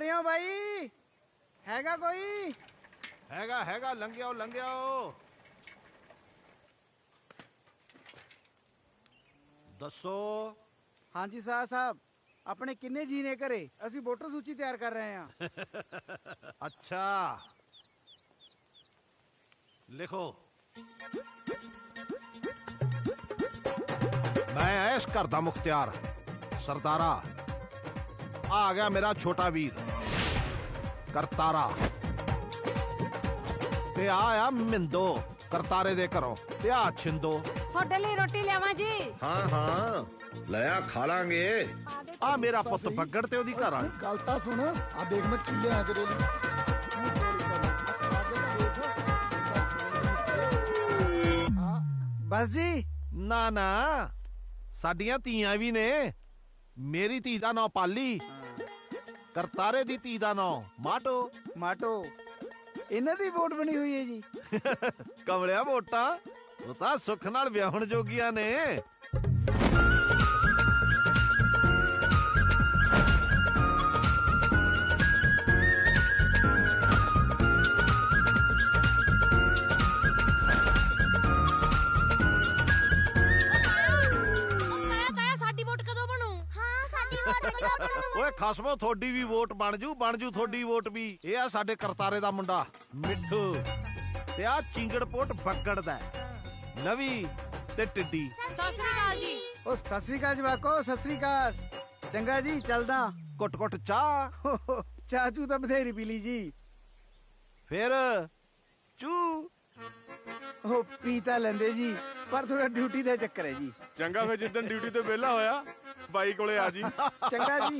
रहे हो भाई? हैगा कोई? हैगा हैगा, लंघियाओ लंघियाओ। दसो। हाँ जी साहब, अपने किन्ने जी ने घरे? असी वोटर सूची तैयार कर रहे हैं। अच्छा, लिखो। मैं है इस घर दा मुख्तियार सरदारा। आ गया मेरा छोटा वीर करतारा ते आया मिंदो करतारे दे घरों ते आ छिंदो। ਤੁਹਾਡੇ ਲਈ ਰੋਟੀ ਲਿਆਵਾਂ ਜੀ? हाँ हाँ लया खा लांगे। आ मेरा पुत बग्गड़ ते ओदी घर वाली। गल तां सुन, आ देख मैं की लिया तेरे लिए। बस जी। ना ना, साडियां धीआं भी ने। मेरी धी दा नां पाली, करतारे दी धी दा नां माटो। माटो इन्हां दी वोट बनी हुई है जी। कमलिया वोटां ਉਹ ਤਾਂ ਸੁੱਖ ਨਾਲ ਵਿਆਹਣ ਜੋਗੀਆਂ ਨੇ। ਓਏ ਖਸਮੋ, ਤੁਹਾਡੀ ਵੀ ਵੋਟ ਬਣ ਜੂ ਤੁਹਾਡੀ ਵੋਟ ਵੀ। ਇਹ ਆ ਸਾਡੇ ਕਰਤਾਰੇ ਦਾ ਮੁੰਡਾ ਮਿੱਠੂ ਤੇ ਆ ਚਿੰਗੜਪੋਟ ਬੱਗੜ ਦਾ ਲਵੀ ਤੇ ਟਿੱਡੀ। ਸਤਿ ਸ੍ਰੀ ਅਕਾਲ ਜੀ। ओ सत श्री अकाल जवाको, सत श्री अकाल। चंगा जी, चलदा। ਕੁੱਟ ਕੁੱਟ ਚਾਹ, चाचू तो बथेरी पी ली जी। ਫਿਰ ਚੂ। ओ पीता लेंदे जी, पर थोड़ा ड्यूटी दे चक्कर है जी। ਚੰਗਾ ਫਿਰ ਜਿੱਦਣ ਡਿਊਟੀ ਤੇ ਵਿਹਲਾ ਹੋਇਆ ਬਾਈ ਕੋਲੇ ਆ ਜੀ। चंगा जी।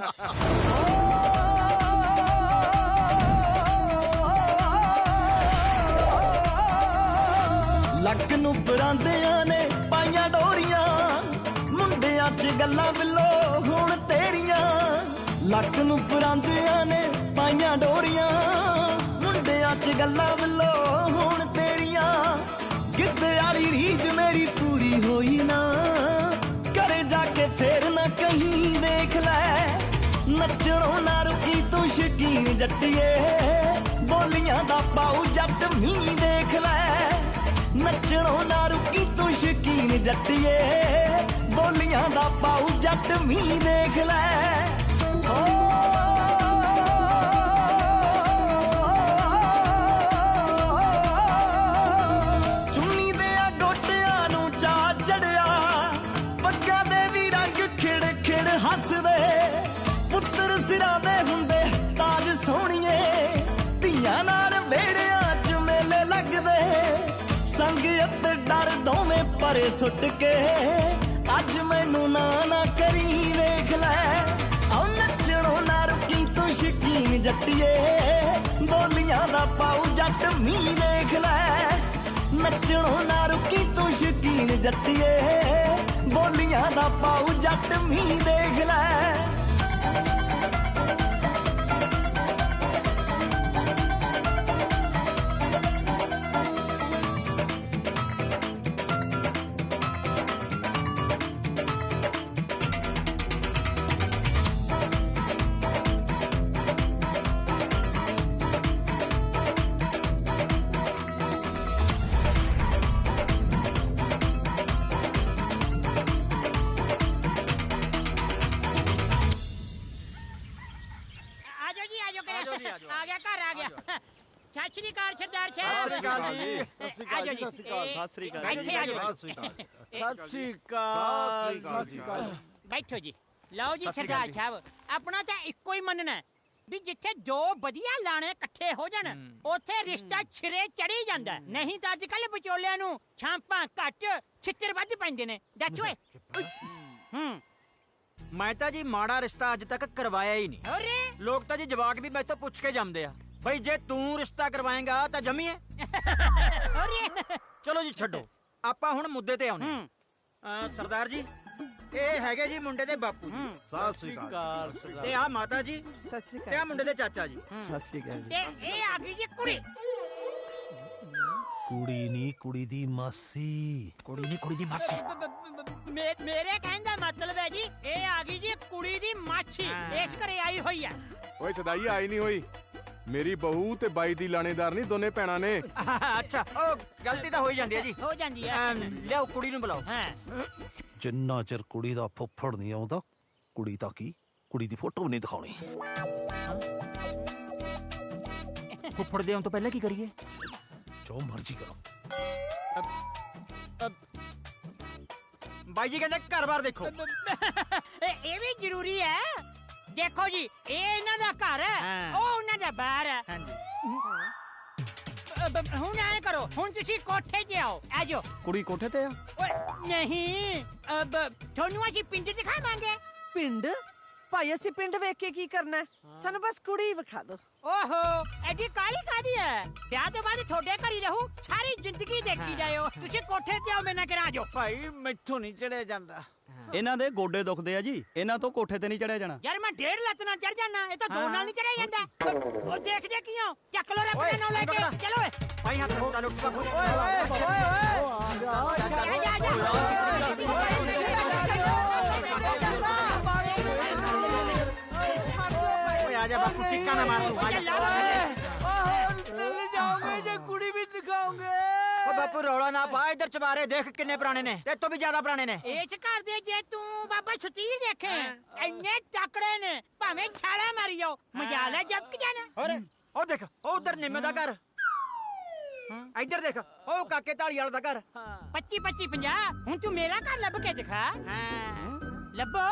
ਲੱਕ ਨੂੰ ਪਰਾਂਦਿਆਂ ਨੇ ਪਾਈਆਂ ਡੋਰੀਆਂ, ਮੁੰਡਿਆਂ 'ਚ ਗੱਲਾਂ ਬਿੱਲੋ ਹੁਣ ਤੇਰੀਆਂ। ਲੱਕ ਨੂੰ ਪਰਾਂਦਿਆਂ ਨੇ ਪਾਈਆਂ ਡੋਰੀਆਂ, ਮੁੰਡਿਆਂ 'ਚ ਗੱਲਾਂ ਬਿੱਲੋ ਹੁਣ ਤੇਰੀਆਂ। ਗਿੱਧੇ ਵਾਲੀ ਰੀਝ ਮੇਰੀ ਪੂਰੀ ਹੋਈ ਨਾ, ਘਰੇ ਜਾ ਕੇ ਫੇਰ ਨਾ ਕਹੀਂ ਦੇਖ ਲੈ। ਨੱਚਣੋਂ ਨਾ ਰੁਕੀ ਤੂੰ ਸ਼ਕੀਨ ਜੱਟੀਏ, ਬੋਲੀਆਂ ਦਾ ਪਾਉ ਜੱਟ ਮੀਂਹ ਦੇਖ ਲੈ। ਨੱਚਣੋਂ ਨਾ ਰੁਕੀ ਤੂੰ ਸ਼ਕੀਨ ਜੱਟੀਏ, ਬੋਲੀਆਂ ਦਾ ਪਾਉ ਜੱਟ ਮੀਂਹ ਦੇਖ ਲੈ। ਚੁੰਨੀ ਦੇ ਆ ਗੋਟਿਆਂ ਨੂੰ ਚਾ ਚੜਿਆ, ਪੱਗਾਂ ਦੇ ਵੀ ਰੰਗ ਖਿੜ ਖਿੜ ਹੱਸਦੇ। ਪੁੱਤਰ ਸਿਰਾਂ ਦੇ ਹੁੰਦੇ ਤਾਜ ਸੋਹਣੀਏ, ਧੀਆਂ ਨਾਲ ਵਿਹੜਿਆਂ 'ਚ ਮੇਲੇ ਲੱਗਦੇ। ਸੰਗ ਅਤੇ ਡਰ ਦੋਵੇਂ ਪਰੇ ਸੁੱਟ ਕੇ, ਅੱਜ ਮੈਨੂੰ ਨਾ ਕਰੀ ਵੇਖ ਲੈ। ਆਉ ਨੱਚਣੋਂ ਨਾ ਰੁਕੀ ਤੂੰ ਸ਼ਕੀਨ ਜੱਟੀਏ, ਬੋਲੀਆਂ ਦਾ ਪਾਉ ਜੱਟ ਮੀਂਹ ਦੇਖ ਲੈ। ਨੱਚਣੋਂ ਨਾ ਰੁਕੀ ਤੂੰ ਸ਼ਕੀਨ ਜੱਟੀਏ, ਬੋਲੀਆਂ ਦਾ ਪਾਉ ਜੱਟ ਮੀਂਹ ਦੇਖ ਲੈ। ਸਤਿ ਸ਼੍ਰੀ ਅਕਾਲ ਸਰਦਾਰ ਸਾਹਿਬ। ਸਤਿ ਸ਼੍ਰੀ अकाल। ਬੈਠੋ ਜੀ। ਲਓ ਜੀ ਸਰਦਾਰ ਸਾਹਿਬ, ਆਪਣਾ ਤਾਂ ਇੱਕੋ ਹੀ ਮੰਨਣਾ ਵੀ ਜਿੱਥੇ ਦੋ ਵਧੀਆ ਲਾਣੇ ਇਕੱਠੇ ਹੋ ਜਾਣ, ਉੱਥੇ ਰਿਸ਼ਤਾ ਛਿਰੇ ਚੜੀ ਜਾਂਦਾ। ਨਹੀਂ ਤਾਂ ਅੱਜ ਕੱਲ ਵਿਚੋਲਿਆਂ ਨੂੰ ਛਾਂਪਾਂ ਘੱਟ ਛਿੱਤਰ ਵੱਧ ਪੈਂਦੇ ਨੇ। ਦੱਸ ਓਏ। ਮੈਂ ਤਾਂ ਜੀ ਮਾੜਾ ਰਿਸ਼ਤਾ ਅੱਜ ਤੱਕ ਕਰਵਾਇਆ ਹੀ ਨਹੀਂ। ਅਰੇ ਲੋਕ ਤਾਂ ਜੀ ਜਵਾਕ ਵੀ ਮੈਥੋਂ ਪੁੱਛ ਕੇ ਜੰਮਦੇ ਆ, ਬਈ ਜੇ ਤੂੰ ਰਿਸ਼ਤਾ ਕਰਵਾਏਂਗਾ ਤਾਂ ਜੰਮੀਏ। ਅਰੇ ਚਲੋ ਜੀ ਛੱਡੋ, ਆਪਾਂ ਹੁਣ ਮੁੱਦੇ ਤੇ ਆਉਂਦੇ ਹਾਂ। ਸਰਦਾਰ ਜੀ, ਇਹ ਹੈਗੇ ਜੀ ਮੁੰਡੇ ਦੇ ਬਾਪੂ ਜੀ। ਸਤਿ ਸ੍ਰੀ ਅਕਾਲ। ਤੇ ਆ ਮਾਤਾ ਜੀ, सत श्री ਤੇ ਆ ਮੁੰਡੇ ਦੇ ਚਾਚਾ ਜੀ। सत श्री अकाल। ਤੇ ਇਹ ਆ ਗਈ ਜੀ ਕੁੜੀ। ਕੁੜੀ ਨਹੀਂ, ਕੁੜੀ ਦੀ ਮਾਸੀ। ਕੁੜੀ ਨਹੀਂ, ਕੁੜੀ ਦੀ ਮਾਸੀ। ਮੇਰੇ ਕਹਿਣ ਦਾ ਮਤਲਬ ਹੈ ਜੀ, ਇਹ ਆ ਗਈ ਜੀ ਕੁੜੀ ਦੀ ਮਾਛੀ। ਇਸ ਘਰੇ ਆਈ ਹੋਈ ਆ। ਓਏ ਸਦਾਈ ਆਈ ਨਹੀਂ ਹੋਈ। ਮੇਰੀ ਬਹੂ ਤੇ ਬਾਈ ਦੀ ਲਾਣੇਦਾਰ ਨਹੀਂ, ਦੋਨੇ ਭੈਣਾਂ ਨੇ। ਅੱਛਾ ਉਹ ਗਲਤੀ ਤਾਂ ਹੋ ਹੀ ਜਾਂਦੀ ਹੈ ਜੀ। ਹੋ ਜਾਂਦੀ ਹੈ। ਲਿਆਓ ਕੁੜੀ ਨੂੰ ਬੁਲਾਓ। ਹਾਂ ਜਿੰਨਾ ਚਿਰ ਕੁੜੀ ਦਾ ਫੁੱਫੜ ਨਹੀਂ ਆਉਂਦਾ, ਕੁੜੀ ਤਾਂ ਕੀ, ਕੁੜੀ ਦੀ ਫੋਟੋ ਵੀ ਨਹੀਂ ਦਿਖਾਉਣੀ। ਫੁੱਫੜ ਦੇ ਆਉਣ ਤੋਂ ਪਹਿਲਾਂ ਕੀ ਕਰੀਏ? ਜੋ ਮਰਜ਼ੀ ਕਰੋ। ਬਾਈ ਜੀ ਕਹਿੰਦੇ ਘਰ-ਬਾਰ ਦੇਖੋ। ਇਹ ਵੀ ਜ਼ਰੂਰੀ ਹੈ। ਦੇਖੋ ਜੀ, ਇਹ ਇਹਨਾਂ ਦਾ ਘਰ ਹੈ, ਹਾਂ। ਉਹ ਉਹਨਾਂ ਦਾ ਬਾਹਰ ਹੈ। ਹਾਂਜੀ। ਹੁਣ ਐ ਕਰੋ, ਹੁਣ ਤੁਸੀਂ ਕੋਠੇ 'ਤੇ ਆਓ। ਆ ਜਾਓ। ਕੁੜੀ ਕੋਠੇ ਤੇ ਆ? ਓਏ ਨਹੀਂ, ਤੁਹਾਨੂੰ ਅਸੀਂ ਪਿੰਡ ਦਿਖਾਵਾਂਗੇ। ਪਿੰਡ? ਭਾਈ ਅਸੀਂ ਪਿੰਡ ਵੇਖ ਕੇ ਕੀ ਕਰਨਾ ਹੈ? ਸਾਨੂੰ ਬਸ ਕੁੜੀ ਵਿਖਾ ਦਿਓ। ਓਹੋ, ਐਡੀ ਕਾਹਲੀ ਕਾਹਦੀ ਹੈ? ਵਿਆਹ ਤੋਂ ਬਾਅਦ ਤੁਹਾਡੇ ਘਰ ਹੀ ਰਹੂ, ਸਾਰੀ ਜ਼ਿੰਦਗੀ ਦੇਖੀ ਜਾਇਓ। ਤੁਸੀਂ ਕੋਠੇ 'ਤੇ ਆਓ, ਮੇਰੇ ਨਾਲ ਕਰਾ ਜਾਓ। ਭਾਈ ਮੈਥੋਂ ਨਹੀਂ ਚੜਿਆ ਜਾਂਦਾ। ਇਹਨਾਂ ਦੇ ਗੋਡੇ ਦੁਖਦੇ ਆ ਜੀ, ਇਹਨਾਂ ਤੋਂ ਕੋਠੇ ਤੇ ਨਹੀਂ ਚੜਿਆ ਜਾਣਾ। ਯਾਰ ਮੈਂ 1.5 ਲੱਤ ਨਾਲ ਚੜ ਜਾਣਾ, ਇਹ ਤਾਂ 2 ਨਾਲ ਨਹੀਂ ਚੜਿਆ ਜਾਂਦਾ। ਉਹ ਦੇਖਦੇ ਕਿਉਂ? ਚੱਕ ਲੋ ਰੱਬ ਨਾਲ ਲੈ ਕੇ ਚਲੋ। ਭਾਈ ਹੱਥ ਚਲੋ। ਓਏ ਆ ਜਾ ਬਾਪੂ, ਟਿੱਕਾ ਨਾ ਮਾਰ ਤੂੰ। ਆ ਜਾ। ਜਾਓਗੇ ਜੇ ਕੁੜੀ ਵੀ ਦਿਖਾਓਗੇ। ਓ ਬਾਪੂ ਰੌਲਾ ਨਾ ਪਾ, ਇੱਧਰ ਚਬਾਰੇ ਦੇਖ ਕਿੰਨੇ ਪੁਰਾਣੇ ਨੇ, ਤੇ ਤੋਂ ਵੀ ਜ਼ਿਆਦਾ ਪੁਰਾਣੇ ਨੇ। ਇਸ ਘਰ ਦੇ ਜੇ ਤੂੰ ਬਾਬਾ ਸਤੀਰ ਦੇਖੇ, ਇੰਨੇ ਤਕੜੇ ਨੇ, ਭਾਵੇਂ ਛਾਲਾ ਮਾਰੀ ਜਾਓ, ਮਜਾ ਲੈ ਜੱਕ ਜਾਣਾ। ਹੋਰ ਉਹ ਦੇਖ, ਉਹ ਉਧਰ ਨਿੰਮੇ ਦਾ ਘਰ। ਇੱਧਰ ਦੇਖ, ਉਹ ਕਾਕੇ ਢਾਲੀ ਵਾਲਾ ਦਾ ਘਰ। 25 25 50। ਹੁਣ ਤੂੰ ਮੇਰਾ ਘਰ ਲੱਭ ਕੇ ਦਿਖਾ। ਲੱਭੋ।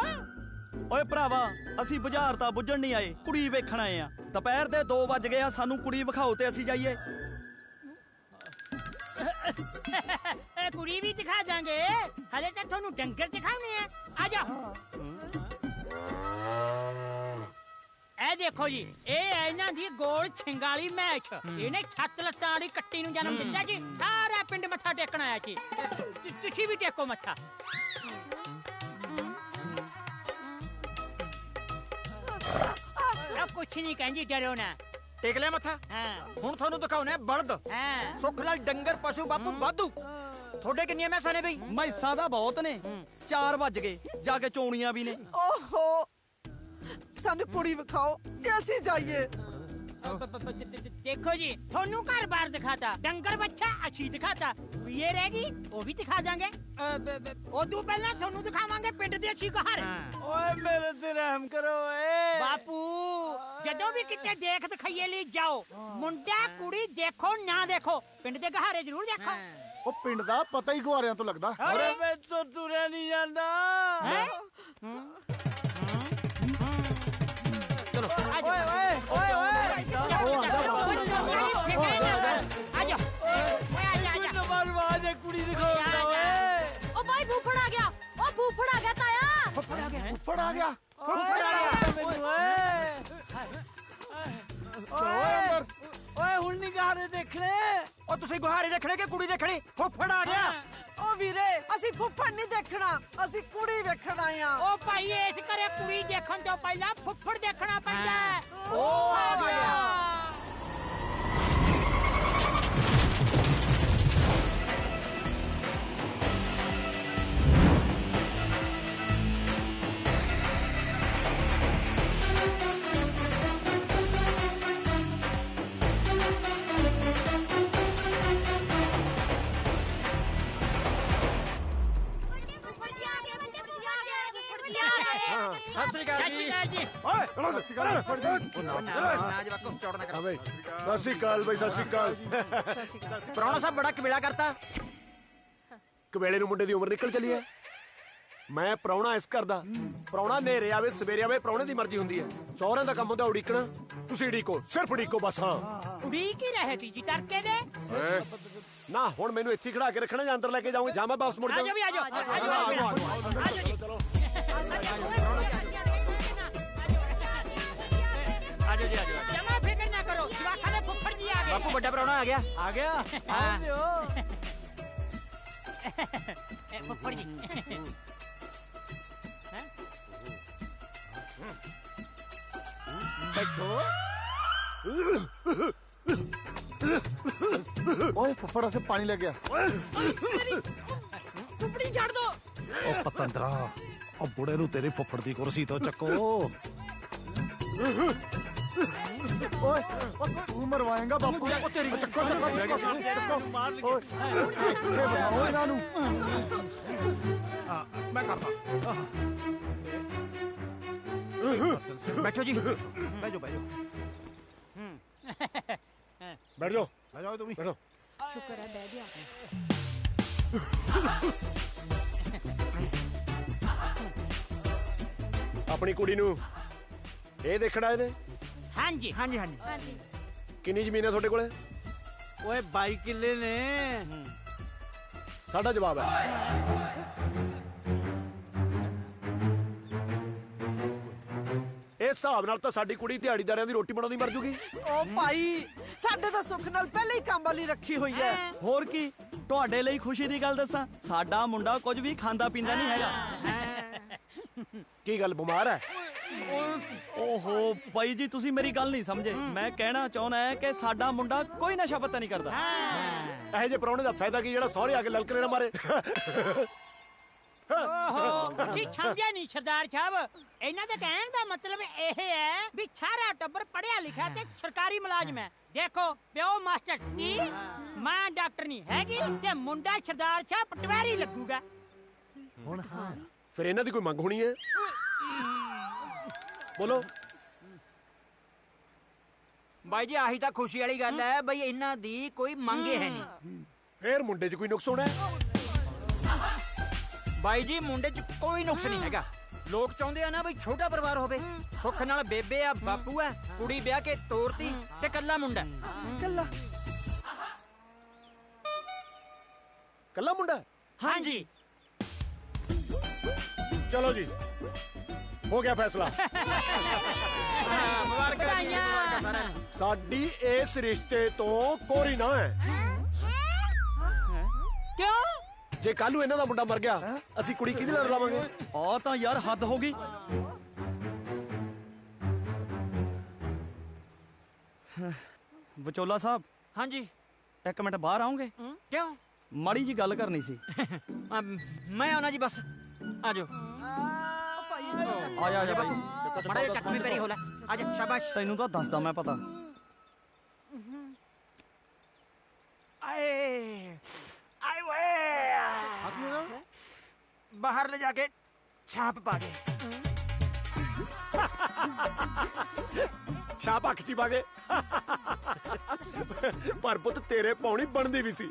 ਓਏ ਭਰਾਵਾ, ਅਸੀਂ ਬਾਜ਼ਾਰ ਤਾਂ ਬੁੱਝਣ ਨਹੀਂ ਆਏ, ਕੁੜੀ ਵੇਖਣ ਆਏ ਆ। ਦੁਪਹਿਰ ਦੇ 2 ਵੱਜ ਗਏ ਆ, ਸਾਨੂੰ ਕੁੜੀ ਵਿਖਾਓ ਤੇ ਅਸੀਂ ਜਾਈਏ। ਕੁੜੀ ਵੀ ਦਿਖਾ ਦਾਂਗੇ, ਹਲੇ ਤਾਂ ਤੁਹਾਨੂੰ ਡੰਗਰ ਦਿਖਾਉਣੇ ਆ। ਆ ਜਾ। ਇਹ ਦੇਖੋ ਜੀ, ਇਹ ਹੈ ਇਹਨਾਂ ਦੀ ਗੋਲ ਛਿੰਗਾਲੀ ਮੈਚ। ਇਹਨੇ 7 ਲੱਤਾਂ ਵਾਲੀ ਕੱਟੀ ਨੂੰ ਜਨਮ ਦਿੱਤਾ ਜੀ। ਸਾਰਾ ਪਿੰਡ ਮੱਥਾ ਟੇਕਣ ਆਇਆ ਜੀ। ਤੁਸੀਂ ਵੀ ਟੇਕੋ ਮੱਥਾ। ਕੁਛ ਨਹੀਂ ਕਹਿੰਦੀ, ਡਰੋ ਨਾ। ਟੇਕ ਲਿਆ ਮੱਥਾ। ਹਾਂ ਹੁਣ ਤੁਹਾਨੂੰ ਦਿਖਾਉਣਾ ਬਲਦ। ਹਾਂ। ਸੁੱਖ ਨਾਲ ਡੰਗਰ ਪਸ਼ੂ ਬਾਪੂ ਵਾਧੂ। ਤੁਹਾਡੇ ਕਿੰਨੀਆਂ ਮੈਸਾਂ ਨੇ ਬਈ? ਮੈਸਾਂ ਦਾ ਬਹੁਤ ਨੇ। 4 ਵੱਜ ਗਏ, ਜਾ ਕੇ ਚੋਣੀਆਂ ਵੀ ਨੇ। ਓਹੋ, ਸਾਨੂੰ ਕੁੜੀ ਵਿਖਾਓ ਤੇ ਅਸੀਂ ਜਾਈਏ। ਦੇਖੋ ਜੀ, ਤੁਹਾਨੂੰ ਘਰ-ਬਾਰ ਦਿਖਾਤਾ, ਡੰਗਰ ਬੱਚਾ ਅਸੀਂ ਦਿਖਾਤਾ, ਇਹ ਰਹਿ ਗਈ ਉਹ ਵੀ ਦਿਖਾ ਦਾਂਗੇ। ਉਦੋਂ ਪਹਿਲਾਂ ਤੁਹਾਨੂੰ ਦਿਖਾਵਾਂਗੇ ਪਿੰਡ ਦੇ ਅੱਛੀ ਘਰ। ਓਏ ਮੇਰੇ ਤੇ ਰਹਿਮ ਕਰੋ ਏ ਬਾਪੂ, ਜਦੋਂ ਵੀ ਕਿਤੇ ਦੇਖ ਦਿਖਾਈਏ ਲਈ ਜਾਓ, ਮੁੰਡਾ ਕੁੜੀ ਦੇਖੋ ਨਾ ਦੇਖੋ, ਪਿੰਡ ਦੇ ਘਹਾਰੇ ਜ਼ਰੂਰ ਦੇਖੋ। ਉਹ ਪਿੰਡ ਦਾ ਪਤਾ ਹੀ ਗੁਆਰਿਆਂ ਤੋਂ ਲੱਗਦਾ। ਓਏ ਮੈਥੋਂ ਤੁਰਿਆ ਨਹੀਂ ਜਾਂਦਾ। ਚਲੋ ਆ ਜਾਓ। ਓਏ ਓਏ ਕੁੜੀ ਦਿਖਾਉਂਦਾ ਓਏ। ਓ ਭਾਈ ਫੁੱਫੜ ਆ ਗਿਆ, ਓ ਫੁੱਫੜ ਆ ਗਿਆ ਤਾਇਆ। ਫੜ ਆ ਗਿਆ ਓਏ ਹੁਣ ਨਹੀਂ ਗਾਰੇ ਦੇਖਣੇ। ਉਹ ਤੁਸੀਂ ਗੁਹਾਰੇ ਦੇਖਣੇ ਕਿ ਕੁੜੀ ਦੇਖਣੀ? ਫੁੱਫੜ ਆ ਗਿਆ। ਓ ਵੀਰੇ, ਅਸੀਂ ਫੁੱਫੜ ਨਹੀਂ ਦੇਖਣਾ, ਅਸੀਂ ਕੁੜੀ ਵੇਖਣ ਆਏ ਆ। ਉਹ ਭਾਈ, ਇਸ ਕਰੇ ਕੁੜੀ ਦੇਖਣ ਤੋਂ ਪਹਿਲਾਂ ਫੁੱਫੜ ਦੇਖਣਾ ਪੈਂਦਾ। ਉਹ ਆ ਗਿਆ। ਸਤਿ ਸ੍ਰੀ ਅਕਾਲ ਜੀ। ਓਏ ਸਤਿ ਸ਼੍ਰੀ ਅਕਾਲ। ਨਾ ਜਵਾਕੋ ਚੌੜ ਨਾ ਕਰੋ। ਸਤਿ ਸ਼੍ਰੀ ਅਕਾਲ ਬਈ, ਸਤਿ ਸ਼੍ਰੀ ਅਕਾਲ। ਪ੍ਰਾਹੁਣਾ ਸਾਹਿਬ ਬੜਾ ਕਬੀਲਾ ਕਰਤਾ। ਕਵੇਲੇ ਨੂੰ ਮੁੰਡੇ ਦੀ ਉਮਰ ਨਿਕਲ ਚਲੀ ਹੈ। ਮੈਂ ਪ੍ਰਾਹੁਣਾ ਇਸ ਘਰ ਦਾ। ਪ੍ਰਾਹੁਣਾ ਨੇਰੇ ਆਵੇ ਸਵੇਰੇ ਆਵੇ, ਪ੍ਰਾਹੁਣੇ ਦੀ ਮਰਜ਼ੀ ਹੁੰਦੀ ਹੈ। ਸਹੁਰਿਆਂ ਦਾ ਕੰਮ ਹੁੰਦਾ ਉਡੀਕਣਾ, ਤੁਸੀਂ ਉਡੀਕੋ, ਸਿਰਫ ਉਡੀਕੋ ਬਸ। ਹਾਂ, ਉਡੀਕ ਹੀ ਰਹੇ ਤੀ ਜੀ ਤੜਕੇ ਦੇ। ਨਾ ਹੁਣ ਮੈਨੂੰ ਇੱਥੇ ਖੜਾ ਕੇ ਰੱਖਣਾ ਜਾਂ ਅੰਦਰ ਲੈ ਕੇ ਜਾਓਗੇ ਜਾਂ ਮੈਂ ਵਾਪਸ ਮੁੜ ਆ ਜਾਓ ਵੀ, ਆ ਜਾਓ, ਆ ਜਾਓ ਜੀ। ਚਲੋ ਆਜੋ ਜੀ ਆਜੋ। ਜਮਾ ਫਿਕਰ ਨਾ ਕਰੋ, ਜਵਾਖਾਂ ਦੇ ਫੁੱਫੜ ਜੀ ਆ ਗਏ। ਬਾਪੂ ਵੱਡਾ ਪ੍ਰਾਹੁਣਾ ਆ ਗਿਆ। ਆ ਗਿਆ। ਫੁੱਫੜ ਜੀ। ਬੈਠੋ। ਓਏ ਫੁੱਫੜਾ ਸੇ ਪਾਣੀ ਲੱਗ ਗਿਆ। ਫੁੱਫੜੀ ਛੱਡ ਦੋ। ਉਹ ਪਤੰਦਰਾ, ਉਹ ਬੁੜੇ ਨੂੰ ਤੇਰੇ ਫੁੱਫੜ ਦੀ ਕੁਰਸੀ ਤੋਂ ਚੱਕੋ। ਓਏ ਤੂੰ ਮਰਵਾਏਗਾ ਬਾਪੂ ਚੱਕੋ ਓਏ ਇੱਥੇ ਬਣਾਓ ਇਹਨਾਂ ਨੂੰ ਮੈਂ ਕਰਦਾ ਬੈਠੋ ਜੀ ਬਹਿ ਜਾਓ ਬੈਠ ਜਾਓ ਆ ਜਾਓ ਤੁਸੀਂ ਬੈਠੋ ਸ਼ੁਕਰ ਹੈ ਬਹਿ ਗਿਆ ਆਪਣੀ ਕੁੜੀ ਨੂੰ ਇਹ ਦੇਖਣਾ ਇਹਨੇ ਹਾਂਜੀ ਹਾਂਜੀ ਹਾਂਜੀ ਹਾਂਜੀ ਕਿੰਨੀ ਜ਼ਮੀਨ ਹੈ ਤੁਹਾਡੇ ਕੋਲੇ ਓਏ 22 ਕਿੱਲੇ ਨੇ ਸਾਡਾ ਜਵਾਬ ਹੈ ਇਸ ਹਿਸਾਬ ਨਾਲ ਤਾਂ ਸਾਡੀ ਕੁੜੀ ਦਿਹਾੜੀਦਾਰਿਆਂ ਦੀ ਰੋਟੀ ਬਣਾਉਂਦੀ ਮਰ ਜੂਗੀ ਓ ਭਾਈ ਸਾਡੇ ਤਾਂ ਸੁੱਖ ਨਾਲ ਪਹਿਲੇ ਹੀ ਕੰਮ ਵਾਲੀ ਰੱਖੀ ਹੋਈ ਹੈ ਹੋਰ ਕੀ ਤੁਹਾਡੇ ਲਈ ਖੁਸ਼ੀ ਦੀ ਗੱਲ ਦੱਸਾਂ ਸਾਡਾ ਮੁੰਡਾ ਕੁਝ ਵੀ ਖਾਂਦਾ ਪੀਂਦਾ ਨਹੀਂ ਹੈਗਾ ਕੀ ਗੱਲ ਬਿਮਾਰ ਹੈ ਓਹੋ ਬਾਈ ਜੀ ਤੁਸੀਂ ਮੇਰੀ ਗੱਲ ਨਹੀਂ ਸਮਝੇ ਮੈਂ ਕਹਿਣਾ ਚਾਹੁੰਦਾ ਹੈ ਕਿ ਸਾਡਾ ਮੁੰਡਾ ਕੋਈ ਨਸ਼ਾ ਪੱਤਾ ਨਹੀਂ ਕਰਦਾ ਇਹੋ ਜਿਹੇ ਪ੍ਰਾਹੁਣੇ ਦਾ ਫਾਇਦਾ ਕੀ ਜਿਹੜਾ ਸਹੁਰੇ ਆ ਕੇ ਲਲਕਰੇ ਨਾ ਮਾਰੇ ਓਹੋ ਤੁਸੀਂ ਸਮਝਿਆ ਨਹੀਂ ਸਰਦਾਰ ਸਾਹਿਬ ਇਹਨਾਂ ਦੇ ਕਹਿਣ ਦਾ ਮਤਲਬ ਇਹ ਹੈ ਵੀ ਸਾਰਾ ਟੱਬਰ ਪੜ੍ਹਿਆ ਲਿਖਿਆ ਤੇ ਸਰਕਾਰੀ ਮੁਲਾਜ਼ਮ ਹੈ ਦੇਖੋ ਪਿਓ ਮਾਸਟਰ ਕੀ ਮਾਂ ਡਾਕਟਰ ਨਹੀਂ ਹੈਗੀ ਤੇ ਮੁੰਡਾ ਸਰਦਾਰ ਸਾਹਿਬ ਪਟਵਾਰੀ ਲੱਗੂਗਾ ਹੁਣ ਹਾਂ ਫਿਰ ਇਹਨਾਂ ਦੀ ਕੋਈ ਮੰਗ ਹੋਣੀ ਹੈ ਬੋਲੋ ਬਾਈ ਜੀ ਆਹੀ ਤਾਂ ਖੁਸ਼ੀ ਵਾਲੀ ਗੱਲ ਹੈ ਬਈ ਇਹਨਾਂ ਦੀ ਕੋਈ ਮੰਗ ਹੈ ਨਹੀਂ ਫੇਰ ਮੁੰਡੇ 'ਚ ਕੋਈ ਨੁਕਸ ਹੋਣਾ ਹੈ ਬਾਈ ਜੀ ਮੁੰਡੇ 'ਚ ਕੋਈ ਨੁਕਸ ਨਹੀਂ ਹੈਗਾ ਲੋਕ ਚਾਹੁੰਦੇ ਆ ਨਾ ਬਈ ਛੋਟਾ ਪਰਿਵਾਰ ਹੋਵੇ ਸੁੱਖ ਨਾਲ ਬੇਬੇ ਆ ਬਾਪੂ ਆ ਕੁੜੀ ਵਿਆਹ ਕੇ ਤੋਰਤੀ ਤੇ ਕੱਲਾ ਮੁੰਡਾ ਕੱਲਾ ਕੱਲਾ ਮੁੰਡਾ ਹਾਂਜੀ ਚਲੋ ਜੀ ਹੋ ਗਿਆ ਫੈਸਲਾ ਮੁਬਾਰਕਾਂ ਜੀ ਮੁਬਾਰਕਾਂ ਸਾਰਿਆਂ ਨੂੰ ਸਾਡੀ ਇਸ ਰਿਸ਼ਤੇ ਤੋਂ ਕੋਰੀ ਨਾ ਹੈ ਕਿਉਂ ਜੇ ਕੱਲ ਨੂੰ ਇਹਨਾਂ ਦਾ ਮੁੰਡਾ ਮਰ ਗਿਆ ਅਸੀਂ ਕੁੜੀ ਕਿਹਦੇ ਨਾਲ ਲਾਵਾਂਗੇ ਆ ਤਾਂ ਯਾਰ ਹੱਦ ਹੋ ਗਈ ਵਿਚੋਲਾ ਸਾਹਿਬ ਹਾਂਜੀ ਇੱਕ ਮਿੰਟ ਬਾਹਰ ਆਉਂਗੇ ਕਿਉਂ ਮਾੜੀ ਜੀ ਗੱਲ ਕਰਨੀ ਸੀ ਮੈਂ ਆਉਣਾ ਜੀ ਬਸ ਆਜੋ ਆ ਜਾ ਬਾਈ ਮੜਾ ਜਿਹਾ ਚੱਕਵੇਂ ਪੈਰੀ ਹੋ ਲੈ ਆਜਾ ਸ਼ਾਬਾਸ਼ ਤੈਨੂੰ ਤਾਂ ਦੱਸਦਾ ਮੈਂ ਪਤਾ ਆਏ ਆਏ ਵੇ ਬਾਹਰ ਲੈ ਜਾ ਕੇ ਛਾਪ ਪਾ ਦੇ ਸ਼ਾਪ ਅੱਖ 'ਚ ਹੀ ਪਾ ਗਏ ਪਰ ਪੁੱਤ ਤੇਰੇ ਪਾਉਣੀ ਬਣਦੀ ਵੀ ਸੀ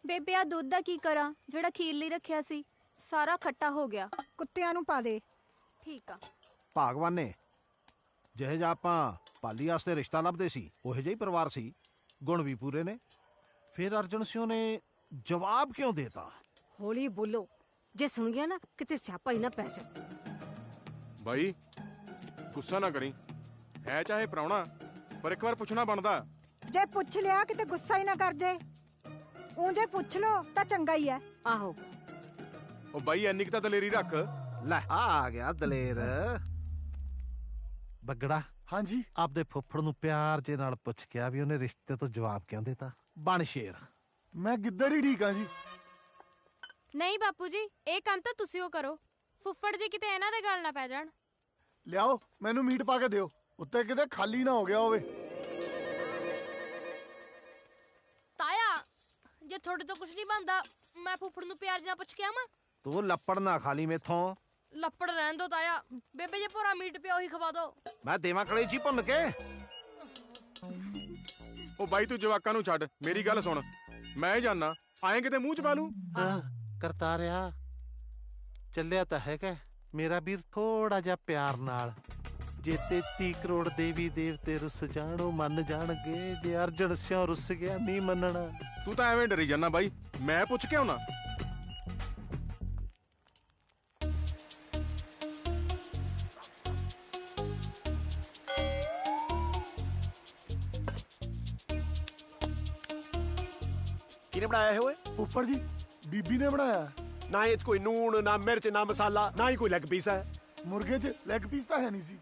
ਬੇਬੇ ਆ ਦੁੱਧ ਦਾ ਕੀ ਕਰਾਂ ਜਿਹੜਾ ਖੀਰ ਲਈ ਰੱਖਿਆ ਸੀ ਸਾਰਾ ਖੱਟਾ ਹੋ ਗਿਆ ਕੁੱਤਿਆਂ ਨੂੰ ਪਾ ਦੇ ਠੀਕ ਆ ਭਾਗਵਾਨ ਨੇ ਜਿਹੇ ਜਿਹਾ ਆਪਾਂ ਪਾਲੀ ਵਾਸਤੇ ਰਿਸ਼ਤਾ ਲੱਭਦੇ ਸੀ ਉਹੋ ਜਿਹਾ ਹੀ ਪਰਿਵਾਰ ਸੀ ਗੁਣ ਵੀ ਪੂਰੇ ਨੇ ਫਿਰ ਅਰਜਨ ਸਿੰਘ ਨੇ ਜਵਾਬ ਕਿਉਂ ਦੇਤਾ ਹੌਲੀ ਬੋਲੋ ਜੇ ਸੁਣ ਗਿਆ ਨਾ ਕਿਤੇ ਸਿਆਪਾ ਹੀ ਨਾ ਪੈ ਜਾ ਬਾਈ ਗੁੱਸਾ ਨਾ ਕਰੀ ਹੈ ਚਾਹੇ ਪ੍ਰਾਹੁਣਾ ਪਰ ਇੱਕ ਵਾਰ ਪੁੱਛਣਾ ਬਣਦਾ ਜੇ ਪੁੱਛ ਲਿਆ ਕਿਤੇ ਗੁੱਸਾ ਹੀ ਨਾ ਕਰ ਜੇ ਊਂ ਜੇ ਪੁੱਛ ਲੋ ਤਾਂ ਚੰਗਾ ਹੀ ਹੈ ਆਹੋ ਉਹ ਬਾਈ ਐਨੀ ਕੁ ਤਾਂ ਦਲੇਰੀ ਰੱਖ ਲੈ ਆ ਗਿਆ ਦਲੇਰ ਬੱਗੜਾ ਹਾਂਜੀ ਆਪਦੇ ਫੁੱਫੜ ਨੂੰ ਪਿਆਰ ਜੇ ਨਾਲ ਪੁੱਛ ਕੇ ਆ ਵੀ ਉਹਨੇ ਰਿਸ਼ਤੇ ਤੋਂ ਜਵਾਬ ਕਿਉਂ ਦਿੱਤਾ ਬਣ ਸ਼ੇਰ ਮੈਂ ਗਿੱਦੜ ਹੀ ਠੀਕ ਆ ਜੀ ਨਹੀਂ ਬਾਪੂ ਜੀ ਇਹ ਕੰਮ ਤਾਂ ਤੁਸੀਂ ਉਹ ਕਰੋ ਫੁੱਫੜ ਜੀ ਕਿਤੇ ਇਹਨਾਂ ਦੇ ਗੱਲ ਨਾ ਪੈ ਜਾਣ ਲਿਆਓ ਮੈਨੂੰ ਮੀਟ ਪਾ ਕੇ ਦਿਓ ਉੱਤੇ ਕਿਤੇ ਖਾਲੀ ਨਾ ਹੋ ਗਿਆ ਹੋਵੇ ਤਾਇਆ ਜੇ ਤੁਹਾਡੇ ਤੋਂ ਕੁਝ ਨਹੀਂ ਬਣਦਾ ਮੈਂ ਫੁੱਫੜ ਨੂੰ ਪਿਆਰ ਨਾਲ ਪੁੱਛ ਕੇ ਆਵਾਂ ਤੂੰ ਲੱਪੜ ਨਾ ਖਾਲੀ ਮੇਥੋਂ ਲੱਪੜ ਰਹਿਣ ਦੋ ਤਾਇਆ ਬੇਬੇ ਜੇ ਭੋਰਾ ਮੀਟ ਪਿਆ ਉਹੀ ਖਵਾ ਦੋ ਮੈਂ ਦੇਵਾਂ ਕਲੇਜੀ ਭੁੰਨ ਕੇ ਉਹ ਬਾਈ ਤੂੰ ਜਵਾਕਾਂ ਨੂੰ ਛੱਡ ਮੇਰੀ ਗੱਲ ਸੁਣ ਮੈਂ ਜਾਣਾ ਆਏ ਕਿਤੇ ਮੂੰਹ ਚ ਪਾ ਲੂ ਕਰਤਾਰਿਆ ਚੱਲਿਆ ਤਾਂ ਹੈਗਾ ਮੇਰਾ ਵੀਰ ਥੋੜਾ ਜਿਹਾ ਪਿਆਰ ਨਾਲ ਜੇ 33 ਕਰੋੜ ਦੇਵੀ ਦੇਵਤੇ ਰੁੱਸ ਜਾਣੋ ਮੰਨ ਜਾਣਗੇ ਜੇ ਅਰਜਨ ਸਿਉ ਰੁੱਸ ਗਿਆ ਨਹੀਂ ਮੰਨਣਾ ਤੂੰ ਤਾਂ ਐਵੇਂ ਡਰੀ ਜਾਣਾ ਬਾਈ ਮੈਂ ਪੁੱਛ ਕੇ ਆਉਣਾ ਕਿਹਨੇ ਬਣਾਇਆ ਇਹ ਓਏ ਉੱਪਰ ਜੀ ਬੀਬੀ ਨੇ ਬਣਾਇਆ ਨਾ ਇਹ 'ਚ ਕੋਈ ਨੂਣ ਨਾ ਮਿਰਚ ਨਾ ਮਸਾਲਾ ਨਾ ਹੀ ਕੋਈ ਲੈਗ ਪੀਸ ਹੈ ਮੁਰਗੇ 'ਚ ਲੈਗ ਪੀਸ ਤਾਂ ਹੈ ਨਹੀਂ ਸੀ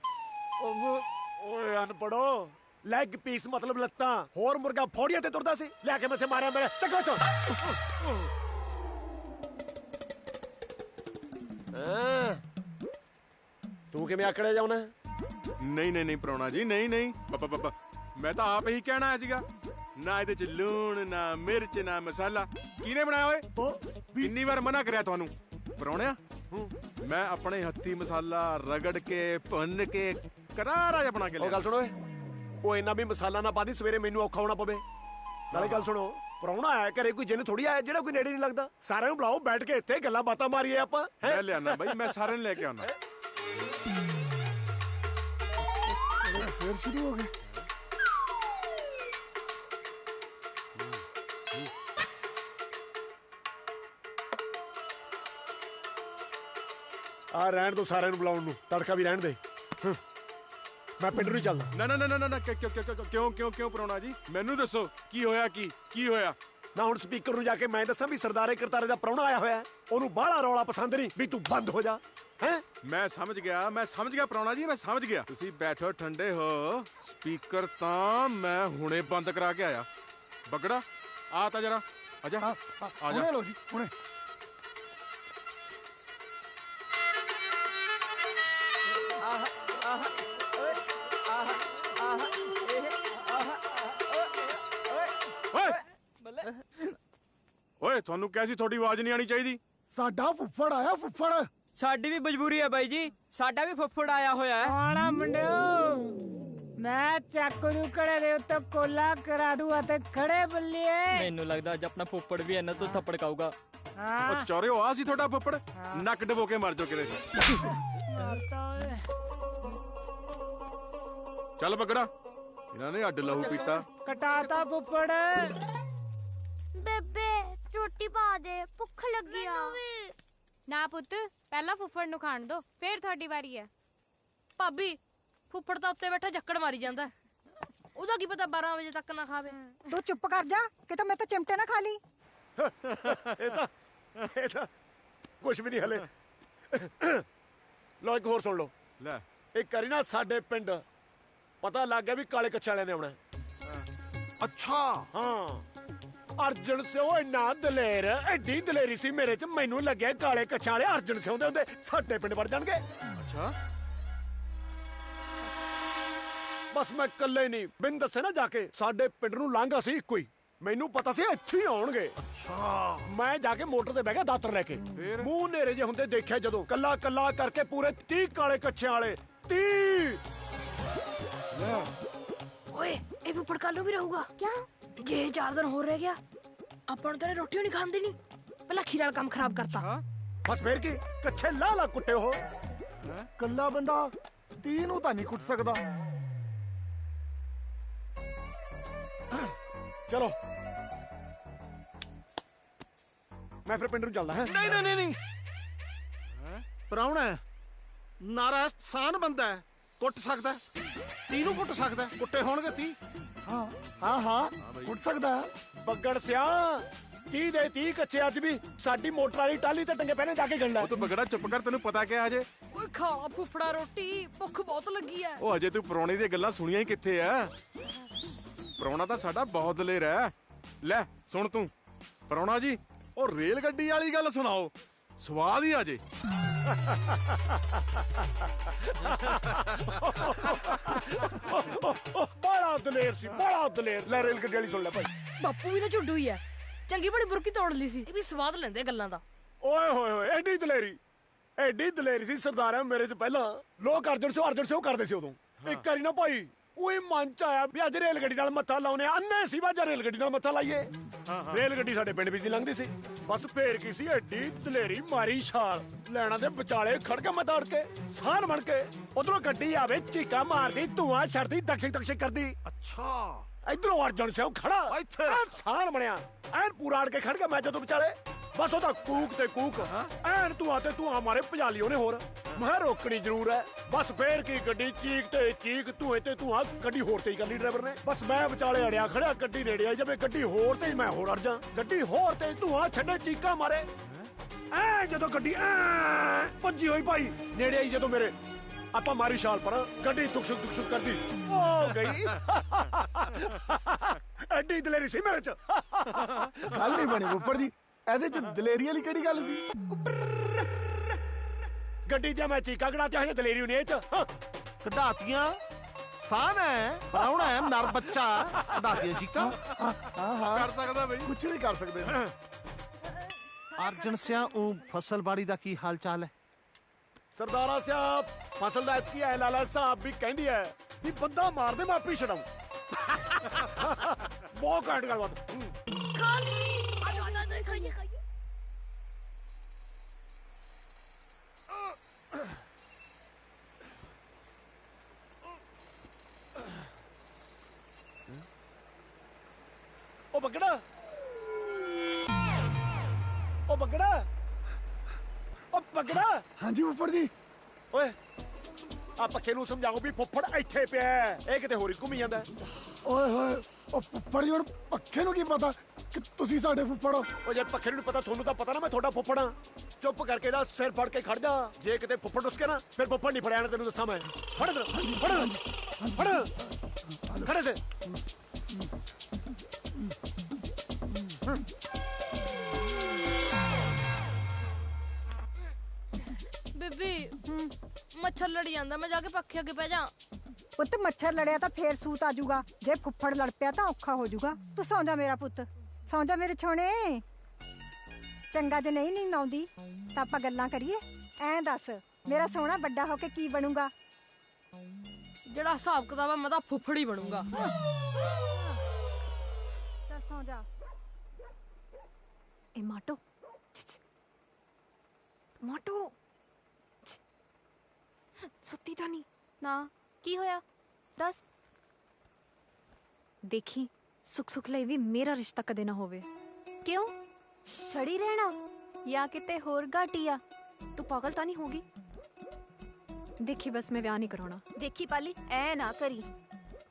ਓਏ ਅਨਪੜੋ ਲੈਗ ਪੀਸ ਮਤਲਬ ਲੱਤਾਂ ਹੋਰ ਮੁਰਗਾ ਫੌੜੀਆਂ ਤੇ ਤੁਰਦਾ ਸੀ ਲੈ ਕੇ ਮੈਥੇ ਮਾਰਿਆ ਮੇਰੇ ਚੱਕੋ ਤੋਂ ਤੂੰ ਕਿਵੇਂ ਆਕੜਿਆ ਜਾਉਣਾ? ਨਹੀਂ ਪ੍ਰਾਹੁਣਾ ਜੀ, ਨਹੀਂ ਬਾਬਾ ਮੈਂ ਤਾਂ ਆਪ ਹੀ ਕਹਿਣਾ ਆਇਆ ਸੀਗਾ। ਨਾ ਇਹਦੇ ਚ ਲੂਣ, ਨਾ ਮਿਰਚ, ਨਾ ਮਸਾਲਾ। ਕਿਹਨੇ ਬਣਾਇਆ ਓਏ? ਕਿੰਨੀ ਵਾਰ ਮਨਾ ਕਰਿਆ ਤੁਹਾਨੂੰ? ਪ੍ਰਾਹੁਣਿਆ, ਮੈਂ ਆਪਣੇ ਹੱਥੀ ਮਸਾਲਾ ਰਗੜ ਕੇ ਭੁੰਨ ਕੇ ਕਰਾਰਾ ਜਿਹਾ ਬਣਾ ਕੇ ਲਿਆ। ਉਹ ਗੱਲ ਸੁਣੋ ਓਏ, ਉਹ ਇੰਨਾ ਵੀ ਮਸਾਲਾ ਨਾ ਪਾਦੀ ਸਵੇਰੇ ਮੈਨੂੰ ਔਖਾ ਹੋਣਾ ਪਵੇ। ਨਾਲੇ ਗੱਲ ਸੁਣੋ, ਪ੍ਰਾਹੁਣਾ ਆਇਆ ਘਰੇ ਕੋਈ ਜਿੰਨ ਥੋੜੀ ਆਇਆ ਜਿਹੜਾ ਕੋਈ ਨੇੜੇ ਨਹੀਂ ਲੱਗਦਾ। ਸਾਰਿਆਂ ਨੂੰ ਬੁਲਾਓ, ਬੈਠ ਕੇ ਇੱਥੇ ਗੱਲਾਂ ਬਾਤਾਂ ਮਾਰੀਏ ਆਪਾਂ। ਮੈਂ ਲਿਆਣਾ ਬਾਈ, ਮੈਂ ਸਾਰਿਆਂ ਨੂੰ ਲੈ ਕੇ ਆਉਣਾ। ਫੇਰ ਸ਼ੁਰੂ ਹੋ ਗਏ। ਆ ਰਹਿਣ ਦੋ ਸਾਰਿਆਂ ਨੂੰ ਬੁਲਾਉਣ ਨੂੰ, ਤੜਕਾ ਵੀ ਰਹਿਣ ਦੇ। ਮੈਂ ਪਿੰਡ ਨੂੰ ਚੱਲਦਾ। ਨਾ ਕਿਉਂ ਪ੍ਰਾਹੁਣਾ ਜੀ? ਮੈਨੂੰ ਦੱਸੋ ਕੀ ਹੋਇਆ? ਕੀ ਹੋਇਆ? ਨਾ ਹੁਣ ਸਪੀਕਰ ਨੂੰ ਜਾ ਕੇ ਮੈਂ ਦੱਸਾਂ ਵੀ ਸਰਦਾਰੇ ਕਰਤਾਰੇ ਦਾ ਪ੍ਰਾਹੁਣਾ ਆਇਆ ਹੋਇਆ, ਉਹਨੂੰ ਬਾਹਲਾ ਰੌਲਾ ਪਸੰਦ ਨਹੀਂ, ਵੀ ਤੂੰ ਬੰਦ ਹੋ ਜਾ। ਹੈਂ? ਮੈਂ ਸਮਝ ਗਿਆ ਪ੍ਰਾਹੁਣਾ ਜੀ, ਮੈਂ ਸਮਝ ਗਿਆ। ਤੁਸੀਂ ਬੈਠੋ, ਠੰਡੇ ਹੋ। ਸਪੀਕਰ ਤਾਂ ਮੈਂ ਹੁਣੇ ਬੰਦ ਕਰਾ ਕੇ ਆਇਆ। ਬੱਗੜਾ ਆ ਤਾਂ ਜਰਾ, ਆਜਾ ਹੁਣੇ ਲੋ ਜੀ, ਹੁਣੇ। ਓਏ ਤੁਹਾਨੂੰ ਕਿਹਾ ਸੀ ਤੁਹਾਡੀ ਆਵਾਜ਼ ਨਹੀਂ ਆਣੀ ਚਾਹੀਦੀ। ਸਾਡਾ ਫੁੱਫੜ ਆਇਆ, ਫੁੱਫੜ। ਸਾਡੀ ਵੀ ਮਜਬੂਰੀ ਹੈ ਬਾਈ ਜੀ, ਸਾਡਾ ਵੀ ਫੁੱਫੜ ਆਇਆ ਹੋਇਆ ਹੈ। ਆਣਾ ਮੁੰਡਿਓ, ਮੈਂ ਚਾਕੂ ਨੂੰ ਕੜੇ ਦੇ ਉੱਤੇ ਕੋਲਾ ਕਰਾ ਦੂ ਅਤੇ ਖੜੇ ਬੱਲੀਏ। ਮੈਨੂੰ ਲੱਗਦਾ ਅੱਜ ਆਪਣਾ ਫੁੱਫੜ ਵੀ ਇਹਨਾਂ ਤੋਂ ਥੱਪੜ ਖਾਊਗਾ। ਉਹ ਚੋਰਿਓ, ਆ ਸੀ ਤੁਹਾਡਾ ਫੁੱਫੜ? ਨੱਕ ਡਬੋ ਕੇ ਮਰ ਜਾਓ ਕਿਤੇ। ਚੱਲ ਬੱਗੜਾ, ਇਹਨਾਂ ਨੇ ਅੱਡ ਲਹੂ ਪੀਤਾ। ਕਟਾਤਾ ਫੁੱਫੜ। ਬੇਬੇ ਰੋਟੀ ਪਾ ਦੇ, ਭੁੱਖ ਲੱਗੀ ਆ। ਨਾ ਪੁੱਤ, ਪਹਿਲਾਂ ਫੁੱਫੜ ਨੂੰ ਖਾਣ ਦੋ, ਫੇਰ ਤੁਹਾਡੀ ਵਾਰੀ ਹੈ। ਭਾਬੀ, ਫੁੱਫੜ ਤਾਂ ਉੱਤੇ ਬੈਠਾ ਜੱਕੜ ਮਾਰੀ ਜਾਂਦਾ, ਉਹਦਾ ਕੀ ਪਤਾ 12 ਵਜੇ ਤੱਕ ਨਾ ਖਾਵੇ। ਤੂੰ ਚੁੱਪ ਕਰ ਜਾ, ਕਿਤੇ ਮੈਂ ਤਾਂ ਚਿਮਟੇ ਨਾ ਖਾ ਲਈ। ਇਹ ਤਾਂ ਕੁਛ ਵੀ ਨਹੀਂ ਹਲੇ। ਲੋ ਇੱਕ ਹੋਰ ਸੁਣ ਲਓ। ਲੈ, ਇੱਕ ਵਾਰੀ ਨਾ ਸਾਡੇ ਪਿੰਡ ਪਤਾ ਲੱਗ ਗਿਆ ਵੀ ਕਾਲੇ ਕੱਛੇ ਵਾਲਿਆਂ ਨੇ ਆਉਣਾ। ਅੱਛਾ। ਹਾਂ, ਅਰਜਨ ਸਿਓ ਇੰਨਾ ਦਲੇਰ, ਐਡੀ ਦਲੇਰੀ ਸੀ ਮੇਰੇ ਚ, ਮੈਨੂੰ ਲੱਗਿਆ ਕਾਲੇ ਕੱਛਾਂ ਵਾਲੇ ਅਰਜਨ ਸਿਓ ਦੇ ਹੁੰਦੇ ਸਾਡੇ ਪਿੰਡ ਵੜ ਜਾਣਗੇ। ਅੱਛਾ। ਬਸ ਮੈਂ ਇਕੱਲੇ ਨਹੀਂ, ਬਿਨ ਦੱਸੇ ਨਾ ਜਾ ਕੇ ਸਾਡੇ ਪਿੰਡ ਨੂੰ ਲਾਂਘਾ ਸੀ ਇੱਕੋ ਹੀ। ਮੈਨੂੰ ਪਤਾ ਸੀ ਇੱਥੇ ਹੀ ਆਉਣਗੇ। ਅੱਛਾ। ਮੈਂ ਜਾ ਕੇ ਮੋਟਰ ਤੇ ਬਹਿ ਗਿਆ ਦਾਤਰ ਲੈ ਕੇ। ਮੂੰਹ ਨੇਰੇ ਜੇ ਹੁੰਦੇ ਦੇਖਿਆ ਜਦੋਂ, ਕੱਲਾ ਕੱਲਾ ਕਰਕੇ ਪੂਰੇ 30 ਕਾਲੇ ਕੱਛਿਆਂ ਵਾਲੇ। 30। ਓਏ, ਇਹ ਫੁੱਫੜ ਕੱਲ ਵੀ ਰਹੂਗਾ ਕਿਆ? ਜੇ 4 ਦਿਨ ਹੋਰ ਰਹਿ ਗਿਆ, ਆਪਾਂ ਨੂੰ ਤਾਂ ਰੋਟੀ ਨਹੀਂ ਖਾਣ ਦੇਣੀ। ਪਹਿਲਾਂ ਖੀਰ ਵਾਲਾ ਕੰਮ ਖਰਾਬ ਕਰਤਾ। ਬਸ ਫੇਰ ਕੀ, ਕੱਛੇ ਲਾ ਕੁੱਟੇ ਹੋ। ਕੱਲਾ ਬੰਦਾ 30 ਨੂੰ ਤਾਂ ਨਹੀਂ ਕੁੱਟ ਸਕਦਾ। ਚਲੋ ਮੈਂ ਫਿਰ ਪਿੰਡ ਨੂੰ ਚੱਲਦਾ। ਹੈ ਨਹੀਂ ਪ੍ਰਾਹੁਣਾ ਨਾਰਾ ਸਾਨ ਬੰਦਾ ਹੈ, ਕੁੱਟ ਸਕਦਾ। 30 ਨੂੰ ਕੁੱਟ ਸਕਦਾ, ਕੁੱਟੇ ਹੋਣਗੇ 30। ਹਾਂ ਕੁੱਟ ਸਕਦਾ। ਬੱਗੜ ਸਿਆ 30 ਦੇ 30 ਕੱਚੇ ਅੱਜ ਵੀ ਸਾਡੀ ਮੋਟਰ ਵਾਲੀ ਟਾਲੀ ਤੇ ਟੰਗੇ ਪਹਿਨੇ ਜਾ ਕੇ ਗੰਡਾ। ਉਹ ਤੂੰ ਬੱਗੜਾ ਚੁੱਪ ਕਰ, ਤੈਨੂੰ ਪਤਾ ਕਿਆ ਹਜੇ? ਓਏ ਖਾ ਫੁੱਫੜਾ ਰੋਟੀ, ਭੁੱਖ ਬਹੁਤ ਲੱਗੀ ਐ। ਉਹ ਹਜੇ ਤੂੰ ਪ੍ਰਾਹੁਣੇ ਦੀਆਂ ਗੱਲਾਂ ਸੁਣੀਆਂ ਹੀ ਕਿੱਥੇ ਆ? ਪ੍ਰਾਹੁਣਾ ਤਾਂ ਸਾਡਾ ਬਹੁਤ ਦਲੇਰ ਹੈ। ਲੈ ਸੁਣ ਤੂੰ ਪ੍ਰਾਹੁਣਾ ਜੀ, ਉਹ ਰੇਲ ਗੱਡੀ ਵਾਲੀ ਗੱਲ ਸੁਣਾਓ, ਸਵਾਦ ਹੀ ਆ ਜੇ। ਬੜਾ ਦਲੇਰ ਸੀ, ਬੜਾ ਦਲੇਰ। ਲੈ ਰੇਲ ਗੱਡੀ ਵਾਲੀ ਸੁਣ ਲੈ ਭਾਈ। ਬਾਪੂ ਵੀ ਨਾ ਝੁੱਡੂ ਹੀ ਐ, ਚੰਗੀ ਬੜੀ ਬੁਰਕੀ ਤੋੜ ਲਈ ਸੀ। ਇਹ ਵੀ ਸਵਾਦ ਲੈਂਦੇ ਗੱਲਾਂ ਦਾ। ਓਏ ਹੋਏ ਹੋਏ, ਐਡੀ ਦਲੇਰੀ ਸੀ ਸਰਦਾਰਾ ਮੇਰੇ ਚ। ਪਹਿਲਾਂ ਲੋਕ ਅਰਜਨ ਸਿਓ ਕਰਦੇ ਸੀ ਉਦੋਂ। ਇੱਕ ਵਾਰੀ ਨਾ ਭਾਈ ਉਹੀ ਮਨ ਚ ਆਇਆ ਵੀ ਅੱਜ ਰੇਲ ਗੱਡੀ ਨਾਲ ਮੱਥਾ ਲਾਉਣੇ ਅੰਨੇ ਸੀ, ਬਾਜਾ ਰੇਲ ਗੱਡੀ ਨਾਲ ਮੱਥਾ ਲਾਈਏ। ਰੇਲ ਗੱਡੀ ਸਾਡੇ ਪਿੰਡ ਵਿੱਚ ਦੀ ਲੰਘਦੀ ਸੀ। ਬਸ ਫੇਰ ਕੀ ਸੀ, ਐਡੀ ਦਲੇਰੀ ਮਾਰੀ ਛਾਲ, ਲੈਣਾ ਦੇ ਵਿਚਾਲੇ ਖੜ ਕੇ ਮਤਾੜ ਕੇ ਸਾਨ ਬਣ ਕੇ। ਉਧਰੋਂ ਗੱਡੀ ਆਵੇ, ਚੀਕਾ ਮਾਰਦੀ, ਧੂਆਂ ਛੱਡਦੀ, ਦਕਸ਼ਿਕ ਕਰਦੀ। ਅੱਛਾ। ਇਧਰੋਂ ਅਰਜਨ ਸਿਓ ਖੜਾ, ਸਾਨ ਬਣਿਆ ਐਨ ਪੂਰਾ ਅੜ ਕੇ ਖੜ ਗਿਆ। ਮੈਂ ਜਦੋਂ ਵਿਚਾਲੇ, ਬਸ ਉਹਦਾ ਕੂਕ ਤੇ ਕੂਕ, ਐਨ ਧੂਆਂ ਮਾਰੇ ਭਜਾ ਲਈ ਉਹਨੇ। ਹੋਰ ਮੈਂ ਰੋਕਣੀ ਜ਼ਰੂਰ ਹੈ। ਬਸ ਫੇਰ ਕੀ, ਗੱਡੀ ਚੀਕ ਤੇ ਚੀਕ, ਧੂਏ ਤੇ ਧੂਆਂ, ਗੱਡੀ ਹੋਰ ਤੇ ਹੀ ਕਰ ਲਈ ਡਰਾਈਵਰ ਨੇ। ਬਸ ਮੈਂ ਵਿਚਾਲੇ ਅੜਿਆ ਖੜਿਆ, ਗੱਡੀ ਨੇੜੇ ਆਈ ਜਾਵੇ, ਗੱਡੀ ਹੋਰ ਤੇ ਮੈਂ ਹੋਰ ਅੜ ਜਾ, ਗੱਡੀ ਹੋਰ ਤੇ ਧੂਆਂ ਛੱਡੇ, ਚੀਕਾਂ ਮਾਰੇ। ਐ ਜਦੋਂ ਗੱਡੀ ਐ ਭੱਜੀ ਹੋਈ ਭਾਈ, ਨੇੜੇ ਆਈ ਜਦੋਂ ਮੇਰੇ, ਆਪਾਂ ਮਾਰੀ ਛਾਲ ਪਰ, ਗੱਡੀ ਦੁਕਸ਼ੁਕ ਕਰਦੀ ਹੋ ਗਈ। ਐਡੀ ਦਲੇਰੀ ਸੀ ਮੇਰੇ ਚ। ਗੱਲ ਨਹੀਂ ਬਣੀ ਉੱਪਰ ਦੀ, ਇਹਦੇ ਚ ਦਲੇਰੀ ਵਾਲੀ ਕਿਹੜੀ ਗੱਲ ਸੀ? ਗੱਡੀ ਦੀਆਂ ਮੈਂ ਚੀਕਾਂ ਕਢਾਤੀਆਂ ਹਜੇ ਦਲੇਰੀ ਨਹੀਂ ਇਹ ਚ ਕਢਾਤੀਆਂ ਸਾਨ ਹੈ ਪਰਾਉਣਾ ਹੈ ਨਰ ਬੱਚਾ ਕਢਾਤੀਆਂ ਚੀਕਾਂ ਕਰ ਸਕਦਾ ਬਈ ਕੁਝ ਵੀ ਕਰ ਸਕਦੇ ਨੇ ਅਰਜਨ ਸਿਆ ਉਹ ਫਸਲਬਾੜੀ ਦਾ ਕੀ ਹਾਲ ਚਾਲ ਹੈ ਸਰਦਾਰਾ ਸਾਹਿਬ ਫਸਲ ਦਾ ਇਤਕੀ ਹੈ ਲਾਲਾ ਸਾਹਿਬ ਵੀ ਕਹਿੰਦੀ ਹੈ ਵੀ ਬੰਦਾ ਮਾਰਦੇ ਮੈਂ ਆਪੇ ਛਡਾਉਂ ਬਹੁਤ ਘੈਂਟ ਗੱਲਬਾਤ ਖਾਈਏ ਖਾਈਏ ਉਹ ਬੱਗੜਾ ਉਹ ਬੱਗੜਾ ਉਹ ਬੱਗੜਾ ਹਾਂਜੀ ਫੁੱਫੜ ਜੀ ਓਏ ਆ ਪੱਖੇ ਨੂੰ ਸਮਝਾਓ ਵੀ ਫੁੱਫੜ ਇੱਥੇ ਪਿਆ ਹੈ। ਇਹ ਕਿਤੇ ਹੋਰ ਹੀ ਘੁੰਮੀ ਜਾਂਦਾ ਓਏ ਹੋਏ ਉਹ ਫੁੱਫੜ ਜੀ ਹੁਣ ਪੱਖੇ ਨੂੰ ਕੀ ਪਤਾ ਕਿ ਤੁਸੀਂ ਸਾਡੇ ਫੁੱਫੜ ਹੋ ਉਹ ਜੇ ਪੱਖੇ ਨੂੰ ਪਤਾ ਤੁਹਾਨੂੰ ਤਾਂ ਪਤਾ ਨਾ ਮੈਂ ਤੁਹਾਡਾ ਫੁੱਫੜ ਆ ਚੁੱਪ ਕਰਕੇ ਦਾ ਸਿਰ ਫੜ ਕੇ ਖੜ ਜਾ ਜੇ ਕਿਤੇ ਫੁੱਫੜ ਉਸਕੇ ਨਾ ਫਿਰ ਫੁੱਫੜ ਨਹੀਂ ਫੜਿਆ ਨਾ ਤੈਨੂੰ ਦੱਸਾਂ ਮੈਂ ਫੜ ਖੜੇ ਤੇ ਬੀਬੀ ਮੱਛਰ ਲੜੀ ਜਾਂਦਾ ਮੈਂ ਜਾ ਕੇ ਪੱਖੇ ਅੱਗੇ ਪੈ ਜਾ ਪੁੱਤ ਮੱਛਰ ਲੜਿਆ ਤਾਂ ਫੇਰ ਸੂਤ ਆ ਜਾਊਗਾ ਜੇ ਫੁੱਫੜ ਲੜ ਪਿਆ ਤਾਂ ਔਖਾ ਹੋ ਜਾਊਗਾ ਤੂੰ ਸੌਂ ਜਾ ਮੇਰਾ ਪੁੱਤ ਸੌਂ ਜਾ ਮੇਰੇ ਛੋਣੇ ਚੰਗਾ ਜੇ ਨਹੀਂ ਨੀਂਦ ਆਉਂਦੀ ਤਾਂ ਆਪਾਂ ਗੱਲਾਂ ਕਰੀਏ ਐਂ ਦੱਸ ਮੇਰਾ ਸੋਹਣਾ ਵੱਡਾ ਹੋ ਕੇ ਕੀ ਬਣੂਗਾ ਜਿਹੜਾ ਹਿਸਾਬ ਕਿਤਾਬ ਆ ਮੈਂ ਤਾਂ ਫੁੱਫੜ ਹੀ ਬਣੂੰਗਾ ਚੱਲ ਸੌਂ ਜਾ ਇਹ ਮਾਟੋ ਮਾਟੋ ਸੁੱਤੀ ਤਾਂ ਨਹੀਂ ਨਾ ਕੀ ਹੋਇਆ ਦੱਸ ਦੇਖੀ ਸੁੱਖ ਸੁੱਖ ਲਈ ਵੀ ਮੇਰਾ ਰਿਸ਼ਤਾ ਕਦੇ ਨਾ ਹੋਵੇ ਕਿਉਂ ਛੜੀ ਰਹਿਣਾ ਜਾਂ ਕਿਤੇ ਹੋਰ ਘਾਟੀ ਆ ਤੂੰ ਪਾਗਲ ਤਾਂ ਨਹੀਂ ਹੋਗੀ ਦੇਖੀ ਬਸ ਮੈਂ ਵਿਆਹ ਨਹੀਂ ਕਰਾਉਣਾ ਦੇਖੀ ਪਾਲੀ ਐ ਨਾ ਕਰੀ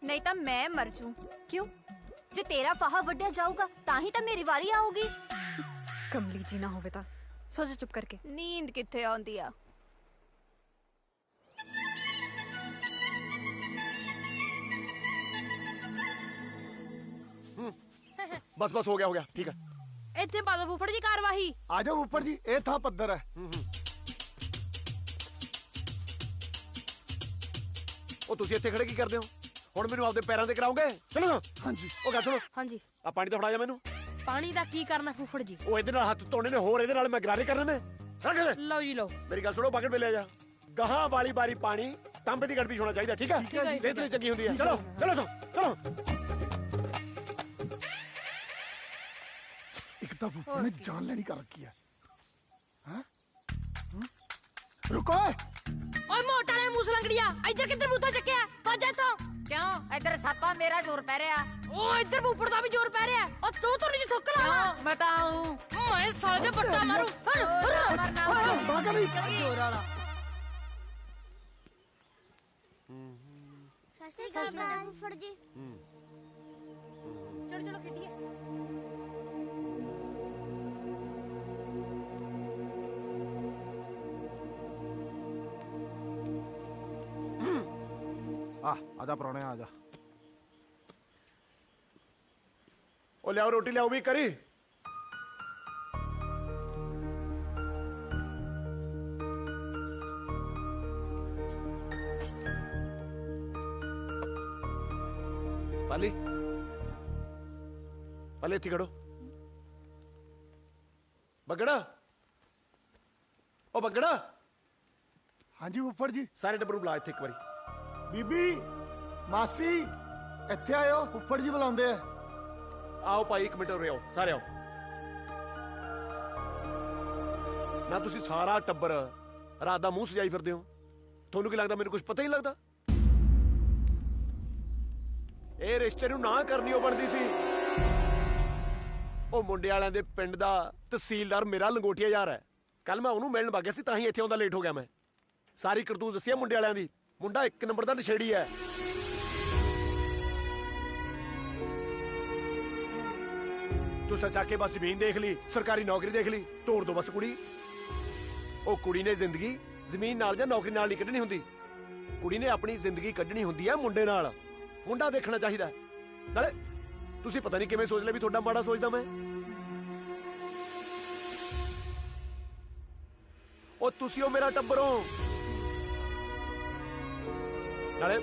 ਨਹੀਂ ਤਾਂ ਮੈਂ ਮਰ ਜੂ ਕਿਉਂ ਜੇ ਤੇਰਾ ਫਾਹਾ ਵੱਢਿਆ ਜਾਊਗਾ ਤਾਂ ਹੀ ਤਾਂ ਮੇਰੀ ਵਾਰੀ ਆਊਗੀ ਕਮਲੀ ਜੀ ਨਾ ਹੋਵੇ ਤਾਂ ਸੋ ਜਾ ਚੁੱਪ ਕਰਕੇ ਨੀਂਦ ਕਿੱਥੇ ਆਉਂਦੀ ਆ ਬਸ ਬਸ ਹੋ ਗਿਆ ਠੀਕ ਹੈ ਇੱਥੇ ਪਾ ਦੋ ਫੁੱਫੜ ਜੀ ਕਾਰਵਾਈ ਆ ਜਾਓ ਫੁੱਫੜ ਜੀ ਇਹ ਥਾਂ ਪੱਧਰ ਹੈ ਉਹ ਤੁਸੀਂ ਇੱਥੇ ਖੜੇ ਕੀ ਕਰਦੇ ਹੋ ਹੁਣ ਮੈਨੂੰ ਆਪਦੇ ਪੈਰਾਂ ਤੇ ਕਰਾਉਂਗੇ ਚਲੋ ਹਾਂਜੀ ਉਹ ਗੱਲ ਸੁਣੋ ਹਾਂਜੀ ਆ ਪਾਣੀ ਤਾਂ ਫੜਾ ਜਾ ਮੈਨੂੰ ਪਾਣੀ ਦਾ ਕੀ ਕਰਨਾ ਫੁੱਫੜ ਜੀ ਉਹ ਇਹਦੇ ਨਾਲ ਹੱਥ ਧੋਣੇ ਨੇ ਹੋਰ ਇਹਦੇ ਨਾਲ ਮੈਂ ਗਰਾਰੇ ਕਰਨੇ ਨੇ ਰੱਖ ਦੇ ਲਓ ਜੀ ਲਓ ਮੇਰੀ ਗੱਲ ਸੁਣੋ ਬਕਟ ਲੈ ਜਾ ਗਾਹਾਂ ਵਾਲੀ ਬਾਰੀ ਪਾਣੀ ਤਾਂਬੇ ਦੀ ਗੜਬੀ ਹੋਣਾ ਚਾਹੀਦਾ ਠੀਕ ਹੈ ਸਿਹਤ ਲਈ ਚੰਗੀ ਹੁੰਦੀ ਹੈ ਚਲੋ ਚਲੋ ਇੱਕ ਤਾਂ ਫੁੱਫੜ ਨੇ ਜਾਨ ਲੈਣੀ ਕਰ ਰੱਖੀ ਹੈ ਹਾਂ ਰੁਕੋ ਓਏ ਮੋਟਾ ਨੇ ਮੂਸ ਲੰਗੜੀਆ ਇੱਧਰ ਕਿੱਧਰ ਬੂਥਾ ਚੱਕਿਆ ਭੱਜ ਇੱਥੋਂ ਕਿਉਂ ਇੱਧਰ ਸਾਪਾ ਮੇਰਾ ਜ਼ੋਰ ਪੈ ਰਿਹਾ ਓ ਇੱਧਰ ਫੁੱਫੜ ਦਾ ਵੀ ਜ਼ੋਰ ਪੈ ਰਿਹਾ ਓ ਤੂੰ ਨਹੀਂ ਥੁੱਕ ਲਾ ਮੈਂ ਤਾਂ ਆਉਂ ਮੈਂ ਸਾਲੇ ਦੇ ਬੱਟਾ ਮਾਰੂ ਬਾਗਾ ਨਹੀਂ ਜ਼ੋਰ ਵਾਲਾ ਸਸੀ ਕਾਲ ਫੁੱਫੜ ਜੀ ਚਲੋ ਖੇਡੀਏ ਆਜਾ ਪਰੌਣੇ ਆਜਾ ਉਹ ਲਿਆਓ ਰੋਟੀ ਲਿਆਓ ਵੀ ਕਰੀ ਪਾਲੀ ਇੱਥੇ ਖੜੋ ਬੱਗੜਾ ਉਹ ਬੱਗੜਾ ਹਾਂਜੀ ਫੁੱਫੜ ਜੀ ਸਾਰੇ ਟੱਬਰ ਨੂੰ ਬੁਲਾ ਇੱਥੇ ਇੱਕ ਵਾਰੀ ਬੀਬੀ ਮਾਸੀ ਇੱਥੇ ਆਇਓ ਫੁੱਫੜ ਜੀ ਬੁਲਾਉਂਦੇ ਆ ਆਓ ਭਾਈ ਇੱਕ ਮਿੰਟ ਉਰੇ ਆਓ ਸਾਰੇ ਆਓ ਨਾ ਤੁਸੀਂ ਸਾਰਾ ਟੱਬਰ ਰਾਤ ਦਾ ਮੂੰਹ ਸਜਾਈ ਫਿਰਦੇ ਹੋ ਤੁਹਾਨੂੰ ਕੀ ਲੱਗਦਾ ਮੈਨੂੰ ਕੁਝ ਪਤਾ ਹੀ ਲੱਗਦਾ ਇਹ ਰਿਸ਼ਤੇ ਨੂੰ ਨਾ ਕਰਨੀ ਉਹ ਬਣਦੀ ਸੀ ਉਹ ਮੁੰਡੇ ਵਾਲਿਆਂ ਦੇ ਪਿੰਡ ਦਾ ਤਹਿਸੀਲਦਾਰ ਮੇਰਾ ਲੰਗੋਟੀਆ ਯਾਰ ਹੈ ਕੱਲ ਮੈਂ ਉਹਨੂੰ ਮਿਲਣ ਵਗਿਆ ਸੀ ਤਾਂ ਹੀ ਇੱਥੇ ਆਉਂਦਾ ਲੇਟ ਹੋ ਗਿਆ ਮੈਂ ਸਾਰੀ ਕਰਤੂਤ ਦੱਸੀ ਮੁੰਡੇ ਵਾਲਿਆਂ ਦੀ ਮੁੰਡਾ ਇੱਕ ਨੰਬਰ ਦਾ ਨਸ਼ੇੜੀ ਹੈ ਤੁਸੀਂ ਚੱਕ ਕੇ ਬਸ ਜ਼ਮੀਨ ਦੇਖ ਲਈ ਸਰਕਾਰੀ ਨੌਕਰੀ ਦੇਖ ਲਈ ਤੋੜ ਦੋ ਬਸ ਕੁੜੀ ਉਹ ਕੁੜੀ ਨੇ ਜ਼ਿੰਦਗੀ ਜ਼ਮੀਨ ਨਾਲ ਜਾਂ ਨੌਕਰੀ ਨਾਲ ਨਹੀਂ ਕੱਢਣੀ ਹੁੰਦੀ ਕੁੜੀ ਨੇ ਆਪਣੀ ਜ਼ਿੰਦਗੀ ਕੱਢਣੀ ਹੁੰਦੀ ਹੈ ਮੁੰਡੇ ਨਾਲ ਮੁੰਡਾ ਦੇਖਣਾ ਚਾਹੀਦਾ ਨਾਲੇ ਤੁਸੀਂ ਪਤਾ ਨਹੀਂ ਕਿਵੇਂ ਸੋਚ ਲਿਆ ਵੀ ਤੁਹਾਡਾ ਮਾੜਾ ਸੋਚਦਾ ਮੈਂ ਉਹ ਤੁਸੀਂ ਉਹ ਮੇਰਾ ਟੱਬਰ ਹੋ। ਨਾਲੇ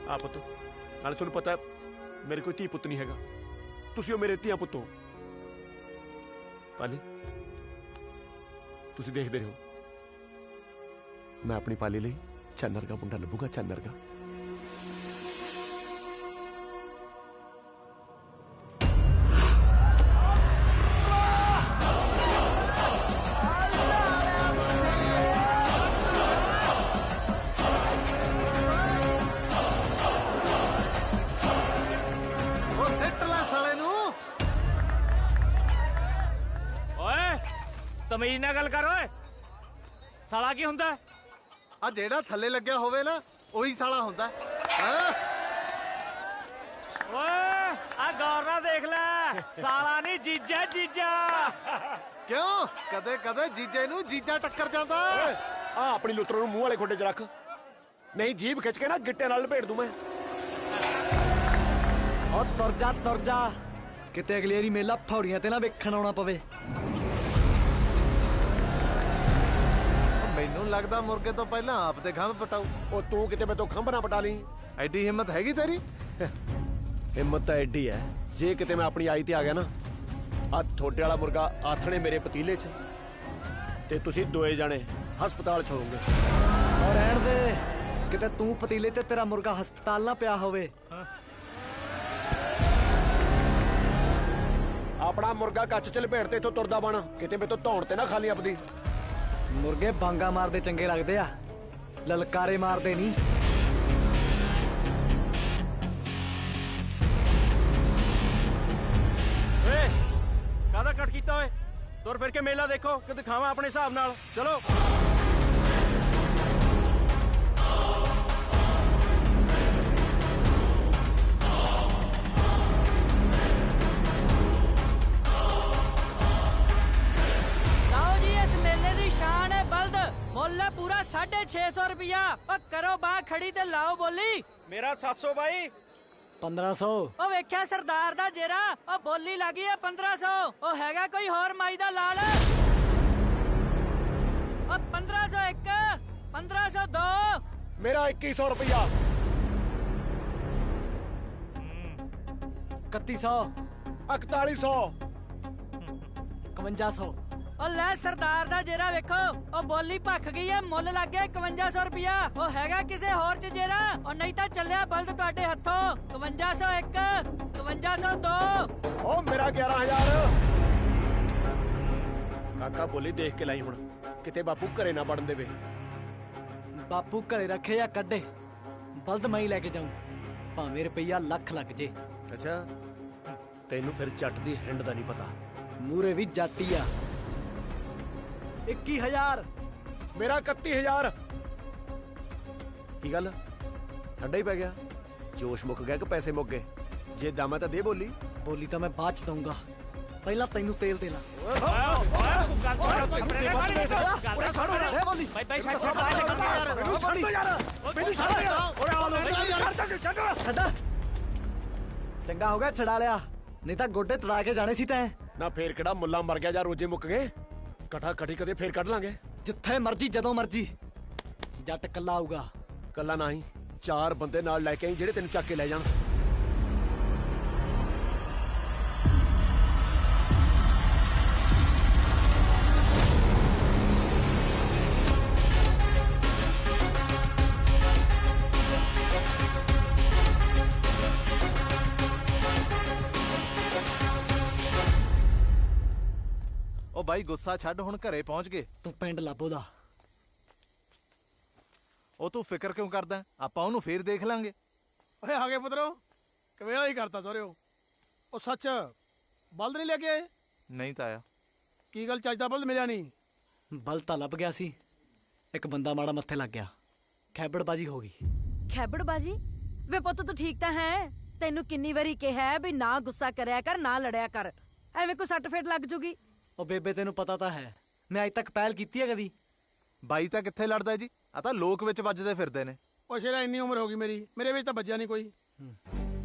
ਆ ਪੁੱਤ, ਨਾਲੇ ਤੁਹਾਨੂੰ ਪਤਾ ਮੇਰੇ ਕੋਈ ਧੀ ਪੁੱਤ ਨਹੀਂ ਹੈਗਾ, ਤੁਸੀਂ ਉਹ ਮੇਰੇ ਧੀਆਂ ਪੁੱਤ ਹੋ। ਪਾਲੀ ਤੁਸੀਂ ਦੇਖਦੇ ਰਹੋ, ਮੈਂ ਆਪਣੀ ਪਾਲੀ ਲਈ ਚੰਨ ਵਰਗਾ ਮੁੰਡਾ ਲੱਭੂਗਾ, ਚੰਨ ਵਰਗਾ। ਤਮੀਜ਼ ਨਾਲ ਗੱਲ ਕਰ ਓਏ। ਸਾਲਾ ਕੀ ਹੁੰਦਾ? ਆ ਜਿਹੜਾ ਥੱਲੇ ਲੱਗਿਆ ਹੋਵੇ ਨਾ ਉਹੀ ਸਾਲਾ ਹੁੰਦਾ। ਓਏ ਆ ਗੌਰ ਨਾਲ ਦੇਖ ਲੈ, ਸਾਲਾ ਨਹੀਂ ਜੀਜਾ ਜੀਜਾ। ਕਿਉਂ ਕਦੇ ਕਦੇ ਜੀਜੇ ਨੂੰ ਜੀਜਾ ਟੱਕਰ ਜਾਂਦਾ। ਆ ਆਪਣੀ ਲੁੱਤਰ ਨੂੰ ਮੂੰਹ ਵਾਲੇ ਖੋਡੇ 'ਚ ਰੱਖ, ਨਹੀਂ ਜੀਭ ਖਿੱਚ ਕੇ ਨਾ ਗਿੱਟੇ ਨਾਲ ਲਪੇਟ ਦੂੰ ਮੈਂ। ਓ ਤੁਰ ਜਾ ਕਿਤੇ ਅਗਲੀ ਵਾਰੀ ਮੇਲਾ ਫੌੜੀਆਂ ਤੇ ਨਾ ਵੇਖਣ ਆਉਣਾ ਪਵੇ। ਮੈਨੂੰ ਲੱਗਦਾ ਮੁਰਗੇ ਤੋਂ ਪਹਿਲਾਂ ਆਪ ਤੇ ਖੰਭ ਪਟਾਉ। ਉਹ ਤੂੰ ਕਿਤੇ ਮੈਥੋਂ ਖੰਭ ਨਾ ਪਟਾ ਲਈ। ਐਡੀ ਹਿੰਮਤ ਹੈਗੀ ਤੇਰੀ? ਹਿੰਮਤ ਤਾਂ ਐਡੀ ਹੈ, ਜੇ ਕਿਤੇ ਮੈਂ ਆਪਣੀ ਆਈ ਤੇ ਆ ਗਿਆ ਨਾ, ਆ ਥੋੜੇ ਵਾਲਾ ਮੁਰਗਾ ਆਥਣੇ ਮੇਰੇ ਪਤੀਲੇ 'ਚ, ਤੇ ਤੁਸੀਂ ਦੋਏ ਜਾਣੇ ਹਸਪਤਾਲ 'ਚ ਹੋਵੋਗੇ। ਔਰ ਰਹਿਣ ਦੇ, ਕਿਤੇ ਤੂੰ ਪਤੀਲੇ ਤੇ ਤੇਰਾ ਮੁਰਗਾ ਹਸਪਤਾਲ ਨਾ ਪਿਆ ਹੋਵੇ। ਆਪਣਾ ਮੁਰਗਾ ਕੱਚ 'ਚ ਲਪੇਟ ਤੇ ਇੱਥੋਂ ਤੁਰਦਾ ਬਣ, ਕਿਤੇ ਮੈਥੋਂ ਧੌਣ ਤੇ ਨਾ ਖਾਲੀ ਆਪਦੀ। ਮੁਰਗੇ ਬਾਂਗਾ ਮਾਰਦੇ ਚੰਗੇ ਲੱਗਦੇ ਆ, ਲਲਕਾਰੇ ਮਾਰਦੇ ਨਹੀਂ। ਓਏ ਕਾਹਦਾ ਕੱਟ ਕੀਤਾ ਓਏ? ਤੁਰ ਫਿਰ ਕੇ ਮੇਲਾ ਦੇਖੋ ਕਿ ਦਿਖਾਵਾਂ ਆਪਣੇ ਹਿਸਾਬ ਨਾਲ। ਚਲੋ ਸ਼ਾਨ ਹੈ ਬਲਦ, ਮੁੱਲ ਹੈ ਪੂਰਾ 650 ਰੁਪਇਆ। ਓ ਕਰੋ ਬਾਹ ਖੜੀ ਤੇ ਲਾਓ ਬੋਲੀ। ਮੇਰਾ 700 ਬਾਈ। 1500। ਓ ਵੇਖਿਆ ਸਰਦਾਰ ਦਾ ਜੇਰਾ, ਓ ਬੋਲੀ ਲੱਗੀ ਹੈ 1500। ਓ ਹੈਗਾ ਕੋਈ ਹੋਰ ਮਾਈ ਦਾ ਲਾਲ? ਓ 1501, 1502। ਮੇਰਾ 2100 ਰੁਪਇਆ। 3100, 4100, 5100। ਓ ਲੈ ਸਰਦਾਰ ਦਾ ਜੇਰਾ ਵੇਖੋ, ਓ ਬੋਲੀ ਭੱਖ ਗਈ ਐ, ਮੁੱਲ ਲੱਗ ਗਿਆ 5100 ਰੁਪਇਆ। ਓ ਹੈਗਾ ਕਿਸੇ ਹੋਰ ਚ ਜੇਰਾ? ਓ ਨਹੀਂ ਤਾਂ ਚੱਲਿਆ ਬਲਦ ਤੁਹਾਡੇ ਹੱਥੋਂ। 5101, 5102। ਓ ਮੇਰਾ 11000। ਕਾਕਾ ਬੋਲੀ ਦੇਖ ਕੇ ਲਾਈ ਹੁਣ, ਕਿਤੇ ਬਾਪੂ ਘਰੇ ਨਾ ਵੜਨ ਦੇਵੇ। ਬਾਪੂ ਘਰੇ ਰੱਖੇ ਜਾਂ ਕੱਢੇ, ਬਲਦ ਮੈਂ ਹੀ ਲੈ ਕੇ ਜਾਊਂ, ਭਾਵੇਂ ਰੁਪਈਆ ਲੱਖ ਲੱਗ ਜੇ। ਅੱਛਾ, ਤੈਨੂੰ ਫਿਰ ਜੱਟ ਦੀ ਹਿੰਡ ਦਾ ਨਹੀਂ ਪਤਾ। ਮੂਰੇ ਵੀ ਜਾਤੀ ਆ। 21000। ਮੇਰਾ 31000। ਕੀ ਗੱਲ ਠੰਡਾ ਹੀ ਪੈ ਗਿਆ? ਜੋਸ਼ ਮੁੱਕ ਗਿਆ ਕਿ ਪੈਸੇ ਮੁੱਕ ਗਏ? ਜੇ ਦਮ ਤਾਂ ਦੇ ਬੋਲੀ। ਬੋਲੀ ਤਾਂ ਮੈਂ ਬਾਅਦ ਚ ਦਊਂਗਾ, ਪਹਿਲਾਂ ਤੈਨੂੰ ਤੇਲ ਦੇ ਲਾ। ਚੰਗਾ ਹੋ ਗਿਆ ਛਡਾ ਲਿਆ, ਨਹੀਂ ਤਾਂ ਗੋਡੇ ਤੜਾ ਕੇ ਜਾਣੇ ਸੀ ਤੈਂ। ਨਾ ਫੇਰ ਕਿਹੜਾ ਮੁੱਲਾ ਮਰ ਗਿਆ ਜਾਂ ਰੋਜੇ ਮੁੱਕ ਗਏ? ਕਠਾ ਕਠੀ ਕਦੇ ਫੇਰ ਕੱਢ ਲਾਂਗੇ। ਜਿੱਥੇ ਮਰਜੀ ਜਦੋਂ ਮਰਜੀ, ਜੱਟ ਕੱਲਾ ਆਊਗਾ। ਕੱਲਾ ਨਾ ਹੀ, 4 ਬੰਦੇ ਨਾਲ ਲੈ ਕੇ ਆਈ ਜਿਹੜੇ ਤੈਨੂੰ ਚੱਕ ਕੇ ਲੈ ਜਾਣ। ਉਹ ਬਾਈ ਗੁੱਸਾ ਛੱਡ, ਹੁਣ ਘਰੇ ਪਹੁੰਚ ਗਏ। ਤੂੰ ਪਿੰਡ ਲੱਭੋ ਦਾ। ਉਹ ਤੂੰ ਫਿਕਰ ਕਿਉਂ ਕਰਦਾ? ਆਪਾਂ ਉਹਨੂੰ ਫੇਰ ਦੇਖ ਲਾਂਗੇ। ਓਏ ਆ ਗਏ ਪੁੱਤਰੋ, ਕਵੇਲਾ ਹੀ ਕਰਤਾ ਸੋਰਿਓ। ਉਹ ਸੱਚ ਬਲਦ ਨਹੀਂ ਲੈ ਕੇ ਆਏ? ਨਹੀਂ ਤਾਇਆ। ਕੀ ਗੱਲ, ਚੱਜਦਾ ਬਲਦ ਮਿਲਿਆ ਨਹੀਂ? ਬਲਦ ਤਾਂ ਲੱਭ ਗਿਆ ਸੀ, ਇੱਕ ਬੰਦਾ ਮਾੜਾ ਮੱਥੇ ਲੱਗ ਗਿਆ, ਖੈਬੜਬਾਜੀ ਹੋ ਗਈ। ਖੈਬੜਬਾਜੀ? ਵੇ ਪੁੱਤ ਤੂੰ ਠੀਕ ਤਾਂ ਹੈ? ਤੈਨੂੰ ਕਿੰਨੀ ਵਾਰੀ ਕਿਹਾ ਵੀ ਨਾ ਗੁੱਸਾ ਕਰਿਆ ਕਰ, ਨਾ ਲੜਿਆ ਕਰ, ਐਵੇਂ ਕੋਈ ਸੱਟ ਫੇਟ ਲੱਗ ਜੂਗੀ। ਉਹ ਬੇਬੇ ਤੈਨੂੰ ਪਤਾ ਤਾਂ ਹੈ, ਮੈਂ ਅੱਜ ਤੱਕ ਪਹਿਲ ਕੀਤੀ ਹੈ ਕਦੀ? ਬਾਈ ਤਾਂ ਕਿੱਥੇ ਲੜਦਾ ਜੀ, ਆ ਤਾਂ ਲੋਕ ਵਿੱਚ ਵੱਜਦੇ ਫਿਰਦੇ ਨੇ। ਉਹ ਸ਼ੇਰਾ ਇੰਨੀ ਉਮਰ ਹੋ ਗਈ ਮੇਰੀ, ਮੇਰੇ ਵਿੱਚ ਤਾਂ ਵੱਜਿਆ ਨਹੀਂ ਕੋਈ।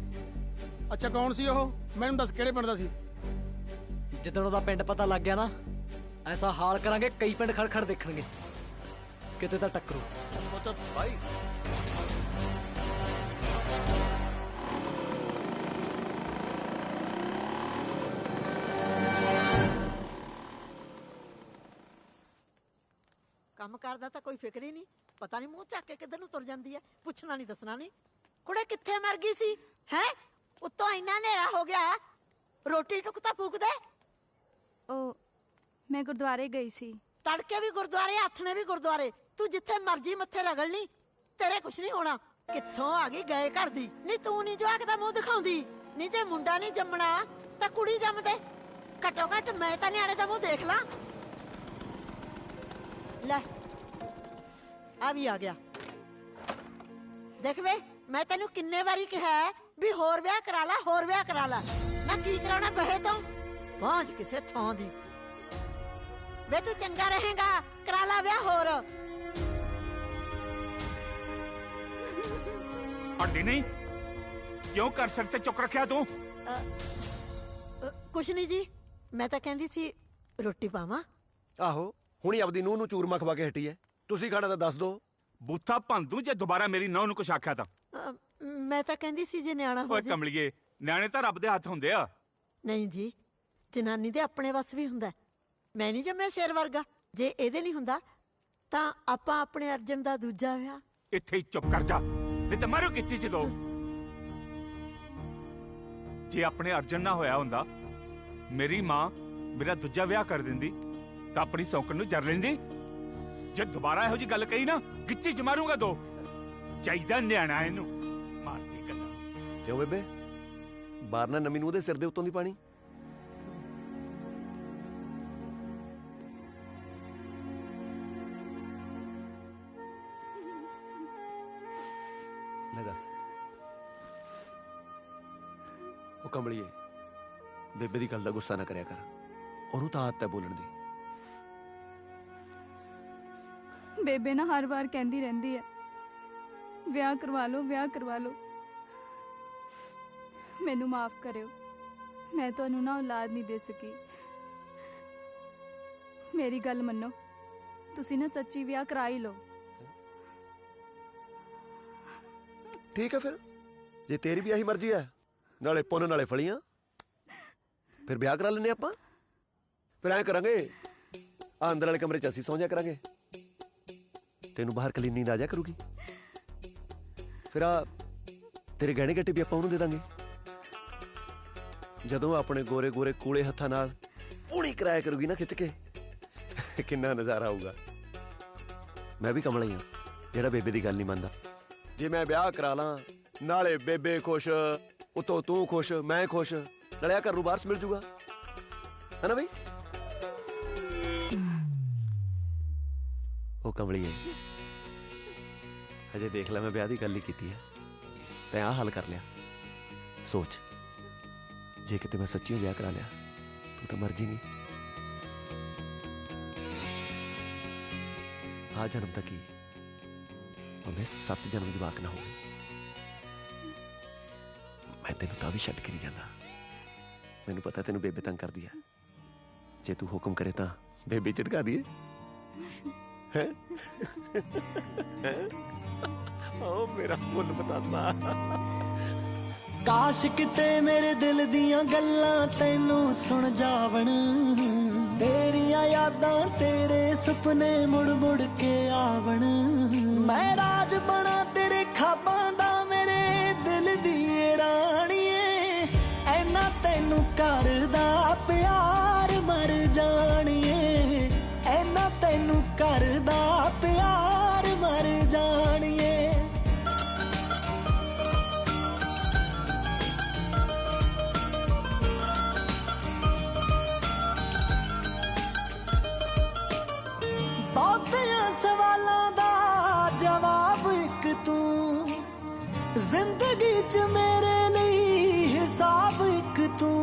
ਅੱਛਾ ਕੌਣ ਸੀ ਉਹ? ਮੈਨੂੰ ਦੱਸ ਕਿਹੜੇ ਪਿੰਡ ਦਾ ਸੀ? ਜਿੱਦਣ ਉਹਦਾ ਪਿੰਡ ਪਤਾ ਲੱਗ ਗਿਆ ਨਾ, ਐਸਾ ਹਾਲ ਕਰਾਂਗੇ ਕਈ ਪਿੰਡ ਖੜ ਖੜ ਦੇਖਣਗੇ, ਕਿਤੇ ਤਾਂ ਟੱਕਰੂ। ਭਾਈ ਕੰਮ ਕਰਦਾ ਤਾਂ ਕੋਈ ਫਿਕਰ ਹੀ ਨਹੀਂ, ਪਤਾ ਨਹੀਂ ਮੂੰਹ ਚੱਕ ਕੇ ਕਿੱਧਰ ਨੂੰ ਤੁਰ ਜਾਂਦੀ ਹੈ, ਪੁੱਛਣਾ ਨਹੀਂ ਦੱਸਣਾ ਨਹੀਂ। ਕੁੜੇ ਕਿੱਥੇ ਮਰ ਗਈ ਸੀ ਹੈ? ਉੱਤੋਂ ਇੰਨਾ ਹਨੇਰਾ ਹੋ ਗਿਆ, ਰੋਟੀ ਟੁੱਕ ਤਾਂ ਫੂਕ ਦੇ। ਉਹ ਮੈਂ ਗੁਰਦੁਆਰੇ ਗਈ ਸੀ। ਤੜਕੇ ਵੀ ਗੁਰਦੁਆਰੇ, ਹੱਥ ਨੇ ਵੀ ਗੁਰਦੁਆਰੇ, ਤੂੰ ਜਿੱਥੇ ਮਰਜੀ ਮੱਥੇ ਰਗੜ ਲਈ, ਤੇਰੇ ਕੁਛ ਨਹੀਂ ਹੋਣਾ। ਕਿੱਥੋਂ ਆ ਗਈ ਗਏ ਘਰ ਦੀ? ਨਹੀਂ ਤੂੰ ਨਹੀਂ ਜਵਾਕ ਦਾ ਮੂੰਹ ਦਿਖਾਉਂਦੀ? ਨਹੀਂ ਜੇ ਮੁੰਡਾ ਨਹੀਂ ਜੰਮਣਾ ਤਾਂ ਕੁੜੀ ਜੰਮ ਦੇ, ਘੱਟੋ ਘੱਟ ਮੈਂ ਤਾਂ ਨਿਆਣੇ ਦਾ ਮੂੰਹ ਦੇਖ ਲਾਂ। ਲੈ ਆ ਵੀ ਆ ਗਿਆ। ਦੇਖ ਵੇ, ਮੈਂ ਤੈਨੂੰ ਕਿੰਨੇ ਵਾਰੀ ਕਿਹਾ ਵੀ ਹੋਰ ਵਿਆਹ ਕਰਾ ਲੈ, ਹੋਰ ਵਿਆਹ ਕਰਾ ਲੈ। ਨਾ ਕੀ ਕਰਾਉਣਾ ਬਹੇ ਤੋਂ ਪਹੁੰਚ ਕਿਸੇ ਥਾਂ ਦੀ। ਵੇ ਤੂੰ ਚੰਗਾ ਰਹੇਗਾ, ਕਰਾ ਲੈ ਵਿਆਹ ਹੋਰ। अड्डी नहीं क्यों कर सकते? चुप रखा तू। ਕੁਛ ਨਹੀਂ ਜੀ, ਮੈਂ ਤਾਂ ਕਹਿੰਦੀ ਸੀ ਰੋਟੀ ਪਾਵਾਂ। ਆਹੋ, ਹੁਣੀ ਆਪਦੀ ਨੂੰਹ ਨੂੰ ਚੂਰਮਾ ਖਵਾ ਕੇ ਹਟੀ ਐ, ਤੁਸੀਂ ਖਾਣਾ ਤਾਂ ਦੱਸ ਦੋ। ਬੂਥਾ ਭੰਦੂ ਜੇ ਦੁਬਾਰਾ ਮੇਰੀ ਨੂੰਹ ਨੂੰ ਕੁਛ ਆਖਿਆ ਤਾਂ। ਮੈਂ ਤਾਂ ਕਹਿੰਦੀ ਸੀ ਜੇ ਨਿਆਣਾ ਹੋ ਓਏ ਕਮਲੀਏ, ਨਿਆਣੇ ਤਾਂ ਰੱਬ ਦੇ ਹੱਥ ਹੁੰਦੇ ਆ। ਨਹੀਂ ਜੀ, ਜਨਾਨੀ ਦੇ ਆਪਣੇ ਵੱਸ ਵੀ ਹੁੰਦਾ। ਮੈਂ ਨਹੀਂ ਜੰਮਿਆ ਸ਼ੇਰ ਵਰਗਾ, ਜੇ ਇਹਦੇ ਨਹੀਂ ਹੁੰਦਾ ਤਾਂ ਆਪਾਂ ਆਪਣੇ ਅਰਜਨ ਦਾ ਦੂਜਾ ਵਿਆਹ। ਇੱਥੇ ਹੀ ਚੁੱਪ ਕਰ ਜਾ, ਨਹੀਂ ਤਾਂ ਮਾਰੋ ਕਿੱਚੀ ਚ ਦੋ। ਜੇ ਆਪਣੇ ਅਰਜਨ ਨਾ ਹੋਇਆ ਹੁੰਦਾ, ਮੇਰੀ ਮਾਂ ਮੇਰਾ ਦੂਜਾ ਵਿਆਹ ਕਰ ਦਿੰਦੀ ਤਾਂ ਆਪਣੀ ਸੌਕਣ ਨੂੰ ਜਰ ਲੈਂਦੀ। ਜੇ ਦੁਬਾਰਾ ਇਹੋ ਜੀ ਗੱਲ ਕਹੀ ਨਾ, ਗਿੱਚੀ ਚ ਮਾਰੂੰਗਾ ਦੋ। ਚਾਹੀਦਾ ਨਿਆਣਾ ਇਹਨੂੰ ਮਾਰ ਕੇ ਗੱਲਾਂ। ਕਿਉਂ ਬੇਬੇ, ਬਾਹਰ ਨਾ ਨਵੀਂ ਨੂੰਹ ਦੇ ਸਿਰ ਦੇ ਉੱਤੋਂ ਦੀ ਪਾਣੀ? ਲੈ ਦੱਸ। ਉਹ ਕਮਲੀਏ, ਬੇਬੇ ਦੀ ਗੱਲ ਦਾ ਗੁੱਸਾ ਨਾ ਕਰਿਆ ਕਰ, ਉਹਨੂੰ ਤਾਂ ਆਦਤ ਹੈ ਬੋਲਣ ਦੀ। ਬੇਬੇ ਨਾ ਹਰ ਵਾਰ ਕਹਿੰਦੀ ਰਹਿੰਦੀ ਹੈ ਵਿਆਹ ਕਰਵਾ ਲਓ, ਵਿਆਹ ਕਰਵਾ ਲਓ। ਮੈਨੂੰ ਮਾਫ ਕਰਿਓ, ਮੈਂ ਤੁਹਾਨੂੰ ਨਾ ਔਲਾਦ ਨਹੀਂ ਦੇ ਸਕੀ। ਮੇਰੀ ਗੱਲ ਮੰਨੋ, ਤੁਸੀਂ ਨਾ ਸੱਚੀ ਵਿਆਹ ਕਰਾ ਹੀ ਲਓ। ਠੀਕ ਹੈ ਫਿਰ, ਜੇ ਤੇਰੀ ਵੀ ਆਹੀ ਮਰਜ਼ੀ ਹੈ, ਨਾਲੇ ਪੁੰਨ ਨਾਲੇ ਫਲੀਆਂ, ਫਿਰ ਵਿਆਹ ਕਰਾ ਲੈਨੇ ਆਪਾਂ। ਫਿਰ ਐਂ ਕਰਾਂਗੇ, ਆ ਅੰਦਰ ਵਾਲੇ ਕਮਰੇ 'ਚ ਅਸੀਂ ਸੌਂ ਜਾ ਕਰਾਂਗੇ, ਤੈਨੂੰ ਬਾਹਰ ਕਲੀ ਨੀਂਦ ਆ ਜਾ ਕਰੂਗੀ। ਫਿਰ ਆ ਤੇਰੇ ਗਹਿਣੇ ਗੱਟੇ ਵੀ ਆਪਾਂ ਉਹਨੂੰ ਦੇ ਦਾਂਗੇ। ਜਦੋਂ ਆਪਣੇ ਗੋਰੇ ਗੋਰੇ ਕੂਲੇ ਹੱਥਾਂ ਨਾਲ ਪੂਣੀ ਕਰਾਇਆ ਕਰੂਗੀ ਨਾ ਖਿੱਚ ਕੇ, ਕਿੰਨਾ ਨਜ਼ਾਰਾ ਆਊਗਾ। ਮੈਂ ਵੀ ਕਮਲਾ ਹੀ ਹਾਂ ਜਿਹੜਾ ਬੇਬੇ ਦੀ ਗੱਲ ਨਹੀਂ ਮੰਨਦਾ। ਜੇ ਮੈਂ ਵਿਆਹ ਕਰਾ ਲਾਂ, ਨਾਲੇ ਬੇਬੇ ਖੁਸ਼, ਉਤੋਂ ਤੂੰ ਖੁਸ਼, ਮੈਂ ਖੁਸ਼, ਨਾਲੇ ਆ ਘਰ ਨੂੰ ਵਾਰਸ ਮਿਲ ਜੂਗਾ, ਹੈ ਨਾ ਬਈ? ਉਹ ਕਮਲੀਏ, ਅਜੇ ਦੇਖ ਲੈ, ਮੈਂ ਵਿਆਹ ਦੀ ਗੱਲ ਹੀ ਕੀਤੀ ਹੈ, ਤੈਂ ਆਹ ਹੱਲ ਕਰ ਲਿਆ। ਸੋਚ, ਜੇ ਕਿਤੇ ਮੈਂ ਸੱਚੀ ਵਿਆਹ ਕਰਾ ਲਿਆ, ਤੂੰ ਤਾਂ ਮਰ ਜਾਏਂਗੀ। ਆ ਜਨਮ ਤੱਕ ਹੀ, ਉਹਨੇ 7 ਜਨਮ ਜਵਾਕ ਨਾ ਹੋਵੇ। ਮੈਂ ਤੈਨੂੰ ਤਾਂ ਵੀ ਛੱਡ ਕੇ ਨਹੀਂ ਜਾਂਦਾ। ਮੈਨੂੰ ਪਤਾ ਤੈਨੂੰ ਬੇਬੇ ਤੰਗ ਕਰਦੀ ਆ, ਜੇ ਤੂੰ ਹੁਕਮ ਕਰੇ ਤਾਂ ਬੇਬੇ ਝਟਕਾ ਦੀਏ। ਹੈ ਓ ਮੇਰਾ ਫੁੱਲ ਬਤਾਸਾ। ਕਾਸ਼ ਕਿਤੇ ਮੇਰੇ ਦਿਲ ਦੀਆਂ ਗੱਲਾਂ ਤੈਨੂੰ ਸੁਣ ਜਾਵਣ, ਤੇਰੀਆਂ ਯਾਦਾਂ ਤੇਰੇ ਸੁਪਨੇ ਮੁੜ ਮੁੜ ਕੇ ਆਵਣ। ਮੈਂ ਰਾਜ ਬਣਾ ਤੇਰੇ ਖਾਬਾਂ ਦਾ, ਮੇਰੇ ਦਿਲ ਦੀ ਰਾਣੀਏ, ਐਨਾ ਤੈਨੂੰ ਕਰਦਾ ਪਿਆਰ ਮਰ ਜਾਣੀਏ, ਐਨਾ ਤੈਨੂੰ ਕਰਦਾ ਪਿਆਰ ਮਰ ਜਾਣੀਏ। ਬਹੁਤਿਆਂ ਸਵਾਲਾਂ ਦਾ ਜਵਾਬ ਇੱਕ ਤੂੰ, ਜ਼ਿੰਦਗੀ 'ਚ ਮੇਰੇ ਲਈ ਹਿਸਾਬ ਇੱਕ ਤੂੰ।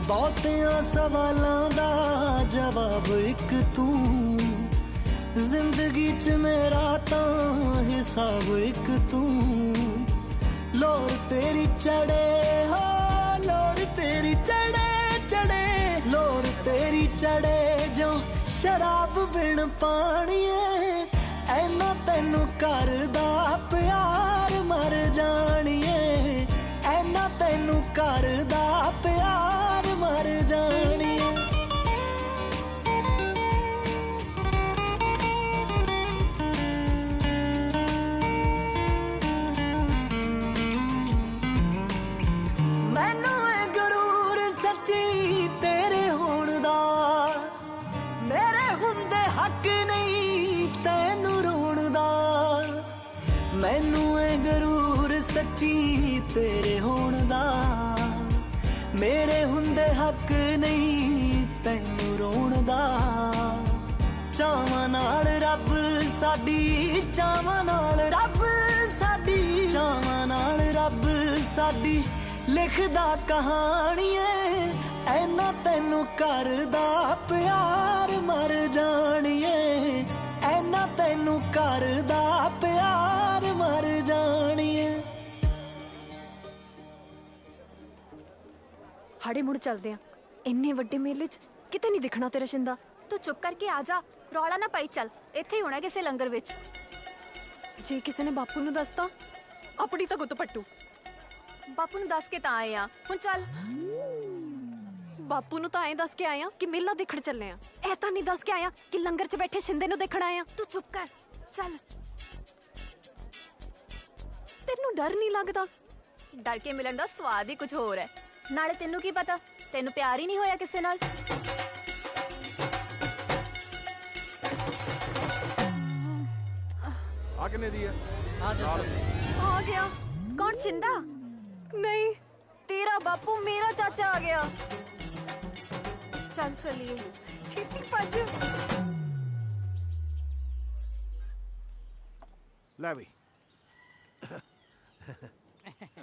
ਬਹੁਤਿਆਂ ਸਵਾਲਾਂ ਦਾ ਜਵਾਬ ਇੱਕ ਤੂੰ, ਜ਼ਿੰਦਗੀ 'ਚ ਮੇਰਾ ਤਾਂ ਹਿਸਾਬ ਇੱਕ ਤੂੰ। ਲੋਰ ਤੇਰੀ ਚੜੇ ਹੋ, ਲੋਰ ਤੇਰੀ ਚੜੇ ਚੜੇ, ਲੋਰ ਤੇਰੀ ਚੜੇ शराब बिन पाणीए ऐना तैनू करदा प्यार मर जाणीए ऐना तैनू करदा प्यार मर जाणीए मैनू है गरूर सच्ची तेरे होण दा मेरे हुंदे हक नहीं तैनू रोण दा मैनू है गरूर सच्ची तेरे होण दा मेरे हुंदे हक नहीं तैनू रोण दा चावां नाल रब साडी चावां नाल रब साडी चावां नाल रब साडी लिखदा कहानिए ऐना तैनू करदा प्यार मर जाणीए ऐना तैनू करदा प्यार मर जाणीए हाड़े मुड़ चलदे आ इन्ने वड्डे मेले च किते नहीं दिखना तेरा शिंदा तू चुप करके आ जा रौला ना पाई चल इत्थे ही होना किसे लंगर विच जे किसी ने बापू नू दसता अपनी तो गुत पट्टू बापू ਨੂੰ ਦੱਸ ਕੇ ਤਾਂ ਆਏ ਆ ਹੁਣ ਚੱਲ ਬਾਪੂ ਨੂੰ ਤਾਂ ਐਂ ਦੱਸ ਕੇ ਆਏ ਆ ਕਿ ਮੇਲਾ ਦੇਖਣ ਚੱਲੇ ਆ ਇਹ ਤਾਂ ਨਹੀਂ ਦੱਸ ਕੇ ਆਏ ਆ ਕਿ ਲੰਗਰ 'ਚ ਬੈਠੇ ਸ਼ਿੰਦੇ ਨੂੰ ਦੇਖਣ ਆਏ ਆ ਤੂੰ ਚੁੱਪ ਕਰ ਚੱਲ ਤੈਨੂੰ ਡਰ ਨਹੀਂ ਲੱਗਦਾ ਡਰ ਕੇ ਮਿਲਣ ਦਾ ਸਵਾਦ ਹੀ ਕੁਝ ਹੋਰ ਹੈ ਨਾਲੇ ਤੈਨੂੰ ਕੀ ਪਤਾ ਤੈਨੂੰ ਪਿਆਰ ਹੀ ਨਹੀਂ ਹੋਇਆ ਕਿਸੇ ਨਾਲ ਆ ਕਿੰਨੇ ਦੀ ਹੈ आ गया कौन शिंदा नहीं तेरा बापू मेरा चाचा आ गया चल चलिए छेती भज ਲੈ ਵੀ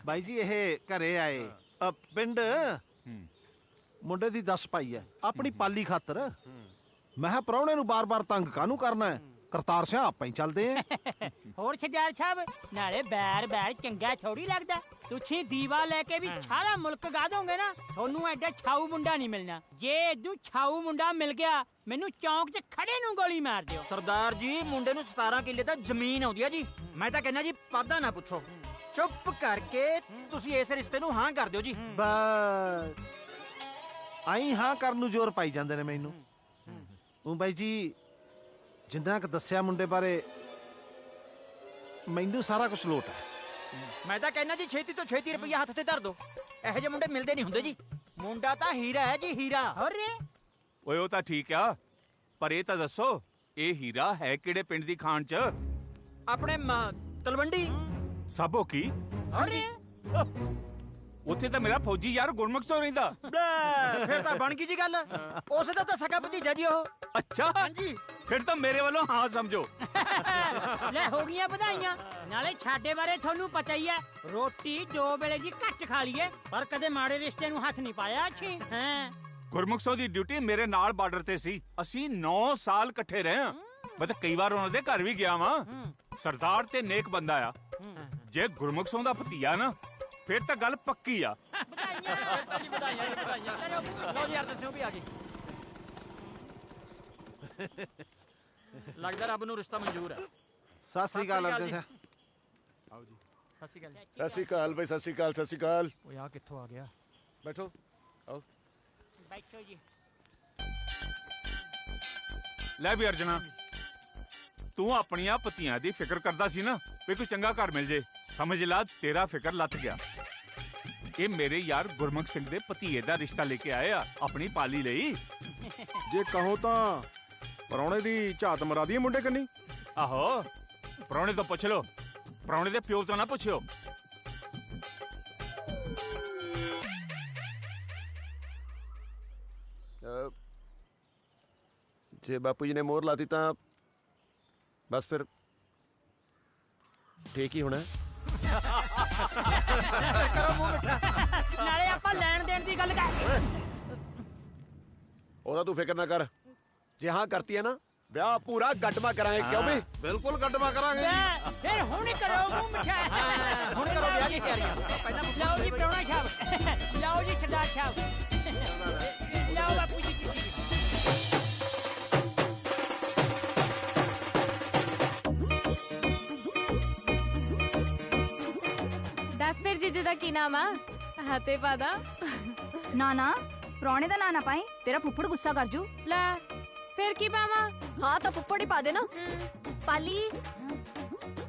ਬਾਈ ਜੀ ਇਹ ਘਰੇ ਆਏ ਪਿੰਡ ਮੁੰਡੇ ਦੀ 10 ਪਾਈ ਹੈ ਆਪਣੀ ਪਾਲੀ ਖਾਤਰ ਮੈਂ ਕਿਹਾ ਪ੍ਰਾਹੁਣੇ ਨੂੰ ਬਾਰ-ਬਾਰ ਤੰਗ ਕਾਹਨੂੰ ਕਰਨਾ ਹੈ ਕਰਤਾਰ ਸਿੰਘ ਆਪਾਂ ਹੀ ਚੱਲਦੇ ਆਂ ਹੋਰ ਸਰਦਾਰ ਸਾਹਿਬ ਨਾਲੇ ਬੈਰ ਚੰਗਾ ਥੋੜੀ ਲੱਗਦਾ ਤੁਸੀਂ ਦੀਵਾ ਲੈ ਕੇ ਵੀ ਸਾਰਾ ਮੁਲਕ ਗਾ ਦੋਗੇ ਨਾ ਤੁਹਾਨੂੰ ਐਡਾ ਛਾਊ ਮੁੰਡਾ ਨਹੀਂ ਮਿਲਣਾ ਜੇ ਇਦੋਂ ਛਾਊ ਮੁੰਡਾ ਮਿਲ ਗਿਆ ਮੈਨੂੰ ਚੌਂਕ 'ਚ ਖੜੇ ਨੂੰ ਗੋਲੀ ਮਾਰ ਦਿਓ ਸਰਦਾਰ ਜੀ ਮੁੰਡੇ ਨੂੰ 17 ਕਿੱਲੇ ਤਾਂ ਜ਼ਮੀਨ ਆਉਂਦੀ ਆ ਜੀ ਮੈਂ ਤਾਂ ਕਹਿੰਦਾ ਜੀ ਪਾਦਾ ਨਾ ਪੁੱਛੋ ਚੁੱਪ ਕਰਕੇ ਤੁਸੀਂ ਇਸ ਰਿਸ਼ਤੇ ਨੂੰ ਹਾਂ ਕਰ ਦਿਓ ਜੀ ਬਸ ਆਈ ਹਾਂ ਕਰਨ ਨੂੰ ਜ਼ੋਰ ਪਾਈ ਜਾਂਦੇ ਨੇ ਮੈਨੂੰ ਉਹ ਬਾਈ ਜੀ ਜਿੰਨਾ ਕੁ ਦੱਸਿਆ ਮੁੰਡੇ ਬਾਰੇ ਮੈਨੂੰ ਸਾਰਾ ਕੁਝ ਲੋਟ ਹੈ ਮੈਂ ਤਾਂ ਕਹਿੰਦਾ ਜੀ ਛੇਤੀ ਤੋਂ ਛੇਤੀ ਰੁਪਈਆ ਹੱਥ ਤੇ ਧਰ ਦੋ ਇਹੋ ਜਿਹੇ ਮੁੰਡੇ ਮਿਲਦੇ ਨਹੀਂ ਹੁੰਦੇ ਜੀ ਮੁੰਡਾ ਤਾਂ ਹੀਰਾ ਹੈ ਜੀ ਹੀਰਾ ਹੋਰੇ ਓਏ ਉਹ ਤਾਂ ਠੀਕ ਆ ਪਰ ਇਹ ਤਾਂ ਦੱਸੋ ਇਹ ਹੀਰਾ ਹੈ ਕਿਹੜੇ ਪਿੰਡ ਦੀ ਖਾਨ ਚ ਆਪਣੇ ਤਲਵੰਡੀ ਸਾਬੋ ਕੀ ਹਾਂਜੀ ਉੱਥੇ ਤਾਂ ਮੇਰਾ ਫੌਜੀ ਯਾਰ ਗੁਰਮੁਖ ਤੋਂ ਰਹਿੰਦਾ ਫਿਰ ਤਾਂ ਬਣ ਗਈ ਜੀ ਗੱਲ ਉਸੇ ਦਾ ਤਾਂ ਸਕਾ ਭਤੀਜਾ ਜੀ ਉਹ ਅੱਛਾ ਹਾਂਜੀ ਫਿਰ ਤਾਂ ਮੇਰੇ ਵੱਲੋਂ ਹਾਂ ਸਮਝੋ ਲੈ ਹੋ ਗਈਆਂ ਵਧਾਈਆਂ ਨਾਲੇ ਛਾਡੇ ਬਾਰੇ ਤੁਹਾਨੂੰ ਪਤਾ ਹੀ ਹੈ ਰੋਟੀ 2 ਵੇਲੇ ਦੀ ਘੱਟ ਖਾ ਲਈਏ ਪਰ ਕਦੇ ਮਾੜੇ ਰਿਸ਼ਤੇ ਨੂੰ ਹੱਥ ਨਹੀਂ ਪਾਇਆ ਅੱਛੀ ਹਾਂ ਗੁਰਮੁਖ ਸਿੰਘ ਦੀ ਡਿਊਟੀ ਮੇਰੇ ਨਾਲ ਬਾਰਡਰ ਤੇ ਸੀ ਅਸੀਂ 9 ਸਾਲ ਇਕੱਠੇ ਰਹੇ ਹਾਂ ਮੈਂ ਤਾਂ ਕਈ ਵਾਰ ਉਹਨਾਂ ਦੇ ਘਰ ਵੀ ਗਿਆ ਵਾਂ ਸਰਦਾਰ ਤੇ ਨੇਕ ਬੰਦਾ ਆ ਜੇ ਗੁਰਮੁਖ ਸਿੰਘ ਦਾ ਭਤੀਆ ਨਾ ਫਿਰ ਤਾਂ ਗੱਲ ਪੱਕੀ ਆ ਲਓ ਜੀ ਯਾਰ ਦੱਸਿਓ ਵੀ ਆ ਗਈ ਲੱਗਦਾ ਰੱਬ ਨੂੰ ਰਿਸ਼ਤਾ ਮਨਜ਼ੂਰ ਹੈ ਸਤਿ ਸ੍ਰੀ ਅਕਾਲ ਅਰਜਨ ਸਿੰਘ ਆਓ ਜੀ ਸਤਿ ਸ੍ਰੀ ਅਕਾਲ ਸਤਿ ਸ੍ਰੀ ਅਕਾਲ ਭਾਈ ਸਤਿ ਸ੍ਰੀ ਅਕਾਲ ਸਤਿ ਸ੍ਰੀ ਅਕਾਲ ਓਏ ਆ ਕਿੱਥੋਂ ਆ ਗਿਆ ਬੈਠੋ ਆਓ ਬੈਠੋ ਜੀ ਲੈ ਵੀ ਅਰਜਨਾ ਤੂੰ ਆਪਣੀਆਂ ਪਤੀਆਂ ਦੀ ਫਿਕਰ ਕਰਦਾ ਸੀ ਨਾ ਵੀ ਕੋਈ ਚੰਗਾ ਘਰ ਮਿਲ ਜੇ ਸਮਝ ਲਾ ਤੇਰਾ ਫਿਕਰ ਲੱਥ ਗਿਆ ਇਹ ਮੇਰੇ ਯਾਰ ਗੁਰਮੁਖ ਸਿੰਘ ਦੇ ਭਤੀਏ ਦਾ ਰਿਸ਼ਤਾ ਲੈ ਕੇ ਆਏ ਆ ਆਪਣੀ ਪਾਲੀ ਲਈ ਜੇ ਕਹੋ ਤਾਂ ਪਰੌਣੇ ਦੀ ਝਾਤ ਮਰਾ ਦਈਏ ਮੁੰਡੇ ਕੰਨੀ ਆਹੋ ਪਰੌਣੇ ਤੋਂ ਪੁੱਛ ਲੋ ਪਰੌਣੇ ਦੇ ਪਿਓ ਤੋਂ ਨਾ ਪੁੱਛਿਓ ਜੇ ਬਾਪੂ ਜੀ ਨੇ ਮੋਹਰ ਲਾਤੀ ਤਾਂ ਬਸ ਫਿਰ ਠੀਕ ਹੀ ਹੋਣਾ ਕਰੋ ਮੂੰਹ ਮਿੱਠਾ ਨਾਲੇ ਆਪਾਂ ਲੈਣ ਦੇਣ ਦੀ ਗੱਲ ਕਰ ਉਹਦਾ ਤੂੰ ਫਿਕਰ ਨਾ ਕਰ ਜੇ ਹਾਂ ਕਰਤੀ ਹੈ ਨਾ ਵਿਆਹ ਪੂਰਾ ਗੱਡਮਾ ਕਰਾਂਗੇ ਕਿਉਂ ਵੀ ਬਿਲਕੁਲ ਗੱਡਮਾ ਕਰਾਂਗੇ ਫਿਰ ਹੁਣ ਹੀ ਕਰੋ ਮੂੰਹ ਮਿੱਠਾ ਹੁਣ ਕਰੋ ਵਿਆਹ ਦੀ ਤਿਆਰੀਆਂ ਪਹਿਲਾਂ ਲਓ ਜੀ ਪ੍ਰਾਹੁਣਾ ਸਾਹਿਬ ਲਓ ਜੀ ਸਰਦਾਰ ਸਾਹਿਬ ਲਓ ਬਾਪੂ ਜੀ ਭਤੀਜੇ ਦਾ ਕੀ ਨਾਮ ਆ? ਹੱਥੇ ਪਾਦਾ। ਨਾ ਨਾ ਪ੍ਰਾਹੁਣੇ ਦਾ ਨਾਂ ਨਾ ਪਾਈ, ਤੇਰਾ ਫੁੱਫੜ ਗੁੱਸਾ ਕਰ ਜੂ। ਲੈ ਫਿਰ ਕੀ ਪਾਵਾਂ? ਹਾਂ ਤਾਂ ਫੁੱਫੜ ਹੀ ਪਾ ਦੇ ਨਾ। ਪਾਲੀ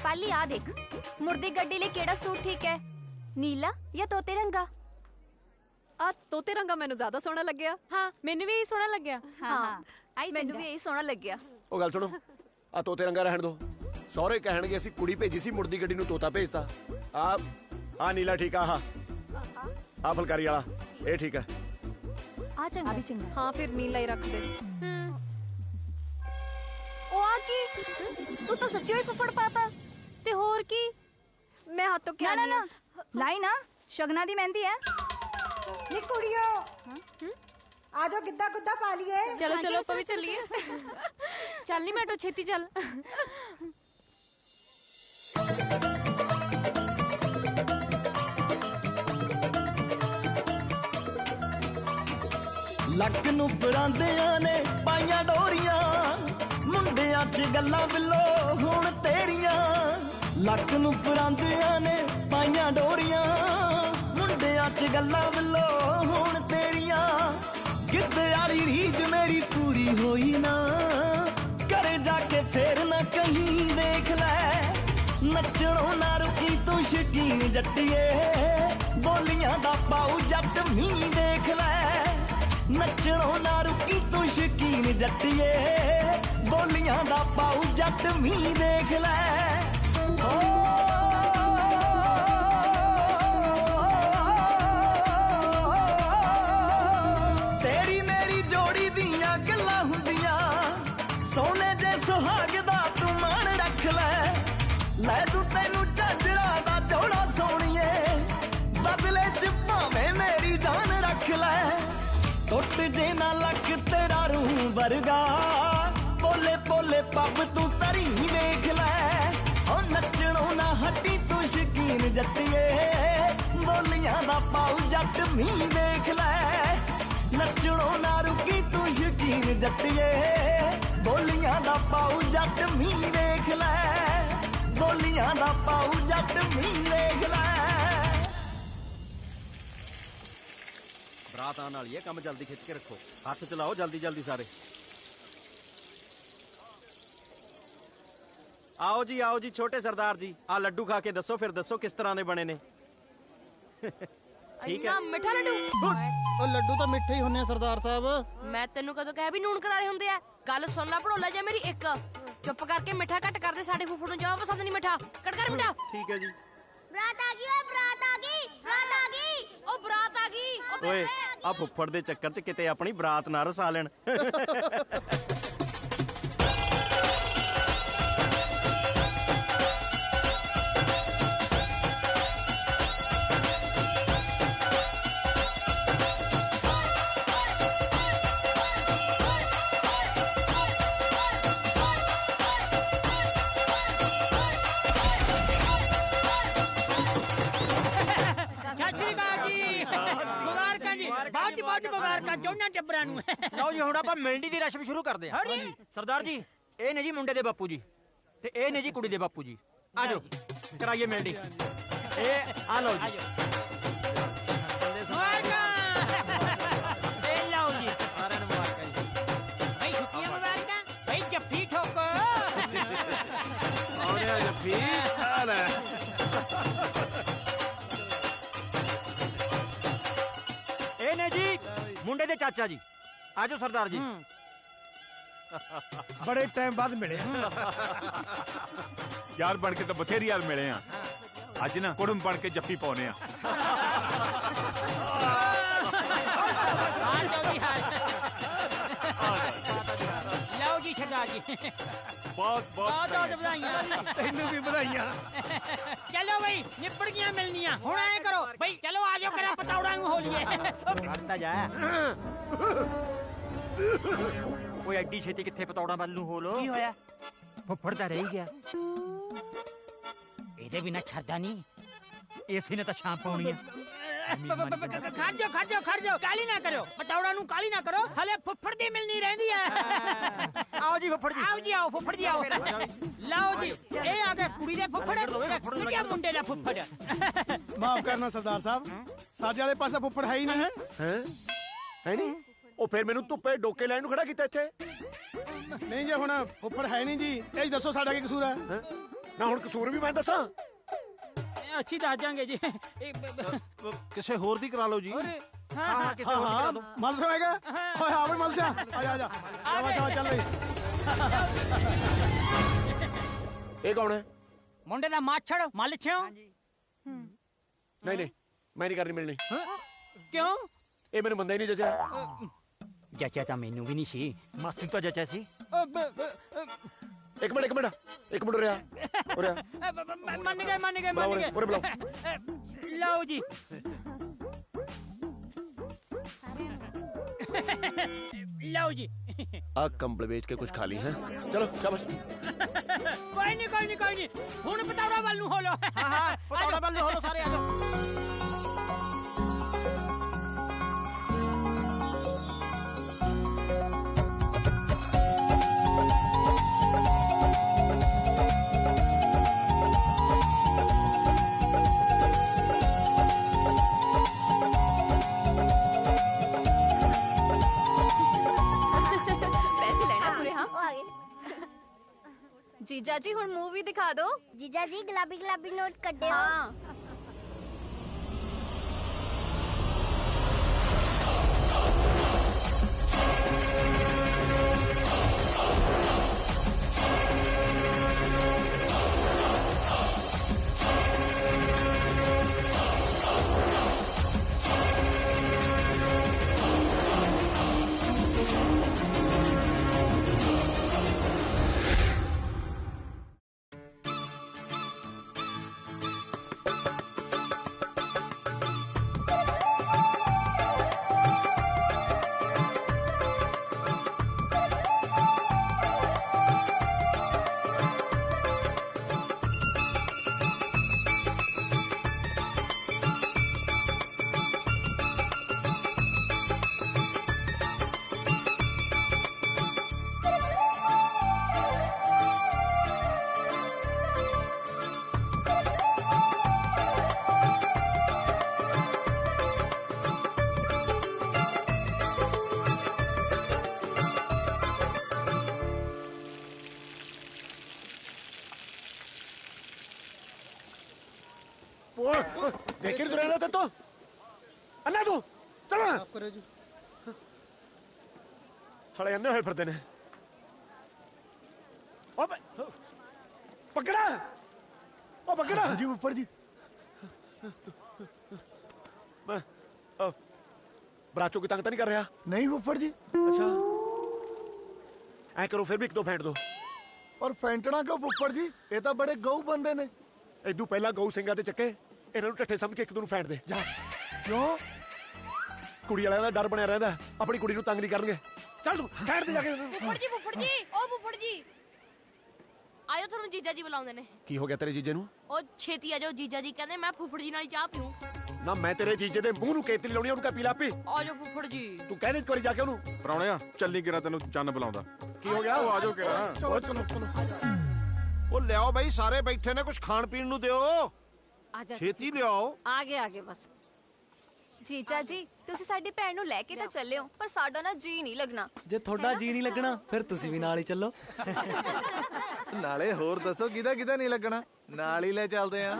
ਪਾਲੀ ਆ ਦੇਖ, ਮੁਰਦੀ ਗੱਡੀ ਲਈ ਕਿਹੜਾ ਸੂਟ ਠੀਕ ਹੈ, ਨੀਲਾ ਜਾਂ ਤੋਤੇ ਰੰਗਾ? ਆ ਤੋਤੇ ਰੰਗਾ ਮੈਨੂੰ ਜ਼ਿਆਦਾ ਸੋਹਣਾ ਲੱਗਿਆ। ਹਾਂ ਮੈਨੂੰ ਵੀ ਇਹੀ ਸੋਹਣਾ ਲੱਗਿਆ। ਹਾਂ ਮੈਨੂੰ ਵੀ ਇਹੀ ਸੋਹਣਾ ਲੱਗਿਆ। ਉਹ ਗੱਲ ਸੁਣੋ, ਆ ਤੋਤੇ ਰੰਗਾ ਰਹਿਣ ਦੋ। ਸਹੁਰੇ ਕਹਿਣਗੇ ਅਸੀਂ ਕੁੜੀ ਭੇਜੀ ਸੀ, ਮੁੜਦੀ ਗੱਡੀ ਨੂੰ ਤੋਤਾ ਭੇਜਤਾ। ਆ ਨੀਲਾ ਠੀਕ ਆ, ਆ ਫੁਲਕਾਰੀ ਵਾਲਾ ਇਹ ਠੀਕ ਆ। ਆ ਚੰਗਾ ਵੀ ਚੰਗਾ। ਹਾਂ ਫਿਰ ਨੀਲਾ ਹੀ ਰੱਖ ਦੇ। ਉਹ ਆ ਕੀ, ਤੂੰ ਤਾਂ ਸੱਚੀ ਹੋਈ ਫੁੱਫੜ ਪਾਤਾ। ਤੇ ਹੋਰ ਕੀ, ਮੈਂ ਹੱਥੋਂ ਕਿਹਾ ਨਾ ਨਾ ਲਾਈ ਨਾ, ਸ਼ਗਨਾਂ ਦੀ ਮਹਿੰਦੀ ਹੈ। ਨੀ ਕੁੜੀਓ ਆ ਜਾਓ, ਗਿੱਧਾ ਗੁੱਧਾ ਪਾ ਲਈਏ। ਚਲੋ ਚਲੋ ਆਪਾਂ ਵੀ ਚੱਲੀਏ। ਚੱਲ ਨੀ ਮੈਟੋ, ਛੇਤੀ ਚੱਲ। ਲੱਕ ਨੂੰ ਪਰਾਂਦਿਆਂ ਨੇ ਪਾਈਆਂ ਡੋਰੀਆਂ, ਮੁੰਡਿਆਂ 'ਚ ਗੱਲਾਂ ਬਿੱਲੋ ਹੁਣ ਤੇਰੀਆਂ। ਲੱਕ ਨੂੰ ਪਰਾਂਦਿਆਂ ਨੇ ਪਾਈਆਂ ਡੋਰੀਆਂ, ਮੁੰਡਿਆਂ 'ਚ ਗੱਲਾਂ ਬਿੱਲੋ ਹੁਣ ਤੇਰੀਆਂ। ਗਿੱਧੇ ਵਾਲੀ ਰੀਝ ਮੇਰੀ ਪੂਰੀ ਹੋਈ ਨਾ, ਘਰੇ ਜਾ ਕੇ ਫੇਰ ਨਾ ਕਹੀਂ ਦੇਖ ਲੈ। ਨੱਚਣੋਂ ਨਾ ਰੁਕੀ ਤੂੰ ਸ਼ਕੀਨ ਜੱਟੀਏ, ਬੋਲੀਆਂ ਦਾ ਪਾਉ ਜੱਟ ਮੀਂਹ ਦੇਖ ਲੈ। ਨੱਚਣੋਂ ਨਾ ਰੁਕੀ ਤੂੰ ਸ਼ਕੀਨ ਜੱਟੀਏ, ਬੋਲੀਆਂ ਦਾ ਪਾਉ ਜੱਟ ਮੀਂਹ ਦੇਖ ਲੈ। ਤੇਰੀ ਮੇਰੀ ਜੋੜੀ ਦੀਆਂ ਗੱਲਾਂ ਹੁੰਦੀਆਂ, ਸੋਨੇ ਜੇ ਸੁਹਾਗ ਦਾ ਤੂੰ ਮਾਣ ਰੱਖ ਲੈ। ਲੈ ਤੂੰ ਤੈਨੂੰ ਝਾਂਜਰਾਂ ਦਾ ਜੋੜਾ ਸੋਹਣੀਏ, ਬਦਲੇ 'ਚ ਭਾਵੇਂ ਮੇਰੀ ਜਾਨ ਰੱਖ ਲੈ। ਟੁੱਟ ਜੇ ਨਾ ਲੱਕ ਤੇਰਾ ਰੂਹ ਵਰਗਾ, ਪੋਲੇ ਪੋਲੇ ਪੱਬ ਤੂੰ ਤਰੀ ਵੇਖ ਲੈ। ਉਹ ਨੱਚਣੋਂ ਨਾ ਹਟੀ ਤੂੰ ਸ਼ਕੀਨ ਜੱਟੀਏ, ਬੋਲੀਆਂ ਦਾ ਪਾਉ ਜੱਟ ਮੀਂਹ ਦੇਖ ਲੈ। ਨੱਚਣੋਂ ਨਾ ਰੁਕੀ ਤੂੰ ਸ਼ਕੀਨ ਜੱਟੀਏ, ਬੋਲੀਆਂ ਦਾ ਪਾਉ ਜੱਟ ਮੀਂਹ ਵੇਖ ਲੈ। ਬੋਲੀਆਂ ਦਾ ਪਾਉ ਜੱਟ ਮੀਂਹ ਵੇਖ ਲੈ। ਬਰਾਤ ਆਉਣ ਵਾਲੀ ਹੈ, ਕੰਮ ਜਲਦੀ ਖਿੱਚ ਕੇ ਰੱਖੋ। ਹੱਥ ਚਲਾਓ ਜਲਦੀ ਜਲਦੀ ਸਾਰੇ। ਆਓ ਜੀ ਛੋਟੇ ਸਰਦਾਰ ਜੀ, ਆ ਲੱਡੂ ਖਾ ਕੇ ਦੱਸੋ, ਫਿਰ ਦੱਸੋ ਕਿਸ ਤਰ੍ਹਾਂ ਦੇ ਬਣੇ ਨੇ। ਠੀਕ ਹੈ। ਮਿੱਠਾ ਲੱਡੂ। ਉਹ ਲੱਡੂ ਤਾਂ ਮਿੱਠੇ ਹੀ ਹੁੰਨੇ ਆ ਸਰਦਾਰ ਸਾਹਿਬ। ਮੈਂ ਤੈਨੂੰ ਕਦੋਂ ਕਹਿ ਵੀ ਨੂਣ ਕਰਾਰੇ ਹੁੰਦੇ ਆ? ਗੱਲ ਸੁਣ ਲੈ ਭੜੋਲਾ ਜਾ ਮੇਰੀ ਇੱਕ। ਚੁੱਪ ਕਰਕੇ ਮਿੱਠਾ ਘੱਟ ਕਰਦੇ, ਸਾਡੇ ਫੁੱਫੜ ਨੂੰ ਜਮਾ ਪਸੰਦ ਨਹੀਂ ਮਿੱਠਾ। ਕੱਟ ਕਰ ਮਿੱਠਾ। ਠੀਕ ਹੈ ਜੀ। ਬਰਾਤ ਆ ਗਈ ਓਏ, ਬਰਾਤ ਆ ਗਈ, ਬਰਾਤ ਆ ਗਈ। ਉਹ ਬਰਾਤ ਆ ਗਈ। ਉਹ ਓਏ ਆ ਫੁੱਫੜ ਦੇ ਚੱਕਰ 'ਚ ਕਿਤੇ ਆਪਣੀ ਬਰਾਤ ਨਾ ਰਸਾ ਲੈਣ। ਬਹੁਤ ਮੁਬਾਰਕਾਂ ਦੋਨਾਂ ਟੱਬਰਾਂ ਨੂੰ। ਲਓ ਜੀ ਹੁਣ ਆਪਾਂ ਮਿਲਣੀ ਦੀ ਰਸਮ ਸ਼ੁਰੂ ਕਰਦੇ ਹਾਂ। ਸਰਦਾਰ ਜੀ ਇਹ ਨੇ ਜੀ ਮੁੰਡੇ ਦੇ ਬਾਪੂ ਜੀ, ਤੇ ਇਹ ਨੇ ਜੀ ਕੁੜੀ ਦੇ ਬਾਪੂ ਜੀ। ਆ ਜਾਓ ਕਰਾਈਏ ਮਿਲਣੀ। ਇਹ ਆ ਲਓ ਜੀ। ਇਹ ਲਓ ਜੀ ਸਾਰਿਆਂ ਨੂੰ ਮੁਬਾਰਕਾਂ ਜੀ। ਬਈ ਛੁੱਟੀਆਂ ਮੁਬਾਰਕਾਂ। ਬਈ ਜੱਫੀ ਠੋਕੋ। ਆਉਣੇ ਆ ਜੱਫੀ ਆ ਲੈ। ਇਹ ਨੇ ਜੀ ਮੁੰਡੇ ਦੇ ਚਾਚਾ ਜੀ। ਆਜੋ ਸਰਦਾਰ ਜੀ। ਬੜੇ ਟਾਈਮ ਬਾਅਦ ਮਿਲੇ ਯਾਰ ਬਣ ਕੇ ਤਾਂ ਬਥੇਰੀ ਯਾਰ ਮਿਲੇ ਆ, ਅੱਜ ਨਾ ਕੁੜਮ ਬਣ ਕੇ ਜੱਫੀ ਪਾਉਨੇ ਆ। ਲਓ ਜੀ ਸਰਦਾਰ ਜੀ, ਬਹੁਤ ਬਹੁਤ ਵਧਾਈਆਂ। ਤੈਨੂੰ ਵੀ ਵਧਾਈਆਂ। ਚਲੋ ਬਈ ਨਿਬੜ ਗਈਆਂ ਮਿਲਣੀਆਂ। ਹੁਣ ਐ ਕਰੋ ਬਈ, ਚਲੋ ਆਜੋ ਕਰਾਂ ਪਤੌੜਾਂ ਨੂੰ ਹੋ ਲਈਏ। ਕਰਦਾ ਜਾ। ਓਏ ਐਡੀ ਛੇਤੀ ਕਿੱਥੇ ਪਤੌੜਾਂ ਵੱਲ ਨੂੰ ਹੋ ਲੋ। ਕੀ ਹੋਇਆ? ਫੁੱਫੜ ਤਾਂ ਰਹਿ ਗਿਆ। ਇਹਦੇ ਬਿਨਾ ਛੱਡਦਾ ਨਹੀਂ। ਇਸੇ ਨੇ ਤਾਂ ਛਾਂ ਪਾਉਣੀ ਆ। ਖੜ ਜਾਓ ਕਾਲੀ ਨਾ ਕਰੋ, ਪਤੌੜਾਂ ਨੂੰ ਕਾਲੀ ਨਾ ਕਰੋ, ਹਲੇ ਫੁੱਫੜ ਦੀ ਮਿਲਣੀ ਰਹਿੰਦੀ ਹੈ। ਆਓ ਜੀ ਫੁੱਫੜ ਜੀ। ਆਓ ਜੀ ਆਓ ਫੁੱਫੜ ਜੀ ਆਓ। ਲਓ ਜੀ ਇਹ ਆ ਗਿਆ ਕੁੜੀ ਦੇ ਫੁੱਫੜ, ਮੁੰਡੇ ਦਾ ਫੁੱਫੜ। ਮਾਫ ਕਰਨਾ ਸਰਦਾਰ ਸਾਹਿਬ, ਸਾਡੇ ਵਾਲੇ ਪਾਸੇ ਫੁੱਫੜ ਹੈ ਹੀ ਨਹੀਂ। ਹੈ ਨਹੀਂ? ਉਹ ਫਿਰ ਮੈਨੂੰ ਧੁੱਪੇ ਡੋਕੇ ਲੈਣ ਨੂੰ ਖੜਾ ਕੀਤਾ ਇੱਥੇ। ਨਹੀਂ ਜੇ ਹੁਣ ਫੁੱਫੜ ਹੈ ਨਹੀਂ ਜੀ, ਇਹ ਦੱਸੋ ਸਾਡਾ ਕੀ ਕਸੂਰ ਹੈ? ਨਾ ਹੁਣ ਕਸੂਰ ਵੀ ਮੈਂ ਦੱਸਾਂ? ਅੱਛੀ ਦੱਸ ਦਿਆਂਗੇ ਜੀ। ਕਿਸੇ ਹੋਰ ਦੀ ਕਰਾ ਲਓ ਜੀ। ਹਾਂ ਕਿਸੇ ਹੋਰ ਦੀ ਕਰਾ ਦਿਓ। ਮਲਸਾ ਹੈਗਾ? ਓਏ ਹਾਂ ਬਈ ਮਲਸਾ, ਆ ਜਾ ਆ ਜਾ, ਆਵਾ ਚੱਲ ਬਈ। ਇਹ ਕੌਣ ਹੈ? ਮੁੰਡੇ ਦਾ ਮਾਛੜ ਮੱਲ ਛਿਓ। ਨਹੀਂ ਨਹੀਂ, ਮੈਂ ਨਹੀਂ ਕਰਨੀ ਮਿਲਣੀ। ਕਿਉਂ? ਇਹ ਮੈਨੂੰ ਬੰਦਾ ਹੀ ਨਹੀਂ ਜਚਿਆ। ਜਚਿਆ ਤਾਂ ਮੈਨੂੰ ਵੀ ਨਹੀਂ ਸੀ, ਮਾਸੀ ਤਾਂ ਜਚਿਆ ਸੀ। ਇੱਕ ਮਿੰਟ ਰਿਹਾ। ਮੰਨ ਗਏ ਉਰੇ ਬੁਲਾਓ। ਲਓ ਜੀ। ਲਓ ਜੀ। ਆ ਕੰਬਲ ਵੇਚ ਕੇ ਕੁਝ ਖਾ ਲਈ ਹੈ। ਚਲੋ ਸ਼ਾਬਾਸ਼। ਕੋਈ ਨਹੀਂ ਹੁਣ ਪਤੌੜਾ ਵੱਲ ਨੂੰ ਹੋ ਲੋ। ਹਾਂ ਪਤੌੜਾ ਵੱਲ ਨੂੰ ਹੋ ਲੋ ਸਾਰੇ, ਆ ਜਾਓ। जीजा जी हुण मूवी दिखा दो। जीजा जी गुलाबी गुलाबी नोट कड्डे। हाँ। देखे तो रहना था तो अन्ना तू चलो ना हड़े अन्ने होए फिरते ने पकड़ा जी ऊपर जी मैं बराचों की तंग तो नहीं कर रहा? नहीं ऊपर जी। अच्छा ऐ करो फिर भी एक दो फेंट दो। और फेंटना क्यों फुफड़ जी, ये तो बड़े गऊ बंदे ने। इदू पहला गऊ ਸਿੰਘਾਂ ਤੇ ਚੱਕੇ ਇਹਨਾਂ ਨੂੰ ਠੱਠੇ ਸਮਝ ਕੇ ਇੱਕ ਦੂਜੇ ਨੂੰ ਫੈਂਟ ਦੇ ਜਾ। ਕਿਉਂ? ਕੁੜੀ ਵਾਲਿਆਂ ਦਾ ਡਰ ਬਣਿਆ ਰਹਿੰਦਾ, ਆਪਣੀ ਕੁੜੀ ਨੂੰ ਤੰਗ ਨਹੀਂ ਕਰਨਗੇ। ਚੱਲ ਤੂੰ ਫੈਂਟ ਦੇ ਜਾ ਕੇ। ਫੁੱਫੜ ਜੀ ਉਹ ਫੁੱਫੜ ਜੀ ਆਇਓ, ਤੁਹਾਨੂੰ ਜੀਜਾ ਜੀ ਬੁਲਾਉਂਦੇ ਨੇ। ਕੀ ਹੋ ਗਿਆ ਤੇਰੇ ਜੀਜੇ ਨੂੰ? ਉਹ ਛੇਤੀ ਆ ਜਾਓ, ਜੀਜਾ ਜੀ ਕਹਿੰਦੇ ਮੈਂ ਫੁੱਫੜ ਜੀ ਨਾਲ ਹੀ ਚਾਹ ਪੀਊਂ। ਨਾ ਮੈਂ ਤੇਰੇ ਜੀਜੇ ਦੇ ਮੂੰਹ ਨੂੰ ਕੇਤਲੀ ਲਾਉਣੀ, ਉਹਨੂੰ ਕਹ ਪੀ ਲਾ ਪੀ। ਆ ਜਾਓ ਫੁੱਫੜ ਜੀ। ਤੂੰ ਕਹਿ ਦੇ ਇੱਕ ਵਾਰੀ ਜਾ ਕੇ ਉਹਨੂੰ। ਪ੍ਰਾਹੁਣਿਆ ਚੱਲੀ ਗਿਰਾ, ਤੈਨੂੰ ਚੰਨ ਬੁਲਾਉਂਦਾ। ਕੀ ਹੋ ਗਿਆ? ਉਹ ਆ ਜਾਓ ਕਿਰਾ। ਚਲੋ ਚਲੋ ਚਲੋ ਉਹ ਲਿਆਓ ਬਈ, ਸਾਰੇ ਬੈਠੇ ਨੇ, ਕੁਝ ਖਾਣ ਪੀਣ ਨੂੰ ਦਿਓ। आजा ਛੇਤੀ ਲਿਆਓ। आगे बस। जीजा जी ਤੁਸੀਂ ਸਾਡੀ ਭੈਣ ਨੂੰ ਲੈ ਕੇ ਤਾਂ ਚੱਲੇ ਹੋ, ਪਰ ਸਾਡਾ ਨਾ ਜੀ ਨਹੀਂ ਲੱਗਣਾ। ਜੇ ਤੁਹਾਡਾ ਜੀ ਨਹੀਂ ਲੱਗਣਾ ਫਿਰ ਤੁਸੀਂ ਵੀ ਨਾਲ ਹੀ ਚੱਲੋ। ਨਾਲੇ ਹੋਰ ਦੱਸੋ ਕਿਹਦਾ ਕਿਹਦਾ ਨਹੀਂ ਲੱਗਣਾ, ਨਾਲ ਹੀ ਲੈ ਚੱਲਦੇ ਆ।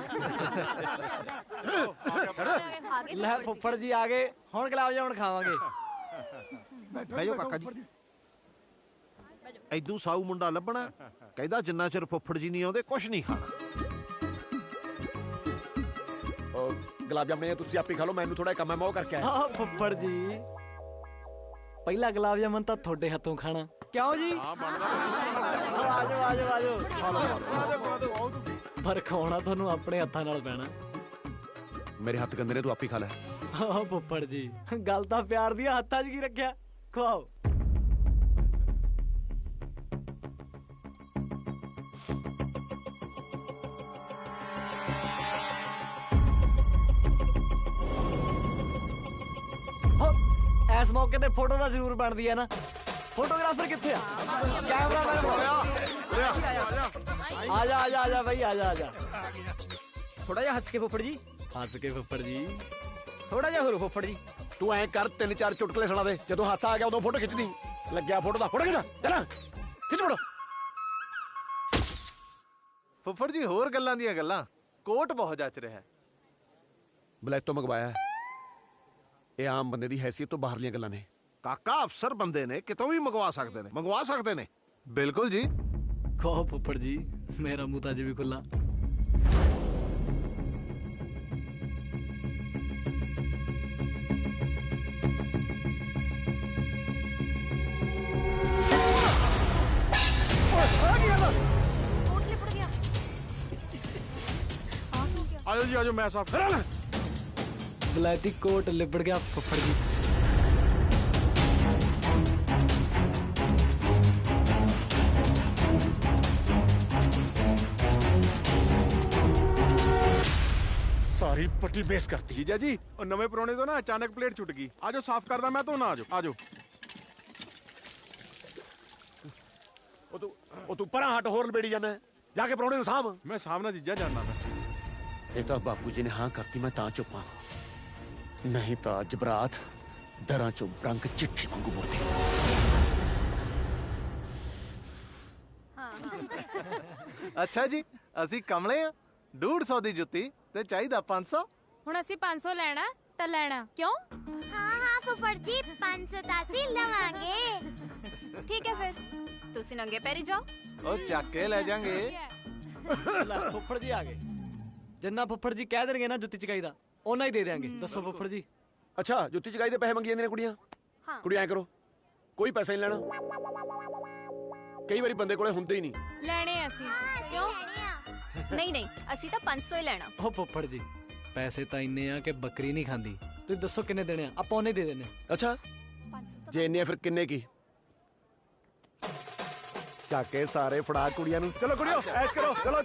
ਲੈ ਫੁੱਫੜ ਜੀ ਆ ਗਏ, ਹੁਣ ਗੁਲਾਬ ਜਾਮੁਨ ਖਾਵਾਂਗੇ। ਬਹਿ ਜਾਓ ਕਾਕਾ ਜੀ। ਐਦੂ ਸਾਊ ਮੁੰਡਾ ਲੱਭਣਾ, ਕਹਿੰਦਾ ਜਿੰਨਾ ਚਿਰ ਫੁੱਫੜ ਜੀ ਨਹੀਂ ਆਉਂਦੇ ਕੁਝ ਨਹੀਂ ਖਾਣਾ। ਗੁਲਾਬ ਜਾਮੁਨ ਤੁਸੀਂ ਆਪੇ ਖਾ ਲਓ, ਮੈਨੂੰ ਥੋੜਾ ਕੰਮ ਹੈ, ਮੈਂ ਉਹ ਕਰਕੇ ਆਇਆ। ਹਾਂ ਫੁੱਫੜ ਜੀ, ਪਹਿਲਾ ਗੁਲਾਬ ਜਾਮੁਨ ਤਾਂ ਤੁਹਾਡੇ ਹੱਥੋਂ ਖਾਣਾ, ਕਿਉਂ ਜੀ? ਆਜੋ ਪਰ ਖਾਣਾ ਤੁਹਾਨੂੰ ਆਪਣੇ ਹੱਥਾਂ ਨਾਲ ਪੈਣਾ। ਮੇਰੇ ਹੱਥ ਗੰਦੇ ਨੇ, ਤੂੰ ਆਪੇ ਖਾ ਲੈ। ਹਾਂ ਫੁੱਫੜ ਜੀ, ਗੱਲ ਤਾਂ ਪਿਆਰ ਦੀ, ਹੱਥਾਂ 'ਚ ਕੀ ਰੱਖਿਆ, ਖਵਾਓ। ਇਸ ਮੌਕੇ ਤੇ ਫੋਟੋ ਤਾਂ ਜ਼ਰੂਰ ਬਣਦੀ ਹੈ ਨਾ। ਫੋਟੋਗ੍ਰਾਫਰ ਕਿੱਥੇ ਆ? ਕੈਮਰਾਮੈਨ ਆ ਜਾ ਬਈ, ਆ ਜਾ। ਥੋੜਾ ਜਿਹਾ ਹੱਸ ਕੇ ਫੁੱਫੜ ਜੀ। ਹੱਸ ਕੇ ਫੁੱਫੜ ਜੀ ਥੋੜਾ ਜਿਹਾ ਹੋਰ ਫੁੱਫੜ ਜੀ ਤੂੰ ਐ ਕਰ 3-4 ਚੁਟਕਲੇ ਸੁਣਾ ਦੇ ਜਦੋਂ ਹਾਸਾ ਆ ਗਿਆ ਉਦੋਂ ਫੋਟੋ ਖਿੱਚਦੀ ਲੱਗਿਆ ਫੋਟੋ ਦਾ ਫੋਟੋ ਖਿੱਚ ਚੱਲ ਖਿੱਚ ਫੋਟੋ ਫੁੱਫੜ ਜੀ ਹੋਰ ਗੱਲਾਂ ਦੀਆਂ ਗੱਲਾਂ ਕੋਟ ਬਹੁਤ ਜੱਚ ਰਿਹਾ ਹੈ ਬਲੈਕ ਤੋਂ ਮੰਗਵਾਇਆ ਹੈ। ਇਹ ਆਮ ਬੰਦੇ ਦੀ ਹੈਸੀਅਤ ਤੋਂ ਬਾਹਰਲੀਆਂ ਗੱਲਾਂ ਨੇ ਕਾਕਾ ਅਫਸਰ ਬੰਦੇ ਨੇ ਕਿਤੋਂ ਵੀ ਮੰਗਵਾ ਸਕਦੇ ਨੇ ਬਿਲਕੁਲ ਜੀ ਕਹੋ ਫੁੱਫੜ ਜੀ ਮੇਰਾ ਮੂੰਹ ਤਾਂ ਅਜੇ ਵੀ ਖੁੱਲਾ ਆਜੋ ਜੀ ਆਜੋ ਮੈਂ ਸਾਫ ਕਰਾਂ ਬਲੈਤੀ ਕੋਟ ਲਿਬੜ ਗਿਆ ਫੁੱਫੜ ਜੀ ਸਾਰੀ ਪੱਟੀ ਬੇਸ ਕਰਤੀ ਜੀਜਾ ਜੀ ਉਹ ਨਵੇਂ ਪੁਰਾਣੇ ਤੋਂ ਨਾ ਅਚਾਨਕ ਪਲੇਟ ਛੁੱਟ ਗਈ ਆਜੋ ਸਾਫ਼ ਕਰਦਾ ਮੈਂ ਧੋਣਾ ਆਜੋ ਉਹ ਤੂੰ ਪਰਾਂ ਹਟ ਹੋਰ ਲਬੇੜੀ ਜਾਂਦਾ ਜਾ ਕੇ ਪਰੌਣੇ ਨੂੰ ਸਾਂਭ ਮੈਂ ਸਾਹਮਣਾ ਜੀਜਾ ਜਾਣਨਾ ਮੈਂ ਇਹ ਤਾਂ ਬਾਪੂ ਜੀ ਨੇ ਹਾਂ ਕਰਤੀ ਮੈਂ ਤਾਂ ਚੁੱਪਾਂ ਨਹੀਂ ਤਾਂ ਅੱਜ ਬਰਾਤ ਦਰਾਂ ਚੋਂ ਰੰਗ ਚਿੱਠੀ ਵਾਂਗੂ ਮੁੜਦੀ ਅੱਛਾ ਜੀ ਅਸੀਂ ਕਮਲੇ ਆ 150 ਦੀ ਜੁੱਤੀ ਤੇ ਚਾਹੀਦਾ 500 ਹੁਣ ਅਸੀਂ 500 ਲੈਣਾ ਤਾਂ ਲੈਣਾ ਕਿਉਂ ਹਾਂ ਫੁੱਫੜ ਜੀ 500 ਤਾਂ ਅਸੀਂ ਲਵਾਂਗੇ ਠੀਕ ਹੈ ਫਿਰ ਤੁਸੀਂ ਨੰਗੇ ਪੈਰੀ ਜਾਓ ਉਹ ਚੱਕ ਕੇ ਲੈ ਜਾਾਂਗੇ ਲੈ ਫੁੱਫੜ ਜੀ ਆ ਗਏ ਜਿੰਨਾ ਫੁੱਫੜ ਜੀ ਕਹਿ ਦੇਣਗੇ ਨਾ ਜੁੱਤੀ ਚਕਾਈ ਦਾ ਉਹਨਾਂ ਹੀ ਦੇ ਦੇਾਂਗੇ ਦੱਸੋ ਫੁੱਫੜ ਜੀ ਅੱਛਾ ਜੁੱਤੀ ਚਕਾਈ ਦੇ ਪੈਸੇ ਮੰਗੀ ਜਾਂਦੇ ਨੇ ਕੁੜੀਆਂ ਕੁੜੀ ਐ ਕਰੋ ਕੋਈ ਪੈਸਾ ਨਹੀਂ ਲੈਣਾ ਕਈ ਵਾਰੀ ਬੰਦੇ ਕੋਲੇ ਹੁੰਦੇ ਹੀ ਨਹੀਂ ਲੈਣੇ ਅਸੀਂ ਕਿਉਂ ਨਹੀਂ ਅਸੀਂ ਤਾਂ 500 ਹੀ ਲੈਣਾ ਉਹ ਫੁੱਫੜ ਜੀ ਪੈਸੇ ਤਾਂ ਇੰਨੇ ਆ ਕਿ ਬੱਕਰੀ ਨਹੀਂ ਖਾਂਦੀ ਤੁਸੀਂ ਦੱਸੋ ਕਿੰਨੇ ਦੇਣੇ ਆ ਆਪਾਂ ਉਹਨੇ ਦੇ ਦੇਣੇ ਅੱਛਾ ਜੇ ਇੰਨੇ ਫਿਰ ਕਿੰਨੇ ਕੀ ਚੱਕ ਕੇ ਸਾਰੇ ਫੜਾ ਕੁੜੀਆਂ ਨੂੰ ਚਲੋ ਕੁੜੀਓ ਐਸ਼ ਕਰੋ ਚਲੋ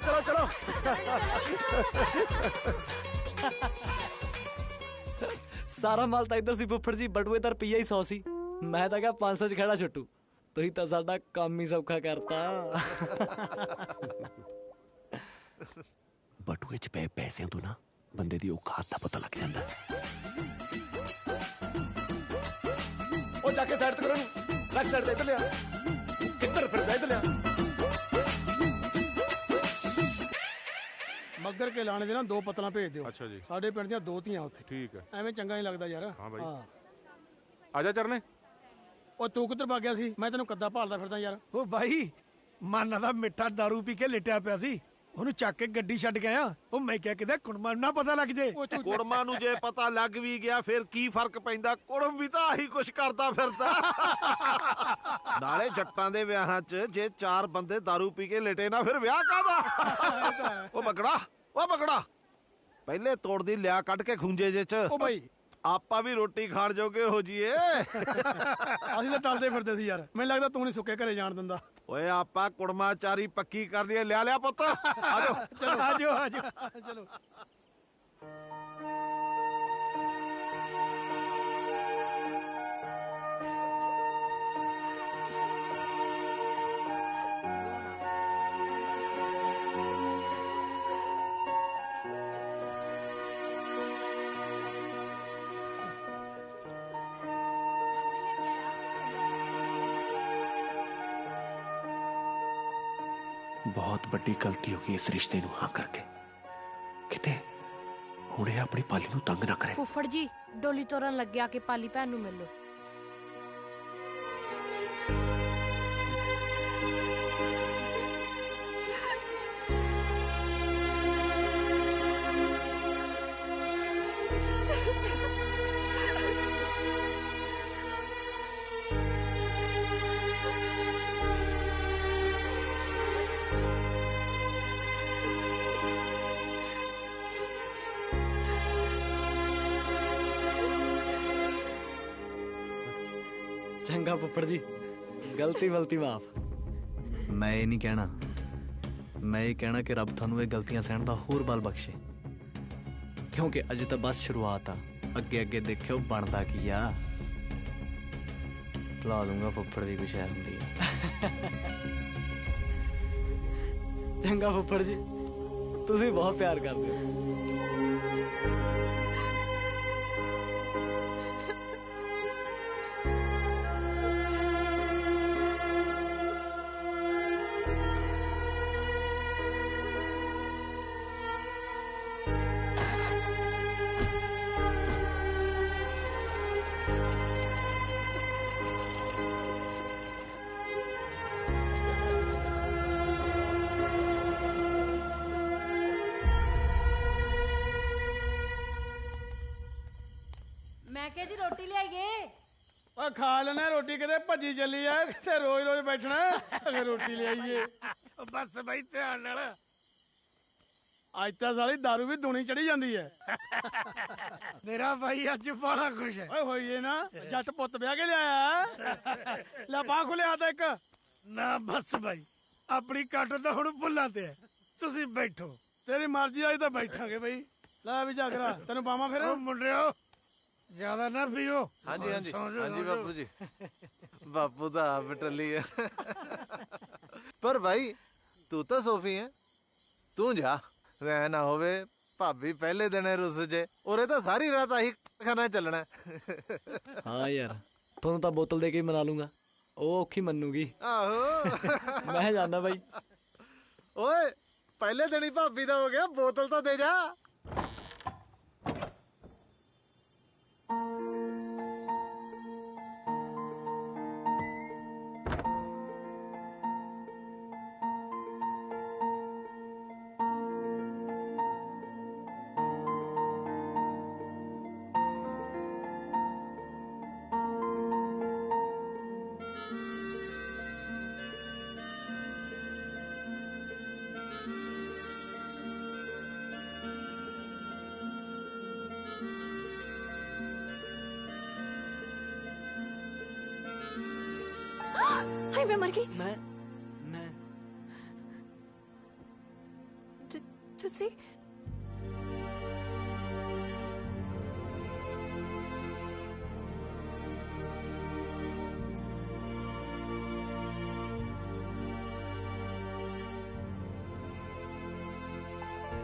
ਸਾਰਾ ਮਾਲ ਤਾਂ ਇੱਧਰ ਸੀ ਫੁੱਫੜ ਜੀ ਬਟੂਏ ਤਾਂ ਰੁਪਈਆ ਹੀ 100 ਸੀ ਮੈਂ ਤਾਂ ਕਿਹਾ 500 ਚ ਖੜਾ ਛੱਟੂ ਤੁਸੀਂ ਤਾਂ ਸਾਡਾ ਕੰਮ ਹੀ ਸੌਖਾ ਕਰਤਾ ਬਟੂਏ ਚ ਪਏ ਪੈਸਿਆਂ ਤੋਂ ਨਾ ਬੰਦੇ ਦੀ ਔਕਾਤ ਦਾ ਪਤਾ ਲੱਗ ਜਾਂਦਾ ਉਹ ਜਾ ਕੇ ਸਾਈਡ ਤੇ ਕਰੋ ਬੈਕ ਸਾਈਡ ਤੇ ਇੱਧਰ ਲਿਆ ਕਿੱਧਰ ਫਿਰਦਾ ਇੱਧਰ ਲਿਆ ਮੱਗਰ ਕੇ ਲਾਣੇ ਦੇ ਨਾ 2 ਪਤਲਾਂ ਭੇਜ ਦਿਓ ਅੱਛਾ ਜੀ ਸਾਡੇ ਪਿੰਡ ਦੀਆਂ 2 ਧੀਆਂ ਉੱਥੇ ਠੀਕ ਹੈ ਐਵੇਂ ਚੰਗਾ ਨਹੀਂ ਲੱਗਦਾ ਯਾਰ ਹਾਂ ਬਾਈ ਆਜਾ ਚਰਨੇ ਉਹ ਤੂੰ ਕਿੱਧਰ ਭੱਗ ਗਿਆ ਸੀ ਮੈਂ ਤੈਨੂੰ ਕੱਦਾ ਭਾਲਦਾ ਫਿਰਦਾ ਯਾਰ ਉਹ ਬਾਈ ਮਾਨਾ ਦਾ ਮਿੱਠਾ ਦਾਰੂ ਪੀ ਕੇ ਲਿਟਿਆ ਪਿਆ ਸੀ ਉਹਨੂੰ ਚੱਕ ਕੇ ਗੱਡੀ ਛੱਡ ਗਿਆ ਉਹ ਮੈਂ ਕਿਹਾ ਕਿਤੇ ਕੁੜਮਾ ਨੂੰ ਨਾ ਪਤਾ ਲੱਗ ਜੇ ਕੁੜਮਾ ਨੂੰ ਜੇ ਪਤਾ ਲੱਗ ਵੀ ਗਿਆ ਫਿਰ ਕੀ ਫਰਕ ਪੈਂਦਾ ਕੁੜਮ ਵੀ ਤਾਂ ਆਹੀ ਕੁਛ ਕਰਦਾ ਫਿਰਦਾ ਨਾਲੇ ਜੱਟਾਂ ਦੇ ਵਿਆਹਾਂ 'ਚ ਜੇ 4 ਬੰਦੇ ਦਾਰੂ ਪੀ ਕੇ ਲਿਟੇ ਨਾ ਫਿਰ ਵਿਆਹ ਕਾਹਦਾ ਉਹ ਬਗੜਾ ਪਹਿਲੇ ਤੋੜਦੀ ਲਿਆ ਕੱਢ ਕੇ ਖੁੰਝੇ ਜੇ 'ਚ ਉਹ ਬਾਈ ਆਪਾਂ ਵੀ ਰੋਟੀ ਖਾਣ ਜੋਗੇ ਹੋ ਜੀਏ ਅਸੀਂ ਤਾਂ ਟਲਦੇ ਫਿਰਦੇ ਸੀ ਯਾਰ ਮੈਨੂੰ ਲੱਗਦਾ ਤੂੰ ਨਹੀਂ ਸੁੱਕੇ ਘਰੇ ਜਾਣ ਦਿੰਦਾ ਓਏ ਆਪਾਂ ਕੁੜਮਾਚਾਰੀ ਪੱਕੀ ਕਰ ਲਈਏ ਲਿਆ ਪੁੱਤ ਆਜੋ ਚਲੋ ਆਜੋ ਚਲੋ ਬਹੁਤ ਵੱਡੀ ਗਲਤੀ ਹੋ ਗਈ ਇਸ ਰਿਸ਼ਤੇ ਨੂੰ ਹਾਂ ਕਰਕੇ ਕਿਤੇ ਹੁਣ ਇਹ ਆਪਣੀ ਪਾਲੀ ਨੂੰ ਤੰਗ ਨਾ ਕਰੇ ਫੁੱਫੜ ਜੀ ਡੋਲੀ ਤੋਰਨ ਲੱਗਿਆ ਕਿ ਪਾਲੀ ਭੈਣ ਨੂੰ ਮਿਲ ਲੋ ਚੰਗਾ ਫੁੱਫੜ ਜੀ ਗਲਤੀ ਮਾਫ ਮੈਂ ਇਹ ਨਹੀਂ ਕਹਿਣਾ ਮੈਂ ਇਹ ਕਹਿਣਾ ਕਿ ਰੱਬ ਤੁਹਾਨੂੰ ਇਹ ਗਲਤੀਆਂ ਸਹਿਣ ਦਾ ਹੋਰ ਬਲ ਬਖਸ਼ੇ ਕਿਉਂਕਿ ਅਜੇ ਤਾਂ ਬਸ ਸ਼ੁਰੂਆਤ ਆ ਅੱਗੇ ਦੇਖਿਓ ਬਣਦਾ ਕੀ ਆ ਲਾ ਦੂੰਗਾ ਫੁੱਫੜ ਦੀ ਕੁਛ ਐ ਹੁੰਦੀ ਆ ਚੰਗਾ ਫੁੱਫੜ ਜੀ ਤੁਸੀਂ ਬਹੁਤ ਪਿਆਰ ਕਰਦੇ ਹੋ मैं क्या जी रोटी ले आइए ਓਏ ਖਾ ਲੈਣਾ ਰੋਟੀ, ਕਿਤੇ ਭੱਜੀ ਚੱਲੀ ਆ, ਕਿਤੇ ਰੋਜ਼ ਰੋਜ਼ ਬੈਠਣਾ ਅਗੇ ਰੋਟੀ ਲੈ ਆਈਏ। ਬਸ ਬਈ ਧਿਆਨ ਨਾਲ, ਅੱਜ ਤਾਂ ਸਾਲੀ ਦਾਰੂ ਵੀ ਦੁਨੀ ਚੜੀ ਜਾਂਦੀ ਹੈ। ਮੇਰਾ ਭਾਈ ਅੱਜ ਬੜਾ ਖੁਸ਼ ਹੈ। ਓਏ ਹੋਈਏ ਨਾ, ਜੱਟ ਪੁੱਤ ਵਿਆਹ ਕੇ ਲਿਆਇਆ। ਲੈ ਬਾਹ ਖੁਲਿਆ ਤਾਂ ਇੱਕ ਨਾ। ਬਸ ਭਾਈ ਆਪਣੀ ਕੱਟ ਤਾਂ ਹੁਣ ਭੁੱਲਾਂ ਤੇ ਹੈ, ਤੁਸੀਂ ਬੈਠੋ, ਤੇਰੀ ਮਰਜ਼ੀ, ਅੱਜ ਤਾਂ ਬੈਠਾਂਗੇ ਬਈ। ਲੈ ਵੀ ਜਾਗਰਾ ਤੈਨੂੰ ਪਾਵਾਂ ਫਿਰ। ਮੁੰਡਿਓ ज्यादा ना पियो। हाँ जी हाँ जी हाँ जी बापू जी, बापू तो आप टल्ली है। पर भाई तू तो सोफी है, तू जा, रह ना होवे भाभी पहले दिन रुस जे, और तो सारी रात आही खाना चलना। हाँ यार ਤੁਹਾਨੂੰ ਤਾਂ ਬੋਤਲ ਦੇ ਕੇ ਮਨਾ ਲੂੰਗਾ, ਉਹ ਔਖੀ ਮੰਨੂਗੀ। आहो मैं जाना भाई। ओए पहले दिन ही भाभी दा हो गया, बोतल तो दे जा। हाय मैं मर गई। मैं तुसी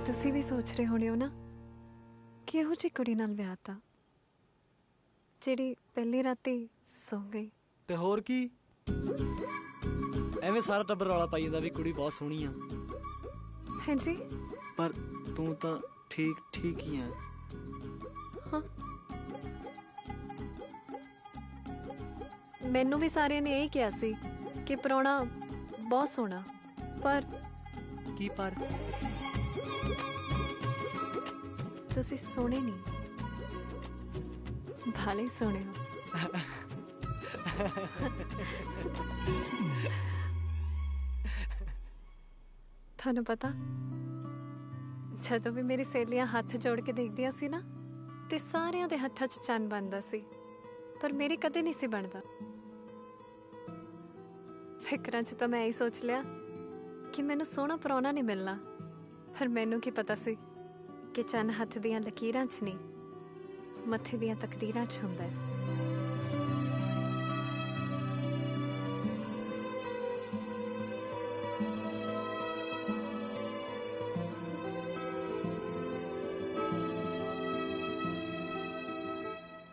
ਤੁਸੀਂ ਵੀ ਸੋਚ ਰਹੇ ਹੋਣੇ ਹੋ ਨਾ ਕਿ ਇਹੋ ਜਿਹੀ ਕੁੜੀ ਨਾਲ ਵਿਆਹ ਤਾ ਜਿਹੜੀ ਪਹਿਲੀ ਰਾਤੀ ਸੌ ਗਈ। ਤੇ ਹੋਰ ਕੀ, ਐਵੇਂ ਸਾਰਾ ਟੱਬਰ ਰੌਲਾ ਪਾਈ ਜਾਂਦਾ ਵੀ ਕੁੜੀ ਬਹੁਤ ਸੋਹਣੀ ਆ। ਹਾਂਜੀ ਪਰ ਤੂੰ ਤਾਂ ਠੀਕ ਠੀਕ ਹੀ ਆ। ਹਾਂ ਮੈਨੂੰ ਵੀ ਸਾਰਿਆਂ ਨੇ ਇਹੀ ਕਿਹਾ ਸੀ ਕਿ ਪ੍ਰਾਹੁਣਾ ਬਹੁਤ ਸੋਹਣਾ, ਪਰ ਕੀ ਪਰ ਤੁਸੀਂ ਸੋਹਣੇ ਨਹੀਂ, ਭਾਲੇ ਸੋਹਣੇ ਹੋ। ਤੁਹਾਨੂੰ ਪਤਾ ਜਦੋਂ ਵੀ ਮੇਰੀ ਸਹੇਲੀਆਂ ਹੱਥ ਜੋੜ ਕੇ ਦੇਖਦੀਆਂ ਸੀ ਨਾ ਤੇ ਸਾਰਿਆਂ ਦੇ ਹੱਥਾਂ 'ਚ ਚੰਨ ਬਣਦਾ ਸੀ, ਪਰ ਮੇਰੇ ਕਦੇ ਨਹੀਂ ਸੀ ਬਣਦਾ। ਫਿਕਰਾਂ 'ਚ ਤਾਂ ਮੈਂ ਇਹੀ ਸੋਚ ਲਿਆ ਕਿ ਮੈਨੂੰ ਸੋਹਣਾ ਪ੍ਰਾਹੁਣਾ ਨਹੀਂ ਮਿਲਣਾ, ਪਰ ਮੈਨੂੰ ਕੀ ਪਤਾ ਸੀ ਕਿ ਚੰਨ ਹੱਥ ਦੀਆਂ ਲਕੀਰਾਂ 'ਚ ਨਹੀਂ, ਮੱਥੇ ਦੀਆਂ ਤਕਦੀਰਾਂ 'ਚ ਹੁੰਦਾ ਹੈ।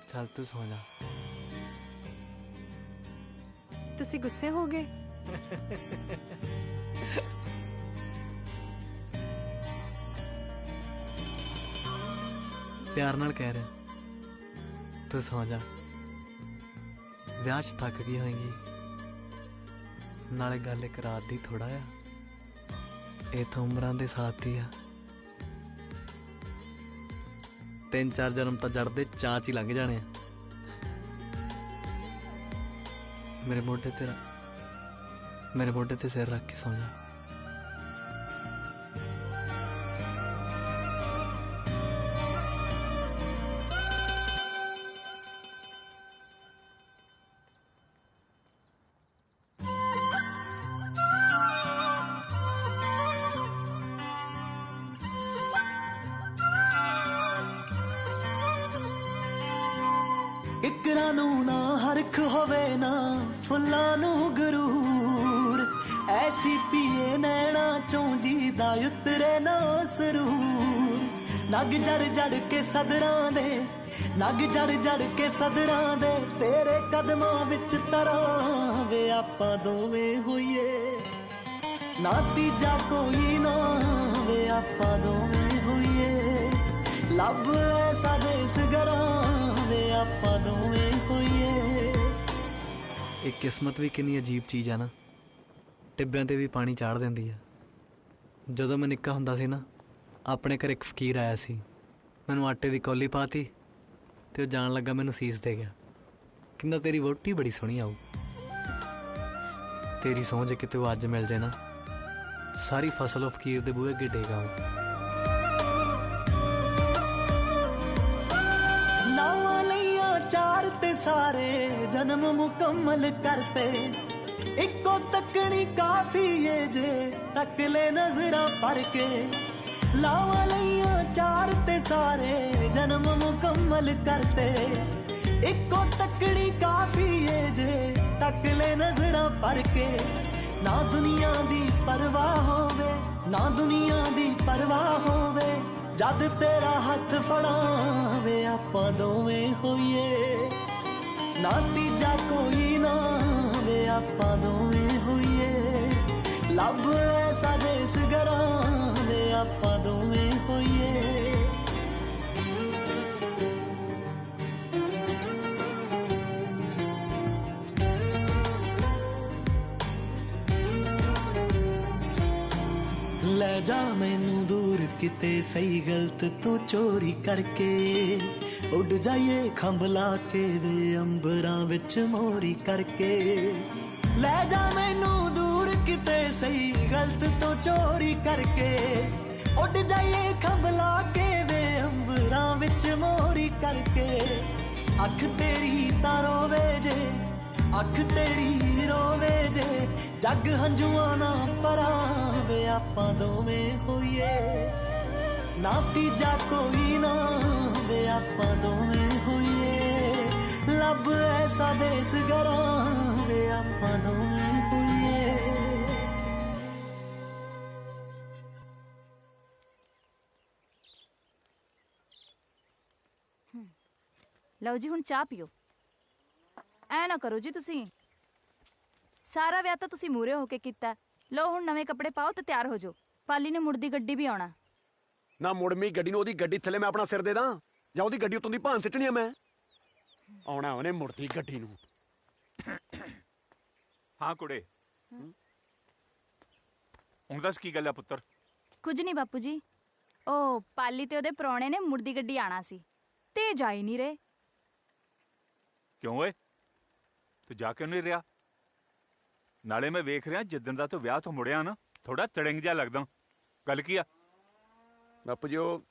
ਚੱਲ ਤੂੰ ਸੌ ਜਾ। ਤੁਸੀਂ ਗੁੱਸੇ ਹੋ ਗਏ? ਪਿਆਰ ਨਾਲ ਕਹਿ ਰਿਹਾ, ਤੂੰ ਸੌ ਜਾ। ਵਿਆਹ 'ਚ ਥੱਕ ਗਈ ਹੋਏਗੀ, ਨਾਲੇ ਗੱਲ ਇੱਕ ਰਾਤ ਦੀ ਥੋੜਾ ਆ, ਇਹ ਤਾਂ ਉਮਰਾਂ ਦੇ ਸਾਥ ਹੀ ਆ। 3-4 ਜਨਮ ਤਾਂ ਜੜਦੇ ਚਾਅ 'ਚ ਹੀ ਲੰਘ ਜਾਣੇ ਆ। ਮੇਰੇ ਮੋਢੇ ਤੇ ਸਿਰ ਰੱਖ ਕੇ ਸੌਂ ਜਾ। ਕਿਕਰਾਂ ਨੂੰ ਨਾ ਹਰਖ ਹੋਵੇ ਨਾ ਫੁੱਲਾਂ ਨੂੰ ਗਰੂਰ, ਐਸੀ ਪੀਏ ਨੈਣਾ ਚੋਂ ਜੀ ਦਾ ਉਤਰੇ ਨਾ ਸਰੂਰ। नग जड़ जड़ के सदरां दे, नग जड़ जड़ के सदरां दे, तेरे कदमां विच तरां वे आपां दोवें होइए, ना तीजा कोई ना वे आपां दोवें होइए, लब ऐसा देस गरां वे आपां दोवें होइए। एक किस्मत भी कितनी अजीब चीज़ है ना, टिब्बिਆਂ ਤੇ ਵੀ ਪਾਣੀ ਚਾੜ ਦਿੰਦੀ ਆ। ਜਦੋਂ ਮੈਂ ਨਿੱਕਾ ਹੁੰਦਾ ਸੀ ਨਾ, ਆਪਣੇ ਘਰ ਇੱਕ ਫਕੀਰ ਆਇਆ ਸੀ, ਮੈਨੂੰ ਆਟੇ ਦੀ ਕੌਲੀ ਪਾਤੀ ਤੇ ਉਹ ਜਾਣ ਲੱਗਾ ਮੈਨੂੰ ਸੀਸ ਦੇ ਗਿਆ, ਕਹਿੰਦਾ ਤੇਰੀ ਵਹੁਟੀ ਬੜੀ ਸੋਹਣੀ ਆਊ। ਤੇਰੀ ਸਹੁੰ ਜੇ ਕਿਤੇ ਉਹ ਅੱਜ ਮਿਲ ਜਾਏ ਨਾ, ਸਾਰੀ ਫਸਲ ਉਹ ਫਕੀਰ ਦੇ ਬੂਹੇ ਅੱਗੇ ਡੇਗ ਆਊ। ਲਾਵਾਂ ਲਈਆਂ ਚਾਰ ਤੇ ਸਾਰੇ ਜਨਮ ਮੁਕੰਮਲ ਕਰਤੇ, ਇੱਕੋ ਤੱਕਣੀ ਕਾਫੀ ਏ ਜੇ ਤੱਕ ਲੈ ਨਜ਼ਰਾਂ ਭਰ ਕੇ। ਲਾਵਾਂ ਲਈਆਂ ਚਾਰ ਤੇ ਸਾਰੇ ਜਨਮ ਮੁਕੰਮਲ ਕਰਤੇ, ਇੱਕੋ ਤੱਕਣੀ ਕਾਫੀ ਏ ਜੇ ਤੱਕ ਲੈ ਨਜ਼ਰਾਂ ਭਰ ਕੇ। ਨਾ ਦੁਨੀਆ ਦੀ ਪਰਵਾਹ ਹੋਵੇ, ਨਾ ਦੁਨੀਆ ਦੀ ਪਰਵਾਹ ਹੋਵੇ, ਜਦ ਤੇਰਾ ਹੱਥ ਫੜਾਵੇ ਆਪਾਂ ਦੋਵੇਂ ਹੋਈਏ, ਨਾ ਤੀਜਾ ਕੋਈ ਨਾ ਵੇ ਆਪਾਂ ਦੋਵੇਂ ਹੋਈਏ, ਲੱਭ ਐਸਾ ਦੇਸ ਗਰਾਂ ਵੇ ਆਪਾਂ ਦੋਵੇਂ ਹੋਈਏ। ਲੈ ਜਾ ਮੈਨੂੰ ਦੂਰ ਕਿਤੇ ਸਹੀ ਗਲਤ ਤੂੰ ਚੋਰੀ ਕਰਕੇ, ਉੱਡ ਜਾਈਏ ਖੰਭ ਲਾ ਕੇ ਵੇ ਅੰਬਰਾਂ ਵਿੱਚ ਮੋਰੀ ਕਰਕੇ। ਲੈ ਜਾ ਮੈਨੂੰ ਦੂਰ ਕਿਤੇ ਸਹੀ ਗਲਤ ਤੋਂ ਚੋਰੀ ਕਰਕੇ, ਉੱਡ ਜਾਈਏ ਖੰਭ ਲਾ ਕੇ ਵੇ ਅੰਬਰਾਂ ਵਿੱਚ ਮੋਰੀ ਕਰਕੇ। ਅੱਖ ਤੇਰੀ ਤਾਂ ਰੋਵੇ ਜੇ, ਅੱਖ ਤੇਰੀ ਰੋਵੇ ਜੇ, ਜੱਗ ਹੰਝੂਆਂ ਨਾ ਪਰਾਵੇ ਆਪਾਂ ਦੋਵੇਂ ਹੋਈਏ, ਨਾ ਤੀਜਾ ਕੋਈ ਨਾ ਵੇ ਆਪਾਂ ਦੋਵੇਂ ਹੋਈਏ, ਲੱਭ ਐਸਾ ਦੇਸ ਗਰਾਂ ਵੇ ਆਪਾਂ ਦੋਵੇਂ ਹੋਈਏ। ਲਓ ਜੀ ਹੁਣ ਚਾਹ ਪੀਓ। ਐ ਨਾ ਕਰੋ ਜੀ ਤੁਸੀਂ, ਸਾਰਾ ਵਿਆਹ ਤਾਂ ਤੁਸੀਂ ਮੂਰੇ ਹੋ ਕੇ ਕੀਤਾ। ਲਓ ਹੁਣ ਨਵੇਂ ਕੱਪੜੇ ਪਾਓ ਤੇ ਤਿਆਰ ਹੋ ਜਾਓ, ਪਾਲੀ ਨੇ ਮੁੜਦੀ ਗੱਡੀ ਵੀ ਆਉਣਾ। ਨਾ ਮੁੜਮੀ ਗੱਡੀ ਨੂੰ ਉਹਦੀ ਗੱਡੀ ਥੱਲੇ ਮੈਂ ਆਪਣਾ ਸਿਰ ਦੇ ਦਾਂ, ਜਾਂ ਉਹਦੀ ਗੱਡੀ ਉੱਤੋਂ ਦੀ ਭਾਂ ਸਿੱਟਣੀ ਆ ਮੈਂ? ਆਉਣਾ ਉਹਨੇ ਮੁੜਦੀ ਗੱਡੀ ਨੂੰ। ਹਾਂ ਕੁੜੇ, ਹੁਣ ਦੱਸ ਕੀ ਗੱਲ ਆ ਪੁੱਤਰ? ਕੁਝ ਨਹੀਂ ਬਾਪੂ ਜੀ, ਉਹ ਪਾਲੀ ਤੇ ਉਹਦੇ ਪ੍ਰਾਹੁਣੇ ਨੇ ਮੁੜਦੀ ਗੱਡੀ ਆਣਾ ਸੀ ਤੇ ਜਾ ਹੀ ਨਹੀਂ ਰਹੇ। ਕਿਉਂ ਓਏ, ਤੂੰ ਜਾ ਕਿਉਂ ਨਹੀਂ ਰਿਹਾ? ਨਾਲੇ ਮੈਂ ਵੇਖ ਰਿਹਾ ਜਿੱਦਣ ਦਾ ਤੂੰ ਵਿਆਹ ਤੋਂ ਮੁੜਿਆ ਨਾ, ਥੋੜਾ ਤੜਿੰਗ ਜਿਹਾ ਲੱਗਦਾ। ਗੱਲ ਕੀ ਆ? ਬਾਪੂ ਜੀ ਉਹ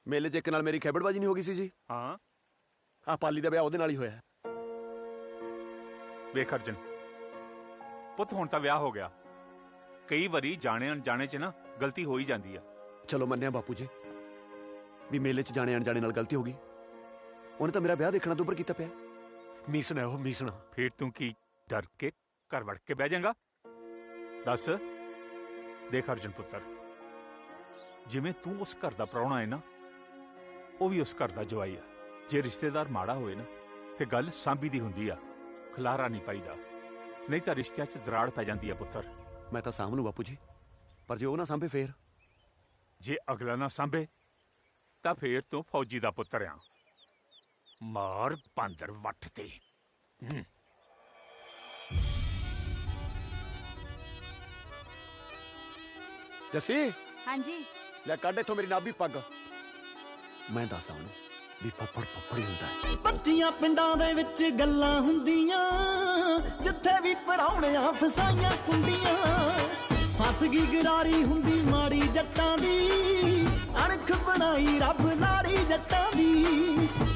ਮੇਲੇ 'ਚ ਇੱਕ ਨਾਲ ਮੇਰੀ ਖੈਬੜਬਾਜੀ ਨਹੀਂ ਹੋ ਗਈ ਸੀ ਜੀ? ਹਾਂ, ਆ ਪਾਲੀ ਦਾ ਵਿਆਹ ਉਹਦੇ ਨਾਲ ਹੀ ਹੋਇਆ। ਵੇਖ ਅਰਜਨ ਪੁੱਤ, ਹੁਣ ਤਾਂ ਵਿਆਹ ਹੋ ਗਿਆ, ਕਈ ਵਾਰੀ ਜਾਣੇ ਅਣਜਾਣੇ 'ਚ ਨਾ ਗਲਤੀ ਹੋ ਹੀ ਜਾਂਦੀ ਆ। ਚਲੋ ਮੰਨਿਆ ਬਾਪੂ ਜੀ ਵੀ ਮੇਲੇ 'ਚ ਜਾਣੇ ਅਣਜਾਣੇ ਨਾਲ ਗਲਤੀ ਹੋ ਗਈ, ਉਹਨੇ ਤਾਂ ਮੇਰਾ ਵਿਆਹ ਦੇਖਣਾ ਤੋਂ ਉੱਪਰ ਕੀਤਾ ਪਿਆ। ਮੀਸਣ ਹੈ ਉਹ, ਮੀਸਣ। ਫੇਰ ਤੂੰ ਕੀ ਡਰ ਕੇ ਘਰ ਵੜ ਕੇ ਬਹਿ ਜਾਏਗਾ? ਦੱਸ। ਦੇਖ ਅਰਜਨ ਪੁੱਤਰ, ਜਿਵੇਂ ਤੂੰ ਉਸ ਘਰ ਦਾ ਪ੍ਰਾਹੁਣਾ ਹੈ ਨਾ, ਉਹ ਵੀ ਉਸ ਘਰ ਦਾ ਜਵਾਈ ਆ। ਜੇ ਰਿਸ਼ਤੇਦਾਰ ਮਾੜਾ ਹੋਵੇ ਨਾ ਤੇ ਗੱਲ ਸਾਂਭੀ ਦੀ ਹੁੰਦੀ ਆ, ਖਲਾਰਾ ਨਹੀਂ ਪਾਈਦਾ, ਨਹੀਂ ਤਾਂ ਰਿਸ਼ਤਿਆਂ 'ਚ ਦਰਾੜ ਪੈ ਜਾਂਦੀ ਆ ਪੁੱਤਰ। ਮੈਂ ਤਾਂ ਸਾਂਭ ਲੂ ਬਾਪੂ ਜੀ, ਪਰ ਜੇ ਉਹ ਨਾ ਸਾਂਭੇ ਫੇਰ? ਜੇ ਅਗਲਾ ਨਾ ਸਾਂਭੇ ਤਾਂ ਫੇਰ ਤੂੰ ਫੌਜੀ ਦਾ ਪੁੱਤਰ ਆ। ਮਾਰ ਬਾਂਦਰ ਵੱਟ ਤੇ। ਜੱਸੀ, ਹਾਂਜੀ ਲੈ ਕੱਢ ਇੱਥੋਂ ਮੇਰੀ ਨਾਭੀ ਪੱਗ। ਮੈਂ ਦੱਸਦਾ ਉਹਨੂੰ ਵੀ ਪੱਪੜ ਪੱਪੜ ਹੀ ਹੁੰਦਾ। ਬੱਚੀਆਂ ਪਿੰਡਾਂ ਦੇ ਵਿੱਚ ਗੱਲਾਂ ਹੁੰਦੀਆਂ, ਜਿੱਥੇ ਵੀ ਪਰਾਉਣਿਆਂ ਫਸਾਈਆਂ ਕੁੰਡੀਆਂ। ਫਸ ਗਈ ਗਰਾਰੀ ਹੁੰਦੀ ਮਾੜੀ ਜੱਟਾਂ ਦੀ, ਅਣਖ ਬਣਾਈ ਰੱਬ ਲਾੜੀ ਜੱਟਾਂ ਦੀ।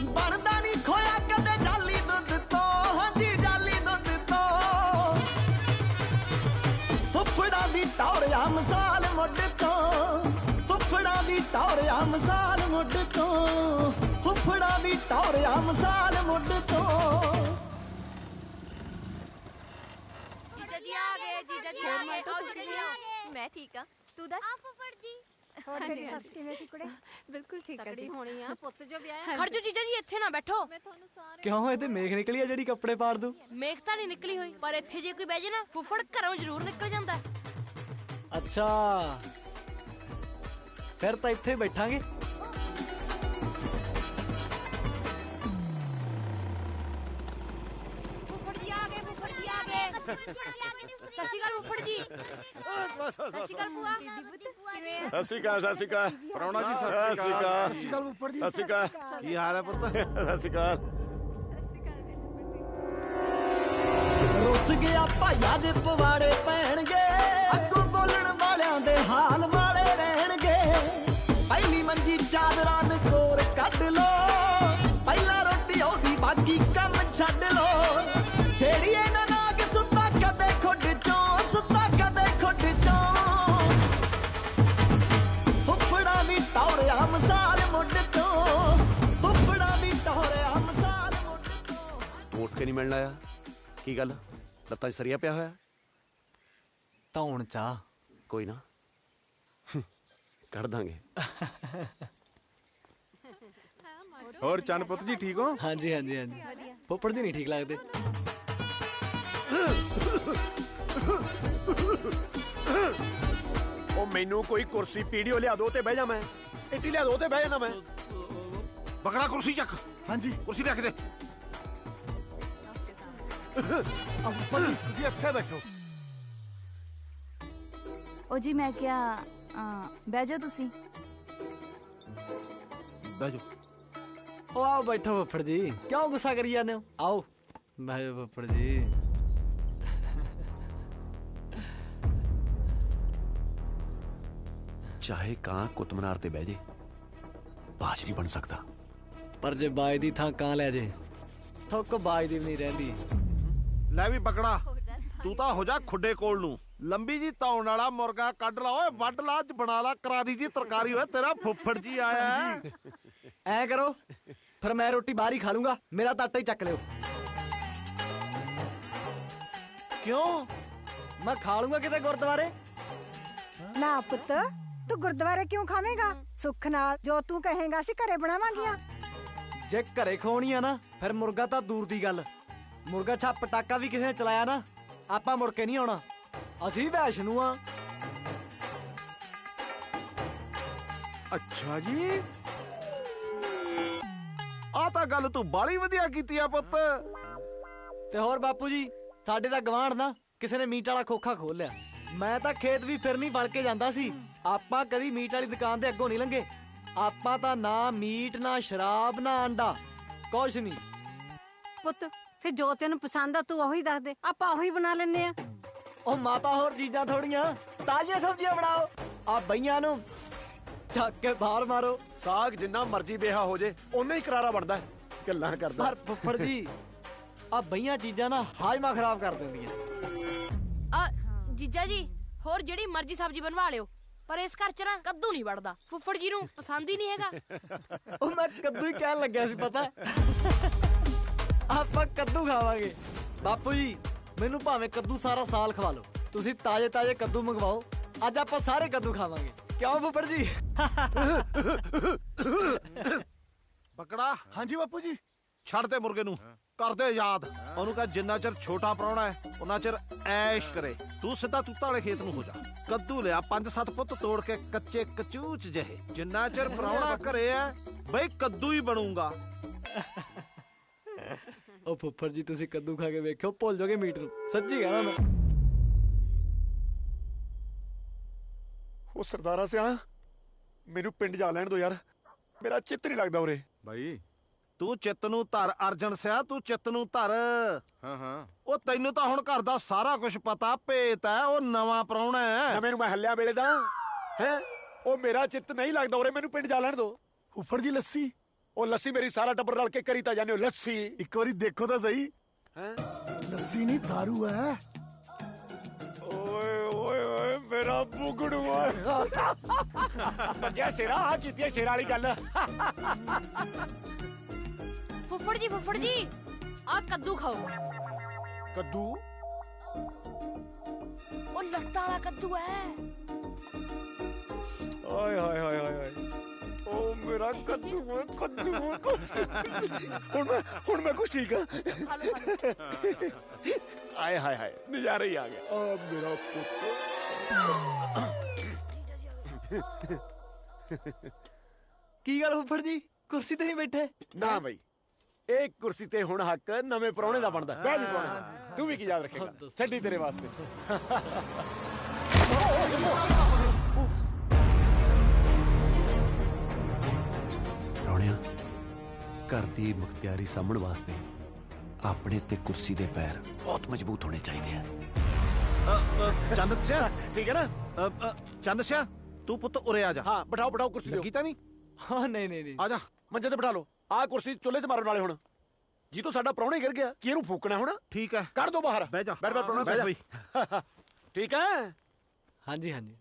ਬਣਦਾ ਨਹੀਂ ਖੋਇਆ ਕਦੇ ਜਾਲੀ ਦੁੱਧ ਤੋਂ, ਹਾਂਜੀ ਜਾਲੀ ਦੁੱਧ ਤੋਂ। ਫੁੱਫੜਾਂ ਦੀ ਟੌਰਿਆ ਮਿਸਾਲ ਮੁੱਢ ਤੋਂ, ਫੁੱਫੜਾਂ ਦੀ ਟੌਰਿਆ ਮਿਸਾਲ ਮੁੱਢ ਤੋਂ, ਫੁੱਫੜਾਂ ਦੀ ਟੌਰਿਆ ਮਿਸਾਲ ਮੁੱਢ ਤੋਂ। ਜੀਜਾ ਜੀ ਆ ਗਏ, ਜੀਜਾ ਜੀ ਆ ਗਏ। ਆਓ ਜੀਜਾ ਜੀ ਆਓ। ਮੈਂ ਠੀਕ ਆ, ਤੂੰ ਦੱਸ? ਫੁੱਫੜ ਜੀ ਹੋਰ ਤੇਰੀ ਸੱਸ ਕਿਵੇਂ ਸੀ ਕੁੜੇ? ਬਿਲਕੁਲ ਠੀਕ ਹੈ ਜੀ। ਹੋਣੀ ਆ ਪੁੱਤ ਜੋ ਵਿਆਹਿਆ। ਖੜ ਜਾ ਜੀਜਾ ਜੀ, ਇੱਥੇ ਨਾ ਬੈਠੋ। ਮੈਂ ਤੁਹਾਨੂੰ ਸਾਰੇ ਕਿਉਂ ਇਹ ਤੇ ਮੇਖ ਨਿਕਲੀ ਆ ਜਿਹੜੀ ਕੱਪੜੇ ਪਾੜ ਦੂ? ਮੇਖ ਤਾਂ ਨਹੀਂ ਨਿਕਲੀ ਹੋਈ, ਪਰ ਇੱਥੇ ਜੇ ਕੋਈ ਬਹਿ ਜੇ ਨਾ ਫੁੱਫੜ ਘਰੋਂ ਜ਼ਰੂਰ ਨਿਕਲ ਜਾਂਦਾ। ਅੱਛਾ ਫਿਰ ਤਾਂ ਇੱਥੇ ਬੈਠਾਂਗੇ। ਫੁੱਫੜ ਜੀ ਆ ਗਏ, ਫੁੱਫੜ ਜੀ ਆ ਗਏ। ਸਤਿ ਸ਼੍ਰੀ ਅਕਾਲ ਫੁੱਫੜ ਜੀ। ਸਤਿ ਸ਼੍ਰੀ ਅਕਾਲ ਭੂਆ। ਸਤਿ ਸ਼੍ਰੀ ਅਕਾਲ, ਸਤਿ ਸ਼੍ਰੀ ਅਕਾਲ ਪ੍ਰਾਹੁਣਾ ਜੀ। ਸਤਿ ਸ਼੍ਰੀ ਅਕਾਲ। ਸਤਿ ਸ਼੍ਰੀ ਅਕਾਲ ਫੁੱਫੜ ਜੀ। ਸਤਿ ਸ਼੍ਰੀ ਅਕਾਲ। ਕੀ ਹਾਲ ਹੈ ਪੁੱਤ? ਸਤਿ ਸ਼੍ਰੀ ਅਕਾਲ। ਰੁੱਸ ਗਿਆ ਭਾਈਆ ਜੇ ਪਵਾੜੇ ਪੈਣਗੇ, ਅੱਗੋਂ ਬੋਲਣ ਵਾਲਿਆਂ ਦੇ ਹਾਲ ਮਾੜੇ ਰਹਿਣਗੇ। ਪਹਿਲੀ ਮੰਜੀ ਚਾਦਰਾਂ ਨਕੋਰ ਕੱਢ ਲੋ, ਪਹਿਲਾਂ ਰੋਟੀ ਉਹਦੀ ਬਾਕੀ ਕੰਮ ਛੱਡ ਲੋ। ਛੇੜੀਏ ਨਾ ਨਾਗ ਸੁੱਤਾ ਕਦੇ ਖੁੱਡ ਚੋਂ, ਸੁੱਤਾ ਕਦੇ ਖੁੱਡ ਚੋਂ। ਫੁੱਫੜਾਂ ਦੀ ਟੌਰਿਆ ਮਸਾਲ ਮੁੱਢ ਤੋਂ, ਫੁੱਫੜਾਂ ਦੀ ਟੌਰਿਆ ਮਸਾਲ ਮੁੱਢ ਤੋਂ। ਤੂੰ ਉੱਠ ਕੇ ਨਹੀਂ ਮਿਲਣ ਆਇਆ? ਕੀ ਗੱਲ, ਲੱਤਾਂ 'ਚ ਸਰੀਆ ਪਿਆ ਹੋਇਆ? ਧੌਣ ਚਾਹ ਕੋਈ ਨਾ ਕੱਢ ਦਾਂਗੇ। ਹੋਰ ਚੰਨ ਪੁੱਤ ਜੀ ਠੀਕ ਹੋ? ਹਾਂਜੀ ਹਾਂਜੀ ਹਾਂਜੀ। ਫੁੱਫੜ ਜੀ ਨਹੀਂ ਠੀਕ ਲੱਗਦੇ। ਉਹ ਮੈਨੂੰ ਕੋਈ ਕੁਰਸੀ ਪੀੜੀਓ ਲਿਆ ਦੋ ਤੇ ਬਹਿ ਜਾ। ਮੈਂ ਇੱਟੀ ਲਿਆ ਦੋ ਤੇ ਬਹਿ ਜਾਣਾ ਮੈਂ। ਬਕੜਾ ਕੁਰਸੀ ਚੱਕ। ਹਾਂਜੀ ਕੁਰਸੀ ਰੱਖ ਦੇ। ਤੁਸੀਂ ਇੱਥੇ ਬੈਠੋ। ਉਹ ਜੀ ਮੈਂ ਕਿਹਾ ਬਹਿ ਜਾਓ ਤੁਸੀਂ। ਬਹਿ ਜਾ। ਉਹ ਆਓ ਬੈਠੋ ਫੁੱਫੜ ਜੀ, ਕਿਉਂ ਗੁੱਸਾ ਕਰੀ ਜਾਂਦੇ ਹੋ? ਆਓ ਬਹਿ ਜਾਓ ਫੁੱਫੜ ਜੀ। ਚਾਹੇ ਕਾਂ ਕੁੱਤਮਨਾਰ ਤੇ ਬਹਿ ਜੇ, ਬਾਜ ਨਹੀਂ ਬਣ ਸਕਦਾ। ਪਰ ਜੇ ਬਾਜ ਦੀ ਥਾਂ ਕਾਂ ਲੈ ਜੇ, ਥੁੱਕ ਬਾਜ ਦੀ ਵੀ ਨਹੀਂ ਰਹਿੰਦੀ। ਲੈ ਵੀ ਬਕੜਾ, ਤੂੰ ਤਾਂ ਹੋ ਜਾ ਖੁੱਡੇ ਕੋਲ ਨੂੰ। ਲੰਬੀ ਜੀ ਤੌਣ ਵਾਲਾ ਮੁਰਗਾ ਕੱਢ ਲਾ ਓਏ, ਵੱਢ ਲਾ, ਬਣਾ ਲਾ ਕਰਾਰੀ ਜੀ ਤਰਕਾਰੀ। ਓਏ ਤੇਰਾ ਫੁੱਫੜ ਜੀ ਆਇਆ। ਐ ਕਰੋ ਫਿਰ ਮੈਂ ਰੋਟੀ ਬਾਹਰ ਹੀ ਖਾ ਲੂੰਗਾ, ਮੇਰਾ ਤਾਂ ਆਟਾ ਹੀ ਚੱਕ ਲਿਓ। ਕਿਉਂ? ਮੈਂ ਖਾ ਲੂੰਗਾ ਕਿਤੇ ਗੁਰਦੁਆਰੇ। ਨਾ ਪੁੱਤ, ਤੂੰ ਗੁਰਦੁਆਰੇ ਕਿਉਂ ਖਾਵੇਂਗਾ? ਸੁੱਖ ਨਾਲ ਜੋ ਤੂੰ ਕਹੇਂਗਾ ਅਸੀਂ ਘਰੇ ਬਣਾਵਾਂਗੀਆਂ। ਜੇ ਘਰੇ ਖਵਾਉਣੀ ਆ ਨਾ, ਫਿਰ ਮੁਰਗਾ ਤਾਂ ਦੂਰ ਦੀ ਗੱਲ। ਮੁਰਗਾ ਛਾ ਪਟਾਕਾ ਵੀ ਕਿਸੇ ਨੇ ਚਲਾਇਆ ਨਾ, ਆਪਾਂ ਮੁੜ ਕੇ ਨਹੀਂ ਆਉਣਾ। ਅਸੀਂ ਵੈਸ਼ਨੂ ਆ। ਅੱਛਾ ਜੀ, ਆ ਤਾਂ ਗੱਲ ਤੂੰ ਬਾਲੀ ਵਧੀਆ ਕੀਤੀ ਆ ਪੁੱਤ। ਤੇ ਹੋਰ ਬਾਪੂ ਜੀ, ਸਾਡੇ ਦਾ ਗਵਾਂਢ ਨਾ ਕਿਸੇ ਨੇ ਮੀਟ ਵਾਲਾ ਖੋਖਾ ਖੋਲ ਲਿਆ। ਮੈਂ ਤਾਂ ਖੇਤ ਵੀ ਫਿਰਨੀ ਵੜ ਕੇ ਜਾਂਦਾ ਸੀ। ਆਪਾਂ ਕਦੀ ਮੀਟ ਵਾਲੀ ਦੁਕਾਨ ਦੇ ਅੱਗੋਂ ਨਹੀਂ ਲੰਘੇ। ਆਪਾਂ ਤਾਂ ਨਾ ਮੀਟ, ਨਾ ਸ਼ਰਾਬ, ਨਾ ਅੰਡਾ, ਕੁਛ ਨਹੀਂ। ਪੁੱਤ ਫਿਰ ਜੋ ਤੈਨੂੰ ਪਸੰਦ ਆ ਤੂੰ ਉਹੀ ਦੱਸ ਦੇ, ਆਪਾਂ ਉਹੀ ਬਣਾ ਲੈਨੇ ਆ। ਉਹ ਮਾਤਾ ਹੋਰ ਚੀਜ਼ਾਂ ਥੋੜੀਆਂ, ਤਾਜ਼ੀਆਂ ਸਬਜ਼ੀਆਂ ਬਣਾਓ। ਆ ਬਈਆਂ ਨੂੰ ਚੱਕ ਕੇ ਬਾਹਰ ਮਾਰੋ। ਸਾਗ ਜਿੰਨਾ ਮਰਜ਼ੀ ਬੇਹਾ ਹੋ ਜੇ, ਓਨਾ ਹੀ ਕਰਾਰਾ ਬਣਦਾ। ਗੱਲਾਂ ਕਰਦਾ। ਪਰ ਫੁੱਫੜ ਜੀ, ਆ ਬਈਆਂ ਚੀਜ਼ਾਂ ਨਾ ਹਾਜ਼ਮਾ ਖਰਾਬ ਕਰ ਦਿੰਦੀਆਂ। ਜੀਜਾ ਜੀ ਹੋਰ ਜਿਹੜੀ ਮਰਜ਼ੀ ਸਬਜ਼ੀ ਬਣਵਾ ਲਿਓ, ਪਰ ਇਸ ਘਰ ਚ ਨਾ ਕੱਦੂ ਨਹੀਂ ਵੜਦਾ। ਫੁੱਫੜ ਜੀ ਨੂੰ ਪਸੰਦ ਹੀ ਨਹੀਂ ਹੈਗਾ। ਉਹ ਮੈਂ ਕੱਦੂ ਹੀ ਕਹਿਣ ਲੱਗਿਆ ਸੀ, ਪਤਾ। ਆਪਾਂ ਕੱਦੂ ਖਾਵਾਂਗੇ। ਬਾਪੂ ਜੀ, ਮੈਨੂੰ ਭਾਵੇਂ ਕੱਦੂ ਸਾਰਾ ਸਾਲ ਖਵਾ ਲਓ, ਤੁਸੀਂ ਤਾਜ਼ੇ ਤਾਜ਼ੇ ਕੱਦੂ ਮੰਗਵਾਓ। ਅੱਜ ਆਪਾਂ ਸਾਰੇ ਕੱਦੂ ਖਾਵਾਂਗੇ। ਕਿਉਂ ਫੁੱਫੜ ਜੀ? ਬਕੜਾ। ਹਾਂਜੀ ਬਾਪੂ ਜੀ। ਛੱਡ ਦੇ ਮੁਰਗੇ ਨੂੰ, ਕਰਦੇ ਯਾਦ। ਉਹਨੂੰ ਕਹ ਜਿੰਨਾ ਚਿਰ ਛੋਟਾ ਪ੍ਰਾਹੁਣਾ ਹੈ ਉਹਨਾਂ ਚਿਰ ਐਸ਼ ਕਰੇ। ਤੂੰ ਸਿੱਧਾ ਤੂਤਾਂ ਵਾਲੇ ਖੇਤ ਨੂੰ ਹੋ ਜਾ। ਕੱਦੂ ਲਿਆ 5-7 ਪੁੱਤ ਤੋੜ ਕੇ, ਕੱਚੇ ਕਚੂਚ ਜਿਹੇ। ਜਿੰਨਾ ਚਿਰ ਪ੍ਰਾਹੁਣਾ ਘਰੇ ਹੈ ਬਈ ਕੱਦੂ ਹੀ ਬਣੂਗਾ। ਉਹ ਫੁੱਫੜ ਜੀ, ਤੁਸੀਂ ਕੱਦੂ ਖਾ ਕੇ ਵੇਖਿਓ, ਭੁੱਲ ਜਾਓਗੇ ਮੀਟ ਨੂੰ। ਸੱਚੀ ਕਹਿਣਾ ਮੈਂ। ਉਹ ਸਰਦਾਰਾ ਸਿਆ, ਮੈਨੂੰ ਪਿੰਡ ਜਾ ਲੈਣ ਦੋ ਯਾਰ, ਮੇਰਾ ਚਿੱਤ ਨਹੀਂ ਲੱਗਦਾ ਉਰੇ। ਬਾਈ ਤੂੰ ਚਿੱਤ ਨੂੰ ਧਰ ਅਰਜਨ ਸਿਆ, ਤੂੰ ਚਿੱਤ ਨੂੰ ਧਰ। ਹਾਂ ਉਹ ਤੈਨੂੰ ਤਾਂ ਹੁਣ ਘਰ ਦਾ ਸਾਰਾ ਕੁਝ ਪਤਾ, ਭੇਤ ਹੈ। ਉਹ ਨਵਾਂ ਪ੍ਰਾਹੁਣਾ ਹੈ। ਨਵੇਂ ਨੂੰ ਮੈਂ ਹੱਲਿਆ ਵੇਲੇ ਦਾ ਹੈ। ਉਹ ਮੇਰਾ ਚਿੱਤ ਨਹੀਂ ਲੱਗਦਾ ਉਰੇ, ਮੈਨੂੰ ਪਿੰਡ ਜਾ ਲੈਣ ਦੋ। ਫੁੱਫੜ ਜੀ ਲੱਸੀ। ਉਹ ਲੱਸੀ ਮੇਰੀ ਸਾਰਾ ਟੱਬਰ ਰਲ ਕੇ ਕਰੀ ਤਾਂ ਜਾਂਦੇ ਹੋ। ਲੱਸੀ ਇੱਕ ਵਾਰੀ ਦੇਖੋ ਤਾਂ ਸਹੀ। ਲੱਸੀ ਨਹੀਂ ਦਾਰੂ ਹੈ। ਓਏ ਓਏ ਓਏ ਮੇਰਾ ਬੁਗੜੂ ਬੱਗਿਆ ਸ਼ੇਰਾ, ਆ ਕੀਤੀ ਸ਼ੇਰਾ ਵਾਲੀ ਗੱਲ। ਫੁੱਫੜ ਜੀ ਆ ਕੱਦੂ ਖਾਓ। ਕੱਦੂ? ਉਹ ਲੱਤਾਂ ਵਾਲਾ ਕੱਦੂ ਹੈ। ਹਾਏ ਹਾਏ ਹਾਏ ਹਾਏ ਓ ਮੇਰਾ ਕੱਦੂ ਹੁਣ ਮੈਂ ਕੁਛ ਠੀਕ ਆ ਆਏ ਹਾਏ ਹਾਏ ਨਜ਼ਾਰਾ ਹੀ ਆ ਗਿਆ ਆ ਮੇਰਾ ਪੁੱਤ ਕੀ ਗੱਲ ਫੁੱਫੜ ਜੀ ਕੁਰਸੀ ਤੇ ਹੀ ਬੈਠੇ ਨਾ ਬਈ ਇਹ ਕੁਰਸੀ ਤੇ ਹੁਣ ਹੱਕ ਨਵੇਂ ਪ੍ਰਾਹੁਣੇ ਦਾ ਬਣਦਾ ਬਹਿ ਜੀ ਪ੍ਰਾਹੁਣੇ ਤੂੰ ਵੀ ਕੀ ਯਾਦ ਰੱਖੇਗਾ ਛੱਡੀ ਤੇਰੇ ਵਾਸਤੇ ਪ੍ਰਾਹੁਣਿਆ ਘਰ ਦੀ ਮੁਖਤਿਆਰੀ ਸਾਂਭਣ ਵਾਸਤੇ ਆਪਣੇ ਤੇ ਕੁਰਸੀ ਦੇ ਪੈਰ ਬਹੁਤ ਮਜ਼ਬੂਤ ਹੋਣੇ ਚਾਹੀਦੇ ਆ ਚੰਦ ਸਿਆ ਠੀਕ ਹੈ ਨਾ ਚੰਦ ਸਿਆ ਤੂੰ ਪੁੱਤ ਉਰੇ ਆ ਜਾ ਹਾਂ ਬਿਠਾਓ ਬਿਠਾਓ ਕੁਰਸੀ ਲੱਗੀ ਤਾਂ ਨਹੀਂ ਹਾਂ ਨਹੀਂ ਆ ਜਾ ਮੰਜੇ ਤੇ ਬਿਠਾ ਲਓ ਆਹ ਕੁਰਸੀ ਚੁੱਲ੍ਹੇ 'ਚ ਮਾਰਨ ਵਾਲੇ ਹੁਣ ਜੀ ਤੋਂ ਸਾਡਾ ਪ੍ਰਾਹੁਣਾ ਗਿਰ ਗਿਆ ਕੀ ਇਹਨੂੰ ਫੂਕਣਾ ਹੁਣ ਠੀਕ ਹੈ ਕੱਢ ਦੋ ਬਾਹਰ ਬਹਿ ਜਾ ਬੈਠ ਪ੍ਰਾਹੁਣਾ ਬਹਿ ਜਾ ਠੀਕ ਹੈ ਹਾਂਜੀ ਹਾਂਜੀ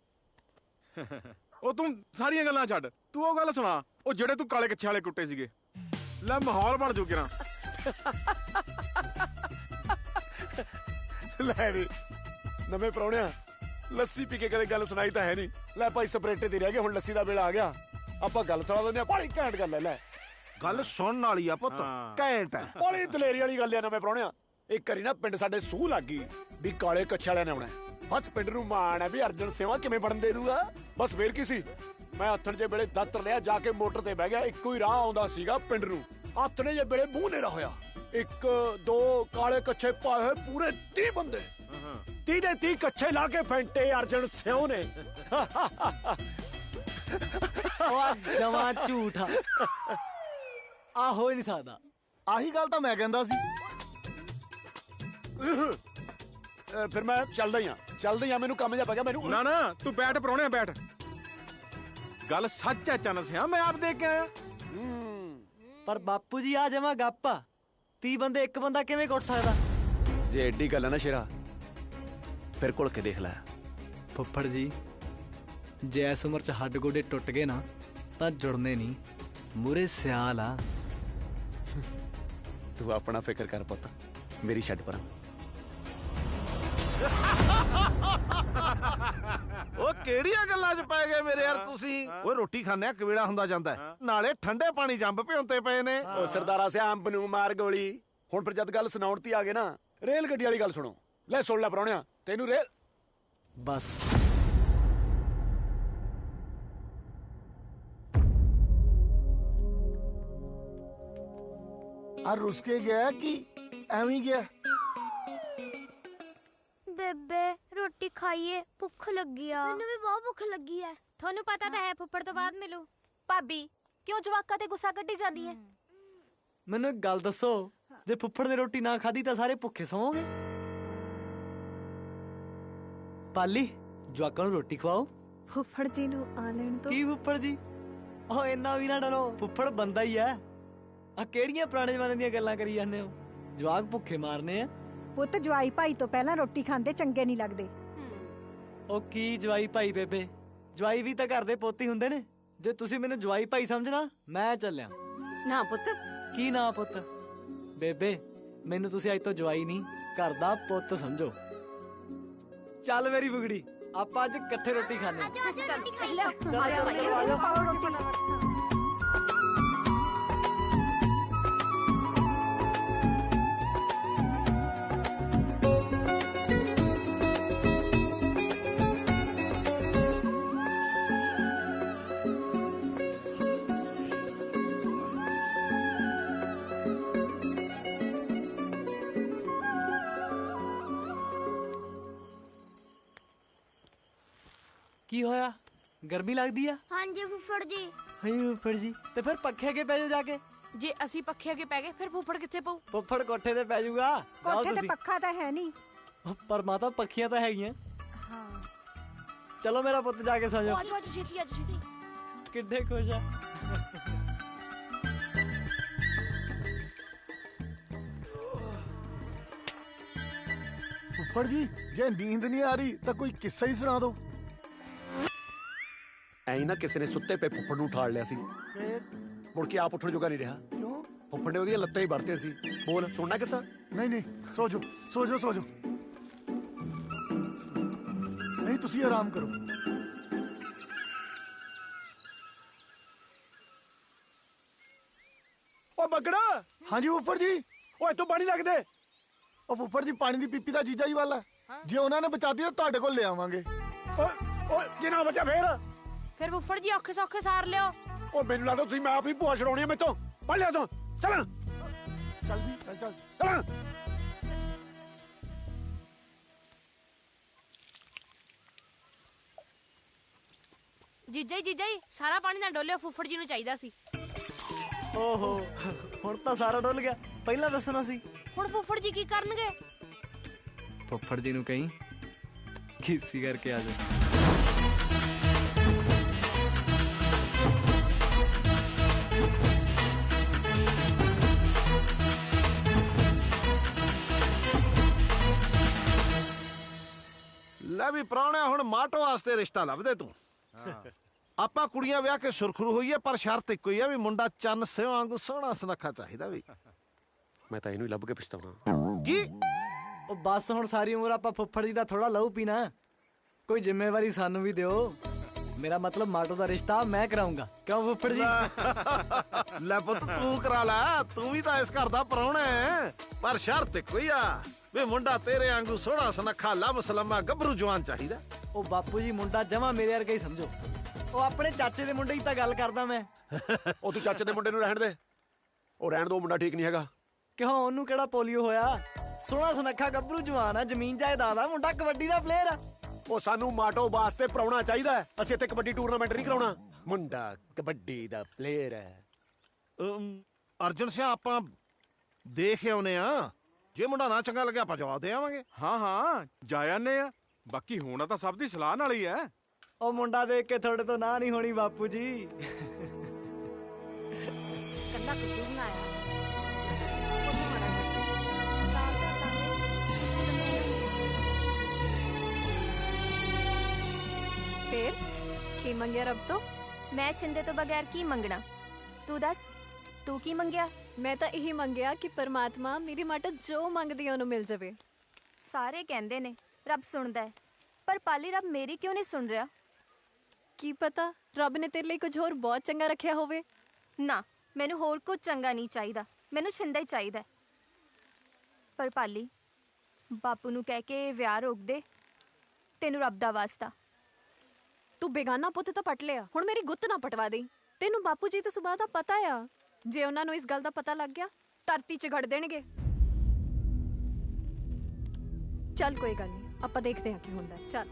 ਉਹ ਤੂੰ ਸਾਰੀਆਂ ਗੱਲਾਂ ਛੱਡ ਤੂੰ ਉਹ ਗੱਲ ਸੁਣਾ ਉਹ ਜਿਹੜੇ ਤੂੰ ਕਾਲੇ ਕੱਛੇ ਵਾਲੇ ਕੁੱਟੇ ਸੀਗੇ ਲੈ ਮਾਹੌਲ ਬਣ ਜੂ ਕਿਰਾਂ ਲੈ ਵੀ ਨਵੇਂ ਪ੍ਰਾਹੁਣਿਆ ਲੱਸੀ ਪੀ ਕੇ ਕਦੇ ਗੱਲ ਸੁਣਾਈ ਤਾਂ ਹੈ ਨਹੀਂ ਲੈ ਭਾਈ ਸਪਰੇਟੇ ਤੇ ਰਹਿ ਗਏ ਹੁਣ ਲੱਸੀ ਦਾ ਵੇਲਾ ਆ ਗਿਆ ਆਪਾਂ ਗੱਲ ਸੁਣਾ ਦਿੰਦੇ ਆ ਬੜੀ ਘੈਂਟ ਗੱਲ ਹੈ ਲੈ ਗੱਲ ਸੁਣਨ ਵਾਲੀ ਆ ਪੁੱਤ ਘੈਂਟ ਹੈ ਬੜੀ ਦਲੇਰੀ ਵਾਲੀ ਗੱਲ ਆ ਨਵੇਂ ਪ੍ਰਾਹੁਣਿਆ ਇੱਕ ਵਾਰੀ ਨਾ ਪਿੰਡ ਸਾਡੇ ਸੂਹ ਲੱਗ ਗਈ ਵੀ ਕਾਲੇ ਕੱਛੇ ਵਾਲਿਆਂ ਨੇ ਆਉਣਾ ਬਸ ਪਿੰਡ ਨੂੰ ਮਾਣ ਹੈ ਵੀ ਅਰਜਨ ਸੇਵਾ ਕਿਵੇਂ ਬਣਨ ਦੇ ਦੂਗਾ ਬਸ ਫੇਰ ਕੀ ਸੀ ਮੈਂ ਹੱਥਣ ਜੇ ਵੇਲੇ ਦਾਤਰ ਲਿਆ ਜਾ ਕੇ ਮੋਟਰ ਤੇ ਬਹਿ ਗਿਆ ਇੱਕੋ ਹੀ ਰਾਹ ਆਉਂਦਾ ਸੀਗਾ ਪਿੰਡ ਨੂੰ ਹੱਥਣੇ ਜੇ ਵੇਲੇ ਮੂੰਹ ਨੇਰਾ ਹੋਇਆ 1 2 ਕਾਲੇ ਕੱਛੇ ਪਾਏ ਹੋਏ ਪੂਰੇ 30 ਬੰਦੇ 30 ਦੇ 30 ਕੱਛੇ ਲਾ ਕੇ ਫੈਂਟੇ ਅਰਜਨ ਸਿਉ ਨੇ ਉਹ ਜਮਾ ਝੂਠਾ ਆ ਹੋ ਹੀ ਨਹੀਂ ਸਕਦਾ ਆਹੀ ਗੱਲ ਤਾਂ ਮੈਂ ਕਹਿੰਦਾ ਸੀ ਫਿਰ ਮੈਂ ਚੱਲਦਾ ਹੀ ਆ ਮੈਨੂੰ ਕੰਮ ਜਾ ਪੈ ਗਿਆ ਮੈਨੂੰ ਨਾ ਨਾ ਤੂੰ ਬੈਠ ਪ੍ਰਾਹੁਣਿਆ ਬੈਠ ਗੱਲ ਸੱਚ ਹੈ ਚੰਨ ਸਿਆ ਮੈਂ ਆਪ ਦੇਖ ਕੇ ਆਇਆ ਪਰ ਬਾਪੂ ਜੀ ਆ ਜਮਾ ਗੱਪ ਆ 30 ਬੰਦੇ ਇੱਕ ਬੰਦਾ ਕਿਵੇਂ ਕੁੱਟ ਸਕਦਾ ਜੇ ਐਡੀ ਗੱਲ ਹੈ ਨਾ ਸ਼ੇਰਾ ਫਿਰ ਕੋਲ ਕੇ ਦੇਖ ਲੈ ਫੁੱਫੜ ਜੀ ਜੇ ਇਸ ਉਮਰ 'ਚ ਹੱਡ ਗੋਡੇ ਟੁੱਟ ਗਏ ਨਾ ਤਾਂ ਜੁੜਨੇ ਨਹੀਂ ਮੂਰੇ ਸਿਆਲ ਆ ਤੂੰ ਆਪਣਾ ਫਿਕਰ ਕਰ ਪੁੱਤ ਮੇਰੀ ਛੱਡ ਪਰਾਂ ਉਹ ਕਿਹੜੀਆਂ ਗੱਲਾਂ 'ਚ ਪੈ ਗਏ ਮੇਰੇ ਯਾਰ ਤੁਸੀਂ ਓਏ ਰੋਟੀ ਖਾਣੇ ਆ ਕਵੇਲਾ ਹੁੰਦਾ ਜਾਂਦਾ ਨਾਲੇ ਠੰਡੇ ਪਾਣੀ ਜੰਬ ਭਿਉਂਤੇ ਪਏ ਨੇ ਉਹ ਸਰਦਾਰਾ ਸਿਆ ਅੰਬ ਨੂੰ ਮਾਰ ਗੋਲੀ ਹੁਣ ਫਿਰ ਜਦ ਗੱਲ ਸੁਣਾਉਣ ਤੇ ਆ ਗਏ ਨਾ ਰੇਲ ਗੱਡੀ ਵਾਲੀ ਗੱਲ ਸੁਣੋ ਲੈ ਸੁਣ ਲੈ ਪ੍ਰਾਹੁਣਿਆ ਤੈਨੂੰ ਰੇਲ ਬਸ ਆ ਰੁੱਸ ਕੇ ਗਿਆ ਕਿ ਐਵੇਂ ਗਿਆ ਬੇਬੇ ਰੋਟੀ ਖਾਈਏ ਭੁੱਖ ਲੱਗੀ ਆ ਮੈਨੂੰ ਵੀ ਬਹੁਤ ਭੁੱਖ ਲੱਗੀ ਹੈ ਤੁਹਾਨੂੰ ਪਤਾ ਤਾਂ ਹੈ ਫੁੱਫੜ ਤੋਂ ਬਾਅਦ ਮਿਲੂ ਭਾਬੀ ਕਿਉਂ ਜਵਾਕਾਂ ਤੇ ਗੁੱਸਾ ਕੱਢੀ ਜਾਂਦੀ ਹੈ ਮੈਨੂੰ ਇੱਕ ਗੱਲ ਦੱਸੋ ਜੇ ਫੁੱਫੜ ਨੇ ਰੋਟੀ ਨਾ ਖਾਧੀ ਤਾਂ ਸਾਰੇ ਭੁੱਖੇ ਸੌਂਗੇ ਪਾਲੀ ਜਵਾਕਾਂ ਨੂੰ ਰੋਟੀ ਖਵਾਓ ਫੁੱਫੜ ਜੀ ਨੂੰ ਆ ਲੈਣ ਤੋਂ ਕੀ ਫੁੱਫੜ ਜੀ ਉਹ ਇੰਨਾ ਵੀ ਨਾ ਡਰੋ ਫੁੱਫੜ ਬੰਦਾ ਹੀ ਐ ਆ ਕਿਹੜੀਆਂ ਪੁਰਾਣੇ ਜ਼ਮਾਨੇ ਦੀਆਂ ਗੱਲਾਂ ਕਰੀ ਜਾਂਦੇ ਹੋ ਜਵਾਕ ਭੁੱਖੇ ਮਾਰਨੇ ਆ ਪੁੱਤ ਜਵਾਈ ਭਾਈ ਤੋਂ ਪਹਿਲਾਂ ਰੋਟੀ ਖਾਂਦੇ ਚੰਗੇ ਨਹੀਂ ਲੱਗਦੇ ਉਹ ਕੀ ਜਵਾਈ ਭਾਈ ਬੇਬੇ ਜਵਾਈ ਵੀ ਤਾਂ ਘਰ ਦੇ ਪੋਤੀ ਹੁੰਦੇ ਨੇ ਜੇ ਤੁਸੀਂ ਮੈਨੂੰ ਜਵਾਈ ਭਾਈ ਸਮਝਣਾ ਮੈਂ ਚੱਲਿਆ ਨਾ ਪੁੱਤ ਕੀ ਨਾ ਪੁੱਤ ਬੇਬੇ ਮੈਨੂੰ ਤੁਸੀਂ ਅੱਜ ਤੋਂ ਜਵਾਈ ਨਹੀਂ ਘਰ ਦਾ ਪੁੱਤ ਸਮਝੋ ਚੱਲ ਮੇਰੀ ਬੁਗੜੀ ਆਪਾਂ ਅੱਜ ਇਕੱਠੇ ਰੋਟੀ ਖਾਣੇ ਰੋਟੀ ਖਾਈ ਲੈ ਕੀ ਹੋਇਆ ਗਰਮੀ ਲੱਗਦੀ ਆ ਹਾਂਜੀ ਫੁੱਫੜ ਜੀ ਹਈ ਫੁੱਫੜ ਜੀ ਤੇ ਫਿਰ ਪੱਖੇ ਅੱਗੇ ਪੈ ਜਾਓ ਜਾ ਕੇ ਜੇ ਅਸੀਂ ਪੱਖੇ ਅੱਗੇ ਪੈ ਗਏ ਫਿਰ ਫੁੱਫੜ ਕਿੱਥੇ ਪਊ ਫੁੱਫੜ ਕੋਠੇ ਤੇ ਪੈ ਜਾਊਗਾ ਜਾਓ ਕੋਠੇ ਤੇ ਤੁਸੀਂ ਪੱਖਾ ਤਾਂ ਹੈ ਨਹੀਂ ਪਰ ਮਾਤਾ ਪੱਖੀਆਂ ਤਾਂ ਹੈਗੀਆਂ ਹਾਂ ਚਲੋ ਮੇਰਾ ਪੁੱਤ ਜਾ ਕੇ ਸੌ ਜਾਓ ਆਜੋ ਆਜੋ ਛੇਤੀ ਆਜੋ ਛੇਤੀ ਕਿੱਡੇ ਖੁਸ਼ ਆ ਫੁੱਫੜ ਜੀ ਜੇ ਨੀਂਦ ਨਹੀਂ ਆ ਰਹੀ ਤਾਂ ਕੋਈ ਕਿੱਸਾ ਹੀ ਸੁਣਾ ਦਿਓ ਐਂ ਨਾ ਕਿਸੇ ਨੇ ਸੁੱਤੇ ਪਏ ਫੁੱਫੜ ਨੂੰ ਉਠਾਲ ਲਿਆ ਸੀ ਮੁੜ ਕੇ ਆਪ ਉੱਠਣ ਜੋਗਾ ਨਹੀਂ ਰਿਹਾ ਕਿਉਂ ਫੁੱਫੜ ਨੇ ਉਹਦੀਆਂ ਲੱਤਾਂ ਹੀ ਵੜਤੇ ਸੀ ਬੋਲ ਸੁਣਨਾ ਕਿੱਸਾ ਨਹੀਂ ਸੋ ਜਾਓ ਨਹੀਂ ਤੁਸੀਂ ਆਰਾਮ ਕਰੋ ਓ ਬੱਗੜਾ ਹਾਂਜੀ ਫੁੱਫੜ ਜੀ ਓ ਇੱਥੋਂ ਪਾਣੀ ਲੱਗਦੇ ਓ ਫੁੱਫੜ ਜੀ ਪਾਣੀ ਦੀ ਪੀਪੀ ਦਾ ਜੀਜਾ ਜੀ ਵਾਲਾ ਜੇ ਉਹਨਾਂ ਨੇ ਬਚਾਤੀ ਤਾਂ ਤੁਹਾਡੇ ਕੋਲ ਲੈ ਆਵਾਂਗੇ ਓ ਜੇ ਨਾ ਬਚਾ ਫਿਰ ਫੁੱਫੜ ਜੀ ਔਖੇ ਸੌਖੇ ਸਾਰ ਲਿਓ। ਓ ਮੈਨੂੰ ਲੱਗਦਾ ਤੁਸੀਂ ਮੈਂ ਆਪਣੀ ਭੂਆ ਛਡਾਉਣੀ ਆ ਮੈਥੋਂ ਪੜ ਲਿਆ ਤੂੰ ਚੱਲ ਚੱਲ ਜੀ ਚੱਲ ਚੱਲ ਜੀਜਾ ਜੀ ਸਾਰਾ ਪਾਣੀ ਨਾ ਡੋਲਿਓ, ਫੁੱਫੜ ਜੀ ਨੂੰ ਚਾਹੀਦਾ ਸੀ। ਓਹੋ ਹੁਣ ਤਾਂ ਸਾਰਾ ਡੁੱਲ ਗਿਆ, ਪਹਿਲਾਂ ਦੱਸਣਾ ਸੀ। ਹੁਣ ਫੁੱਫੜ ਜੀ ਕੀ ਕਰਨਗੇ? ਫੁੱਫੜ ਜੀ ਨੂੰ ਕਹੀਂ ਖੀਸੀ ਕਰਕੇ ਆ ਜਾ। ਲੈ ਵੀ ਪ੍ਰਾਹੁਣਿਆ ਹੁਣ ਮਾਟੋ ਵਾਸਤੇ ਰਿਸ਼ਤਾ ਲੱਭਦੇ ਤੂੰ। ਆਪਾਂ ਕੁੜੀਆਂ ਵਿਆਹ ਕੇ ਸੁਰਖਰੂ ਹੋਈਏ, ਪਰ ਸ਼ਰਤ ਇੱਕੋ ਹੀ ਆ ਵੀ ਮੁੰਡਾ ਚੰਨ ਸਿਉ ਵਾਂਗੂ ਸੋਹਣਾ ਸੁਨੱਖਾ ਚਾਹੀਦਾ ਵੀ। ਮੈਂ ਤਾਂ ਇਹਨੂੰ ਲੱਭ ਕੇ ਪਛਤਾਉਣਾ। ਕੀ ਉਹ ਬਸ ਹੁਣ ਸਾਰੀ ਉਮਰ ਆਪਾਂ ਫੁੱਫੜ ਜੀ ਦਾ ਥੋੜਾ ਲਹੂ ਪੀਣਾ, ਕੋਈ ਜ਼ਿੰਮੇਵਾਰੀ ਸਾਨੂੰ ਵੀ ਦਿਓ। ਮੇਰਾ ਮਤਲਬ ਮਾਟੋ ਦਾ ਰਿਸ਼ਤਾ ਮੈਂ ਕਰਾਉਂਗਾ, ਕਿਉਂ ਫੁੱਫੜ ਜੀ? ਲੈ ਪੁੱਤ ਤੂੰ ਕਰਾ ਲੈ, ਤੂੰ ਵੀ ਤਾਂ ਇਸ ਘਰ ਦਾ ਪ੍ਰਾਹੁਣਾ ਹੈ, ਪਰ ਸ਼ਰਤ ਇੱਕੋ ਹੀ ਆ ਵੀ ਮੁੰਡਾ ਤੇਰੇ ਵਾਂਗੂ ਸੋਹਣਾ ਸੁਨੱਖਾ ਲੰਮ ਸਲਮਾ ਗੱਭਰੂ ਜਵਾਨ ਚਾਹੀਦਾ। ਉਹ ਬਾਪੂ ਜੀ ਮੁੰਡਾ ਜਮਾ ਮੇਰੇ ਵਰਗਾ ਹੀ ਸਮਝੋ। ਉਹ ਆਪਣੇ ਚਾਚੇ ਦੇ ਮੁੰਡੇ ਦੀ ਤਾਂ ਗੱਲ ਕਰਦਾ ਮੈਂ। ਉਹ ਤੂੰ ਚਾਚੇ ਦੇ ਮੁੰਡੇ ਨੂੰ ਰਹਿਣ ਦੇ, ਉਹ ਰਹਿਣ ਦੋ, ਮੁੰਡਾ ਠੀਕ ਨਹੀਂ ਹੈਗਾ। ਕਿਉਂ ਉਹਨੂੰ ਕਿਹੜਾ ਪੋਲੀਓ ਹੋਇਆ? ਸੋਹਣਾ ਸੁਨੱਖਾ ਗੱਭਰੂ ਜਵਾਨ ਆ, ਜ਼ਮੀਨ ਜਾਇਦਾਦ ਆ, ਮੁੰਡਾ ਕਬੱਡੀ ਦਾ ਪਲੇਅਰ ਆ। ਉਹ ਸਾਨੂੰ ਮਾਟੋ ਵਾਸਤੇ ਪ੍ਰਾਹੁਣਾ ਚਾਹੀਦਾ, ਅਸੀਂ ਇੱਥੇ ਕਬੱਡੀ ਟੂਰਨਾਮੈਂਟ ਨਹੀਂ ਕਰਾਉਣਾ। ਮੁੰਡਾ ਕਬੱਡੀ ਦਾ ਪਲੇਅਰ ਹੈ। ਅਰਜਨ ਸਿੰਘ ਆਪਾਂ ਦੇਖ ਆਉਨੇ ਆ, ਜੇ ਮੁੰਡਾ ਨਾ ਚੰਗਾ ਲੱਗਿਆ ਆਪਾਂ ਜਵਾਬ ਦੇ ਆਵਾਂਗੇ। ਹਾਂ ਜਾ ਆਨੇ ਆ, ਬਾਕੀ ਹੋਣਾ ਤਾਂ ਸਭ ਦੀ ਸਲਾਹ ਨਾਲ ਹੀ ਹੈ। ਉਹ ਮੁੰਡਾ ਦੇਖ ਕੇ ਤੁਹਾਡੇ ਤੋਂ ਨਾ ਨਹੀਂ ਹੋਣੀ ਬਾਪੂ ਜੀ। ਕੰਨਾ ਕੁੱਤੂ ਬਣਾਇਆ ਫੇਰ ਕੀ ਮੰਗਿਆ ਰੱਬ ਤੋਂ? ਮੈਂ ਛਿੰਦੇ ਤੋਂ ਬਗੈਰ ਕੀ ਮੰਗਣਾ? ਤੂੰ ਦੱਸ, ਤੂੰ ਕੀ ਮੰਗਿਆ? ਮੈਂ ਤਾਂ ਇਹੀ ਮੰਗਿਆ ਕਿ ਪਰਮਾਤਮਾ ਮੇਰੀ ਮਾਤਾ ਜੋ ਮੰਗਦੀ ਆ ਉਹਨੂੰ ਮਿਲ ਜਾਵੇ। ਸਾਰੇ ਕਹਿੰਦੇ ਨੇ ਰੱਬ ਸੁਣਦਾ ਹੈ, ਪਰ ਪਾਲੀ ਰੱਬ ਮੇਰੀ ਕਿਉਂ ਨਹੀਂ ਸੁਣ ਰਿਹਾ? ਕੀ ਪਤਾ ਰੱਬ ਨੇ ਤੇਰੇ ਲਈ ਕੁਝ ਹੋਰ ਬਹੁਤ ਚੰਗਾ ਰੱਖਿਆ ਹੋਵੇ। ਨਾ, ਮੈਨੂੰ ਹੋਰ ਕੁਝ ਚੰਗਾ ਨਹੀਂ ਚਾਹੀਦਾ, ਮੈਨੂੰ ਛਿੰਦਾ ਹੀ ਚਾਹੀਦਾ। ਪਰ ਪਾਲੀ, ਬਾਪੂ ਨੂੰ ਕਹਿ ਕੇ ਵਿਆਹ ਰੋਕ ਦੇ, ਤੈਨੂੰ ਰੱਬ ਦਾ ਵਾਸਤਾ। ਤੂੰ ਬੇਗਾਨਾ ਪੁੱਤ ਤਾਂ ਪਟ ਲਿਆ, ਹੁਣ ਮੇਰੀ ਗੁੱਤ ਨਾ ਪਟਵਾ ਦੇ। ਤੈਨੂੰ ਬਾਪੂ ਜੀ ਦੇ ਸੁਭਾਅ ਦਾ ਪਤਾ ਆ, ਜੇ ਉਹਨਾਂ ਨੂੰ ਇਸ ਗੱਲ ਦਾ ਪਤਾ ਲੱਗ ਗਿਆ ਧਰਤੀ 'ਚ ਘੜ ਦੇਣਗੇ। ਚੱਲ ਕੋਈ ਗੱਲ ਨਹੀਂ, ਆਪਾਂ ਦੇਖਦੇ ਹਾਂ ਕੀ ਹੁੰਦਾ। ਚੱਲ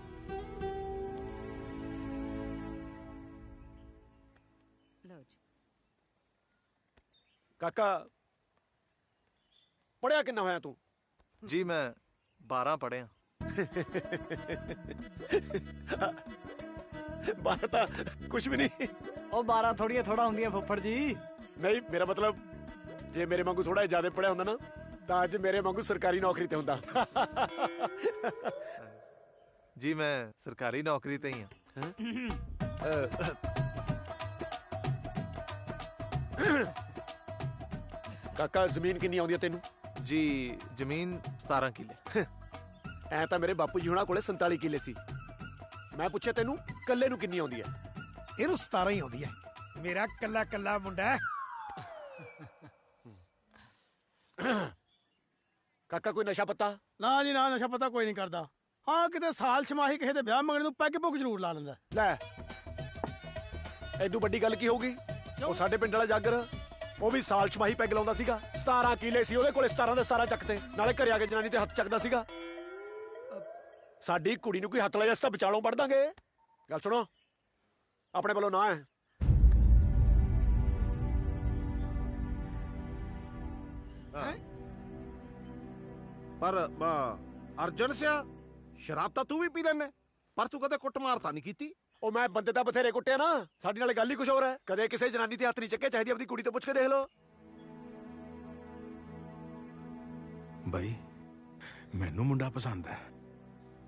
ਕਾਕਾ ਪੜਿਆ ਕਿੰਨਾ ਹੋਇਆ ਤੂੰ? ਜੀ ਮੈਂ 12 ਪੜਿਆ। 12 ਤਾਂ ਕੁਝ ਵੀ ਨਹੀਂ। ਉਹ 12 ਥੋੜੀਆਂ ਥੋੜਾ ਹੁੰਦੀਆਂ ਫੁੱਫੜ ਜੀ। ਨਹੀਂ, ਮੇਰਾ ਮਤਲਬ ਜੇ ਮੇਰੇ ਵਾਂਗੂ ਥੋੜਾ ਜ਼ਿਆਦਾ ਪੜਿਆ ਹੁੰਦਾ ਨਾ ਤਾਂ ਅੱਜ ਮੇਰੇ ਵਾਂਗੂ ਸਰਕਾਰੀ ਨੌਕਰੀ ਤੇ ਹੁੰਦਾ। ਜੀ ਮੈਂ ਸਰਕਾਰੀ ਨੌਕਰੀ ਤੇ ਹੀ ਹਾਂ। ਕਾਕਾ ਜ਼ਮੀਨ ਕਿੰਨੀ ਆਉਂਦੀ ਹੈ ਤੈਨੂੰ? ਜੀ ਜ਼ਮੀਨ 17 ਕਿੱਲੇ। ਐ ਤਾਂ ਮੇਰੇ ਬਾਪੂ ਜੀ ਹੁਣਾਂ ਕੋਲੇ 47 ਕਿੱਲੇ ਸੀ। ਮੈਂ ਪੁੱਛਿਆ ਤੈਨੂੰ ਕੱਲੇ ਨੂੰ ਕਿੰਨੀ ਆਉਂਦੀ ਹੈ? ਇਹਨੂੰ 17 ਹੀ ਆਉਂਦੀ ਹੈ। ਮੇਰਾ ਕੱਲਾ ਕੱਲਾ ਮੁੰਡਾ ਹੈ। ਕਾਕਾ ਕੋਈ ਨਸ਼ਾ ਪੱਤਾ? ਨਾ ਜੀ ਨਾ, ਨਸ਼ਾ ਪਤਾ ਕੋਈ ਨਹੀਂ ਕਰਦਾ। ਹਾਂ ਕਿਤੇ ਸਾਲ ਛਮਾਹੀ ਕਿਸੇ ਦੇ ਵਿਆਹ ਮੰਗਣ ਨੂੰ ਪੈਗ ਪੁੱਗ ਜ਼ਰੂਰ ਲਾ ਲੈਂਦਾ। ਲੈ ਐਡੂ ਵੱਡੀ ਗੱਲ ਕੀ ਹੋਊਗੀ? ਉਹ ਸਾਡੇ ਪਿੰਡ ਵਾਲਾ ਜਾਗਰ, ਉਹ ਵੀ ਸਾਲ ਛਮਾਹੀ ਪੈਗ ਲਾਉਂਦਾ ਸੀਗਾ। 17 ਕਿੱਲੇ ਸੀ ਉਹਦੇ ਕੋਲੇ, 17 ਦੇ 17 ਚੱਕਤੇ, ਨਾਲੇ ਘਰੇ ਆ ਕੇ ਜਨਾਨੀ ਤੇ ਹੱਥ ਚੱਕਦਾ ਸੀਗਾ। ਸਾਡੀ ਕੁੜੀ ਨੂੰ ਕੋਈ ਹੱਥ ਲਾਇਆ ਤਾਂ ਵਿਚਾਲੋਂ ਵੜ ਦਾਂਗੇ। ਗੱਲ ਸੁਣੋ, ਆਪਣੇ ਵੱਲੋਂ ਨਾ ਹੈ। ਪਰ ਅਰਜਨ ਸਿਆ, ਸ਼ਰਾਬ ਤਾਂ ਤੂੰ ਵੀ ਪੀ ਲੈਨੇ, ਪਰ ਤੂੰ ਕਦੇ ਕੁੱਟਮਾਰ ਤਾਂ ਨਹੀਂ ਕੀਤੀ। ਉਹ ਮੈਂ ਬੰਦੇ ਤਾਂ ਬਥੇਰੇ ਕੁੱਟਿਆ ਨਾ, ਸਾਡੀ ਨਾਲ ਗੱਲ ਹੀ ਕੁਝ ਹੋਰ ਹੈ। ਕਦੇ ਕਿਸੇ ਜਨਾਨੀ ਤੇ ਹੱਥ ਨਹੀਂ ਚੱਕੇ, ਚਾਹੀਦੀ ਆਪਣੀ ਕੁੜੀ ਤੋਂ ਪੁੱਛ ਕੇ ਦੇਖ ਲਓ। ਬਈ ਮੈਨੂੰ ਮੁੰਡਾ ਪਸੰਦ ਹੈ,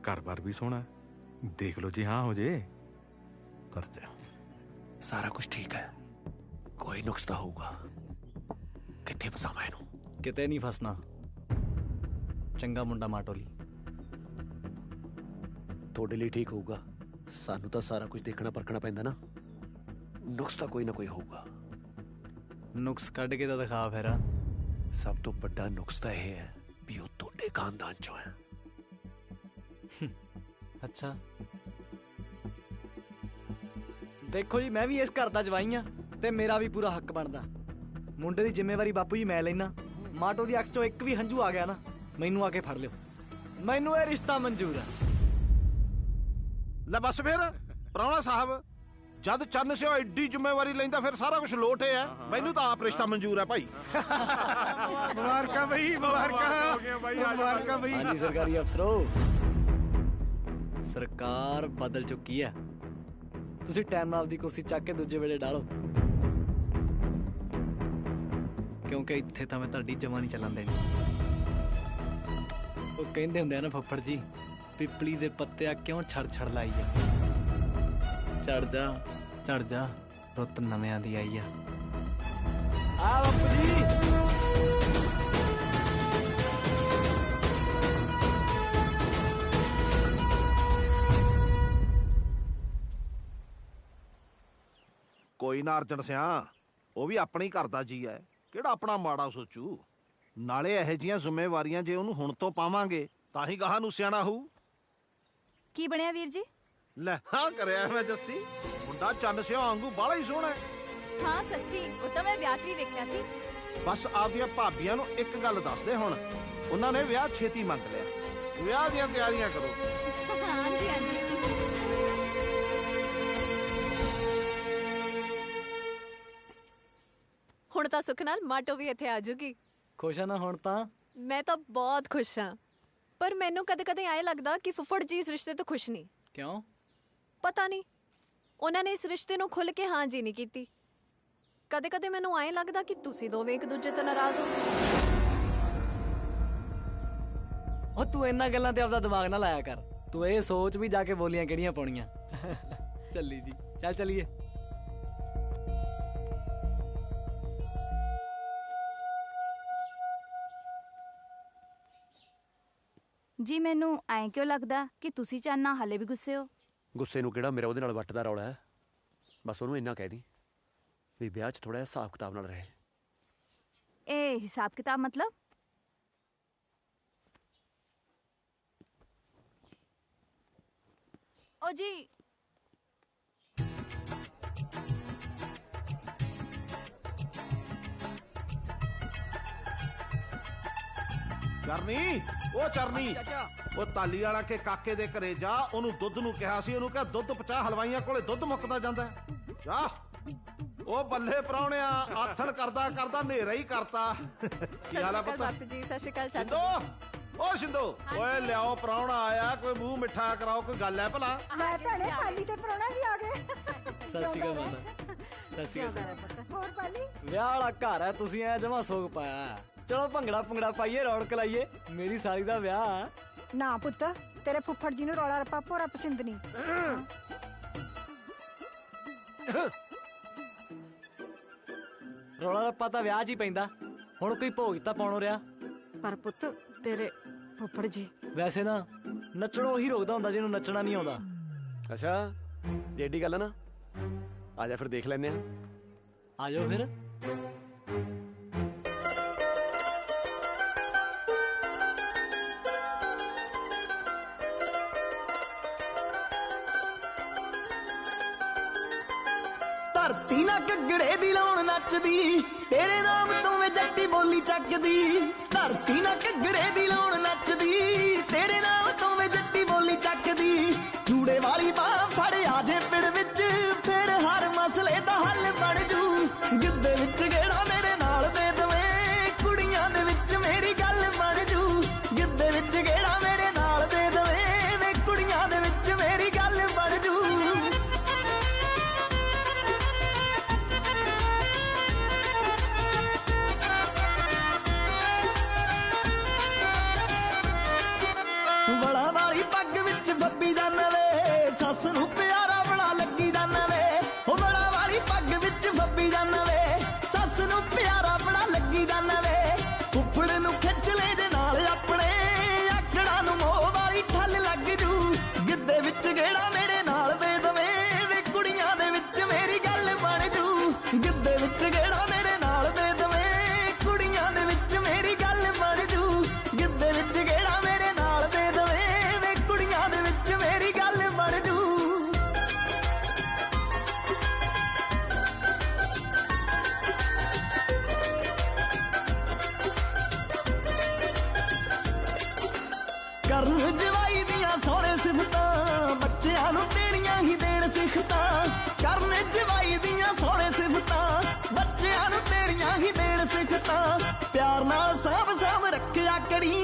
ਘਰ-ਬਾਰ ਵੀ ਸੋਹਣਾ, ਦੇਖ ਲਓ ਜੀ ਹਾਂ ਹੋ ਜੇ ਕਰ ਦਿਆ। ਸਾਰਾ ਕੁਝ ਠੀਕ ਹੈ, ਕੋਈ ਨੁਕਸ ਤਾਂ ਹੋਊਗਾ। ਕਿੱਥੇ ਫਸਾਵਾਂ ਇਹਨੂੰ? ਕਿਤੇ ਨਹੀਂ ਫਸਣਾ। ਚੰਗਾ ਮੁੰਡਾ ਮਾਟੋ ਲਈ। ਤੁਹਾਡੇ ਲਈ ਠੀਕ ਹੋਊਗਾ, ਸਾਨੂੰ ਤਾਂ ਸਾਰਾ ਕੁਝ ਦੇਖਣਾ ਪਰਖਣਾ ਪੈਂਦਾ ਨਾ। ਨੁਕਸ ਤਾਂ ਕੋਈ ਨਾ ਕੋਈ ਹੋਊਗਾ। ਨੁਕਸ ਕੱਢ ਕੇ ਤਾਂ ਦਿਖਾ ਫਿਰ। ਸਭ ਤੋਂ ਵੱਡਾ ਨੁਕਸ ਤਾਂ ਇਹ ਹੈ ਵੀ ਉਹ ਤੁਹਾਡੇ ਖਾਨਦਾਨ ਚੋਂ ਹੈ। ਅੱਛਾ ਦੇਖੋ ਜੀ, ਮੈਂ ਵੀ ਇਸ ਘਰ ਦਾ ਜਵਾਈ ਆ ਤੇ ਮੇਰਾ ਵੀ ਪੂਰਾ ਹੱਕ ਬਣਦਾ। ਮੁੰਡੇ ਦੀ ਜ਼ਿੰਮੇਵਾਰੀ ਬਾਪੂ ਜੀ ਮੈਂ ਲੈਣਾ। ਮਾਟੋ ਦੀ ਅੱਖ ਚੋਂ ਇੱਕ ਵੀ ਹੰਝੂ ਆ ਗਿਆ ਨਾ, ਮੈਨੂੰ ਆ ਕੇ ਫੜ ਲਿਓ। ਮੈਨੂੰ ਇਹ ਰਿਸ਼ਤਾ ਮਨਜ਼ੂਰ ਹੈ। ਲੈ ਬਸ ਫਿਰ ਪ੍ਰਾਹੁਣਾ ਸਾਹਿਬ, ਜਦ ਚੰਨ ਸਿਓ ਐਡੀ ਜ਼ਿੰਮੇਵਾਰੀ ਲੈਂਦਾ ਫਿਰ ਸਾਰਾ ਕੁਝ ਲੋਟ ਹੈ। ਮੈਨੂੰ ਤਾਂ ਆਪ ਰਿਸ਼ਤਾ ਮਨਜ਼ੂਰ ਹੈ ਭਾਈ। ਮੁਬਾਰਕਾਂ ਬਈ, ਮੁਬਾਰਕਾਂ ਬਈ। ਹਾਂਜੀ ਸਰਕਾਰੀ ਅਫਸਰੋ, ਸਰਕਾਰ ਬਦਲ ਚੁੱਕੀ ਹੈ। ਤੁਸੀਂ ਟਾਈਮ ਨਾਲ ਦੀ ਕੁਰਸੀ ਚੱਕ ਕੇ ਦੂਜੇ ਵੇਲੇ ਡਾਲੋ, ਕਿਉਂਕਿ ਇੱਥੇ ਤਾਂ ਮੈਂ ਤੁਹਾਡੀ ਜਮਾ ਨਹੀਂ ਚੱਲਣ ਦੇਣੀ। ਉਹ ਕਹਿੰਦੇ ਹੁੰਦੇ ਆ ਨਾ ਫੱਫੜ ਜੀ, ਪਿੱਪਲੀ ਦੇ ਪੱਤਿਆ ਕਿਉਂ ਛੜ ਲਾਈ ਆ। ਚੜ ਜਾ ਰੁੱਤ ਨਵਿਆਂ ਦੀ ਆਈ ਆ। ਆ ਬਾਪੂ ਜੀ। ਕੋਈ ਨਾ ਅਰਜਨ ਸਿਆ, ਉਹ ਵੀ ਆਪਣੇ ਘਰ ਦਾ ਜੀ ਹੈ, ਕਿਹੜਾ ਆਪਣਾ ਮਾੜਾ ਸੋਚੂ। ਨਾਲੇ ਇਹੋ ਜਿਹੀਆਂ ਜ਼ਿੰਮੇਵਾਰੀਆਂ ਜੇ ਉਹਨੂੰ ਹੁਣ ਤੋਂ ਪਾਵਾਂਗੇ ਤਾਂ ਹੀ ਗਾਹਾਂ ਨੂੰ ਸਿਆਣਾ ਹੋਊ। ਕੀ ਬਣਿਆ ਵੀਰ ਜੀ? ਲੈ ਹਾਂ ਕਰਿਆ ਮੈਂ ਜੱਸੀ, ਮੁੰਡਾ ਚੰਨ ਸਿਓ ਵਾਂਗੂ ਬਾਹਲਾ ਹੀ ਸੋਹਣਾ ਹੈ। ਹਾਂ ਸੱਚੀ, ਉਹ ਤਾਂ ਮੈਂ ਵਿਆਹ 'ਚ ਵੀ ਵੇਖਿਆ ਸੀ। ਬਸ ਆਪਦੀਆਂ ਭਾਬੀਆਂ ਨੂੰ ਇੱਕ ਗੱਲ ਦੱਸ ਦੇ, ਹੁਣ ਉਹਨਾਂ ਨੇ ਵਿਆਹ ਛੇਤੀ ਮੰਗ ਲਿਆ, ਵਿਆਹ ਦੀਆਂ ਤਿਆਰੀਆਂ ਕਰੋ। ਹਾਂਜੀ ਹਾਂਜੀ। ਹੁਣ ਤਾਂ ਸੁੱਖ ਨਾਲ ਮਾਟੋ ਵੀ ਇੱਥੇ ਆ ਜੂਗੀ। ਖੁਸ਼ ਆ ਨਾ ਹੁਣ ਤਾਂ? ਮੈਂ ਤਾਂ ਬਹੁਤ ਖੁਸ਼ ਹਾਂ, ਪਰ ਮੈਨੂੰ ਕਦੇ-ਕਦੇ ਐਂ ਲੱਗਦਾ ਕਿ ਫੁੱਫੜ ਜੀ ਇਸ ਰਿਸ਼ਤੇ ਤੋਂ ਖੁਸ਼ ਨਹੀਂ। ਕਿਉਂ? ਪਤਾ ਨਹੀਂ, ਉਹਨਾਂ ਨੇ ਇਸ ਰਿਸ਼ਤੇ ਨੂੰ ਖੁੱਲ੍ਹ ਕੇ ਹਾਂ ਜੀ ਨਹੀਂ ਕੀਤੀ। ਕਦੇ-ਕਦੇ ਮੈਨੂੰ ਐਂ ਲੱਗਦਾ ਕਿ ਤੁਸੀਂ ਦੋਵੇਂ ਇੱਕ ਦੂਜੇ ਤੋਂ ਨਾਰਾਜ਼ ਹੋ। ਉਹ ਤੂੰ ਇਹਨਾਂ ਗੱਲਾਂ ਤੇ ਆਪਦਾ ਦਿਮਾਗ ਨਾ ਲਾਇਆ ਕਰ। ਤੂੰ ਇਹ ਸੋਚ ਵੀ ਜਾ ਕੇ ਬੋਲੀਆਂ ਕਿਹੜੀਆਂ ਪਾਉਣੀਆਂ। ਚੱਲੀ ਜੀ, ਚੱਲ ਚੱਲੀਏ। ਜੀ ਮੈਨੂੰ ਐਂ ਕਿਉਂ ਲੱਗਦਾ ਕਿ ਤੁਸੀਂ ਚਾਹਨਾ ਹਾਲੇ ਵੀ ਗੁੱਸੇ ਹੋ? ਗੁੱਸੇ ਨੂੰ ਕਿਹੜਾ ਮੇਰਾ ਉਹਦੇ ਨਾਲ ਵੱਟ ਦਾ ਰੌਲਾ ਹੈ। ਬਸ ਉਹਨੂੰ ਇੰਨਾ ਕਹਿ ਦੀ ਵੀ ਵਿਆਹ 'ਚ ਥੋੜਾ ਜਿਹਾ ਹਿਸਾਬ ਕਿਤਾਬ ਨਾਲ ਰਹੇ। ਇਹ ਹਿਸਾਬ ਕਿਤਾਬ ਮਤਲਬ? ਓ ਜੀ ਚਰਨੀ, ਉਹ ਚਰਨੀ, ਉਹ ਤਾਲੀ ਵਾਲਾ ਕੇ ਕਾਕੇ ਦੇ ਘਰੇ ਜਾ, ਉਹਨੂੰ ਦੁੱਧ ਨੂੰ ਕਿਹਾ ਸੀ, ਉਹਨੂੰ ਕਿਹਾ ਦੁੱਧ ਪਚਾ, ਹਲਵਾਈਆਂ ਕੋਲੇ ਦੁੱਧ ਮੁੱਕਦਾ ਜਾਂਦਾ ਜਾ। ਉਹ ਬੱਲੇ ਪ੍ਰਾਹੁਣਿਆ, ਆਥਣ ਕਰਦਾ ਕਰਦਾ ਹਨੇਰਾ ਹੀ ਕਰਤਾ। ਕੀ ਹਾਲ ਆ ਪੁੱਤ? ਬਾਪੂ ਜੀ ਸਤਿ ਸ਼੍ਰੀ ਅਕਾਲ। ਸਿੰਦੋ, ਓ ਸਿੰਦੋ, ਓਏ ਲਿਆਓ ਪ੍ਰਾਹੁਣਾ ਆਇਆ, ਕੋਈ ਮੂੰਹ ਮਿੱਠਾ ਕਰਾਓ, ਕੋਈ ਗੱਲ ਹੈ ਭਲਾ? ਲੈ ਭੈਣੇ, ਪਾਲੀ ਤੇ ਪ੍ਰਾਹੁਣਾ ਵੀ ਆ ਗਏ। ਸਤਿ ਸ਼੍ਰੀ ਅਕਾਲ ਮਾਤਾ। ਸਤਿ ਸ਼੍ਰੀ ਅਕਾਲ। ਹੋਰ ਪਾਲੀ? ਵਿਆਹ ਵਾਲਾ ਘਰ ਹੈ, ਤੁਸੀਂ ਐ ਜਮਾ ਸੋਗ ਪਾਇਆ। ਚਲੋ ਭੰਗੜਾ ਪਾਈਏ, ਰੌਣਕ ਲਾਈਏ। ਮੇਰੀ ਸਾਲੀ ਦਾ ਵਿਆਹ। ਨਾ ਪੁੱਤ, ਤੇਰੇ ਫੁੱਫੜ ਜੀ ਨੂੰ ਰੌਲਾ ਰੱਪਾ ਭੋਰਾ ਪਸੰਦ ਨਹੀਂ। ਰੌਲਾ ਰੱਪਾ ਤਾਂ ਵਿਆਹ 'ਚ ਹੀ ਪੈਂਦਾ। ਹੁਣ ਕੋਈ ਭੋਗ ਤਾਂ ਪਾਉਣੋਂ ਰਿਹਾ। ਪਰ ਪੁੱਤ ਤੇਰੇ ਫੁੱਫੜ ਜੀ ਵੈਸੇ ਨਾ ਨੱਚਣੋਂ ਉਹੀ ਰੋਕਦਾ ਹੁੰਦਾ ਜਿਹਨੂੰ ਨੱਚਣਾ ਨਹੀਂ ਆਉਂਦਾ। ਅੱਛਾ, ਜੇ ਏਡੀ ਗੱਲ ਆ ਨਾ, ਆ ਜਾ ਫਿਰ ਦੇਖ ਲੈਨੇ ਆ। ਆ ਜਾਓ ਫਿਰ। ਧਰਤੀ ਨਾ ਘੱਗਰੇ ਦੀ ਲਾਉਣ ਨੱਚਦੀ, ਤੇਰੇ ਨਾਮ ਤੋਂ ਵੇ ਜੱਟੀ ਬੋਲੀ ਚੱਕਦੀ। ਧਰਤੀ ਨਾ ਘੱਗਰੇ ਦੀ ਲਾਉਣ ਨੱਚਦੀ, ਤੇਰੇ ਨਾਮ ਤੋਂ ਵੇ ਜੱਟੀ ਬੋਲੀ ਚੱਕਦੀ। ਜੂੜੇ ਵਾਲੀ ਬਾਹ ਫੜ ਆ ਜੇ ਪਿੜ ਵਿੱਚ, ਫਿਰ ਹਰ ਮਸਲੇ ਦਾ ਹੱਲ ਬਣ ਜੂ। ਗਿੱਧੇ ਵਿੱਚ ਗੇੜਾ ਮੇਰੇ ਨਾਲ ਦੇ ਦਵੇਂ, ਕੁੜੀਆਂ ਦੇ ਵਿੱਚ ਮੇਰੀ ਗੱਲ ਬਣ ਜੂ। ਗਿੱਧੇ ਵਿੱਚ ਗੇੜਾ ਮੇਰੇ ਨਾਲ ਦੇ ਦਵੇਂ, ਵੇ ਕੁੜੀਆਂ ਦੇ ਵਿੱਚ ਮੇਰੀ ਗੱਲ ਬਣ ਜੂ। ਬੜਾ ਵਾਲੀ ਪੱਗ ਵਿੱਚ ਬੱਬੀ ਦਾ ਨਵੇ, ਸੱਸ ਨੂੰ ਪਿਆਰਾ ਬੜਾ ਲੱਗੀ ਦਾ ਨਵੇ। ਉਹ ਬੜਾ ਵਾਲੀ ਪੱਗ ਵਿੱਚ ਬੱਬੀ ਦਾ ਨਵੇ, ਕਰਨ ਜਵਾਈ ਦੀਆਂ ਸਹੁਰੇ ਸਿਫਤਾਂ ਬੱਚਿਆਂ ਨੂੰ ਤੇਰੀਆਂ ਹੀ ਦੇਣ ਸਿਖਤਾਂ ਕਰਨ ਜਵਾਈ ਦੀਆਂ ਸਹੁਰੇ ਸਿਫਤਾਂ ਬੱਚਿਆਂ ਨੂੰ ਤੇਰੀਆਂ ਹੀ ਦੇਣ ਸਿਖਤਾਂ ਪਿਆਰ ਨਾਲ ਸਾਂਭ ਸਾਂਭ ਰੱਖਿਆ ਕਰੀ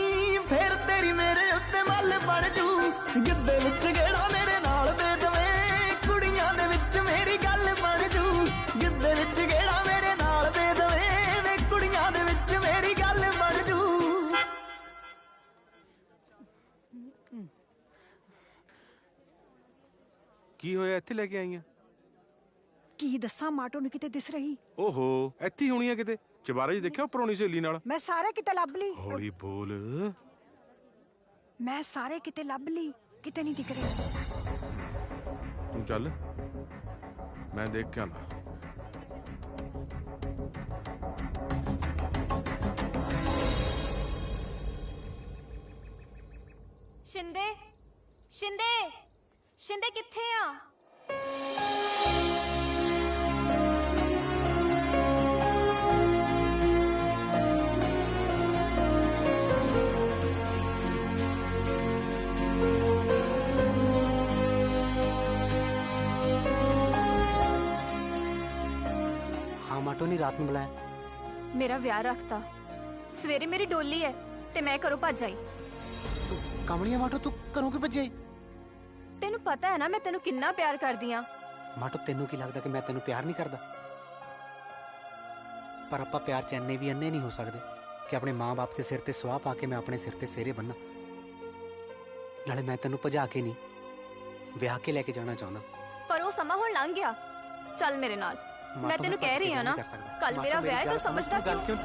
ਫੇਰ ਤੇਰੀ ਮੇਰੇ ਉੱਤੇ ਮੱਲ ਬਣ ਜੂ ਗਿੱਧੇ ਵਿੱਚ ਗੇੜਾ ਮੇਰੇ ਨਾਲ ਦੇ ਦਵੇਂ ਕੁੜੀਆਂ ਦੇ ਵਿੱਚ ਮੇਰੀ ਗੱਲ ਬਣ ਜੂ ਗਿੱਧੇ ਵਿੱਚ ਗੇੜਾ ਮੇਰੇ ਨਾਲ ਦੇ ਦਵੇਂ ਵੇ ਕੁੜੀਆਂ ਦੇ ਵਿੱਚ ਮੇਰੀ ਗੱਲ ਬਣ ਜੂ ਕੀ ਹੋਇਆ ਇੱਥੇ ਲੈ ਕੇ ਆਈਆਂ ਕੀ ਦੱਸਾਂ ਮਾਟੋ ਨੂੰ ਕਿਤੇ ਦਿਸ ਰਹੀ ਓਹੋ ਇੱਥੇ ਹੀ ਹੋਣੀ ਆ ਕਿਤੇ ਚਬਾਰੇ 'ਚ ਦੇਖਿਆ ਪੁਰਾਣੀ ਸਹੇਲੀ ਨਾਲ ਮੈਂ ਸਾਰੇ ਕਿਤੇ ਲੱਭ ਲਈ ਹੌਲੀ ਬੋਲ ਮੈਂ ਸਾਰੇ ਕਿਤੇ ਲੱਭ ਲਈ ਕਿਤੇ ਨਹੀਂ ਦਿਖ ਰਹੀ ਤੂੰ ਚੱਲ ਮੈਂ ਦੇਖ ਕੇ ਆਣਾ ਸ਼ਿੰਦੇ ਸ਼ਿੰਦੇ ਸ਼ਿੰਦੇ ਕਿੱਥੇ ਆ हाँ माटो ने रात में बुलाया मेरा ਵਿਆਹ ਰੱਖਤਾ ਸਵੇਰੇ ਮੇਰੀ ਡੋਲੀ ਹੈ ਤੇ ਮੈਂ ਘਰੋਂ ਭੱਜ ਆਈ कमलिया माटो तू घरों क्यों भजे ਤੈਨੂੰ ਪਤਾ ਹੈ ਨਾ ਮੈਂ ਤੈਨੂੰ ਕਿੰਨਾ ਪਿਆਰ ਕਰਦੀ ਆ माटो तेनू की लगता कि मैं तेनू प्यार नहीं करता पर आपां प्यार च इन्ने भी अन्ने नहीं हो सकते कि अपने माँ बाप के सिर ते सुआह पा के मैं अपने सिर ते सेरे बन्ना नाले मैं तेनू भजा के नहीं विआह के लेके जाना चाहना ਪਰ ਉਹ ਸਮਾਂ ਹੁਣ ਲੰਘ ਗਿਆ ਚੱਲ ਮੇਰੇ ਨਾਲ ਮੈਂ ਤੈਨੂੰ ਕਹਿ ਰਹੀ ਹਾਂ ਨਾ ਕੱਲ ਮੇਰਾ ਵਿਆਹ ਹੈ ਤੂੰ ਸਮਝਦਾ ਕਿਉਂ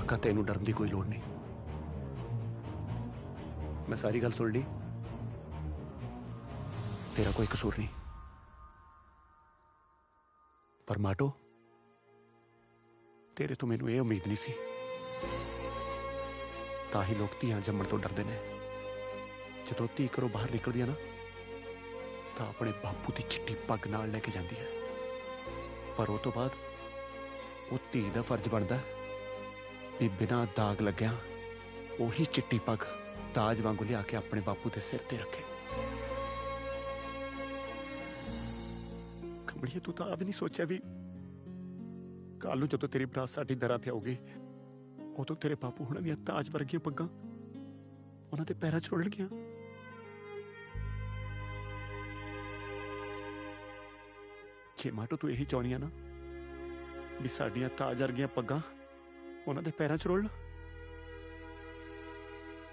ਕਾਕਾ ਤੈਨੂੰ ਡਰਨ ਦੀ ਕੋਈ ਲੋੜ ਨਹੀਂ ਮੈਂ ਸਾਰੀ ਗੱਲ ਸੁਣ ਲਈ ਤੇਰਾ ਕੋਈ ਕਸੂਰ ਨਹੀਂ ਪਰ ਮਾਟੋ ਤੇਰੇ ਤੋਂ ਮੈਨੂੰ ਇਹ ਉਮੀਦ ਨਹੀਂ ਸੀ ਤਾਂ ਹੀ ਲੋਕ ਧੀਆਂ ਜੰਮਣ ਤੋਂ ਡਰਦੇ ਨੇ ਜਦੋਂ ਧੀ ਘਰੋਂ ਬਾਹਰ ਨਿਕਲਦੀ ਹੈ ਨਾ ਤਾਂ ਆਪਣੇ ਬਾਪੂ ਦੀ ਚਿੱਟੀ ਪੱਗ ਨਾਲ ਲੈ ਕੇ ਜਾਂਦੀ ਹੈ ਪਰ ਉਹ ਤੋਂ ਬਾਅਦ ਉਹ ਧੀ ਦਾ ਫਰਜ਼ ਬਣਦਾ ਵੀ ਬਿਨਾਂ ਦਾਗ ਲੱਗਿਆ ਉਹੀ ਚਿੱਟੀ ਪੱਗ ਤਾਜ ਵਾਂਗੂ ਲਿਆ ਕੇ ਆਪਣੇ ਬਾਪੂ ਦੇ ਸਿਰ ਤੇ ਰੱਖੇ ਕਮਲੀਏ ਤੂੰ ਤਾਂ ਆ ਵੀ ਨਹੀਂ ਸੋਚਿਆ ਵੀ ਕੱਲ ਨੂੰ ਜਦੋਂ ਤੇਰੀ ਬਰਾਤ ਸਾਡੀ ਦਰਾਂ ਤੇ ਆਉਗੀ ਉਦੋਂ ਤੇਰੇ ਬਾਪੂ ਹੁਣਾਂ ਦੀਆਂ ਤਾਜ ਵਰਗੀਆਂ ਪੱਗਾਂ ਉਹਨਾਂ ਦੇ ਪੈਰਾਂ 'ਚ ਰੁਲਣਗੀਆਂ ਜੇ ਮਾਟੋ ਤੂੰ ਇਹੀ ਚਾਹੁੰਦੀ ਆ ਨਾ ਵੀ ਸਾਡੀਆਂ ਤਾਜ ਵਰਗੀਆਂ ਪੱਗਾਂ ਉਹਨਾਂ ਦੇ ਪੈਰਾਂ 'ਚ ਰੁਲਣ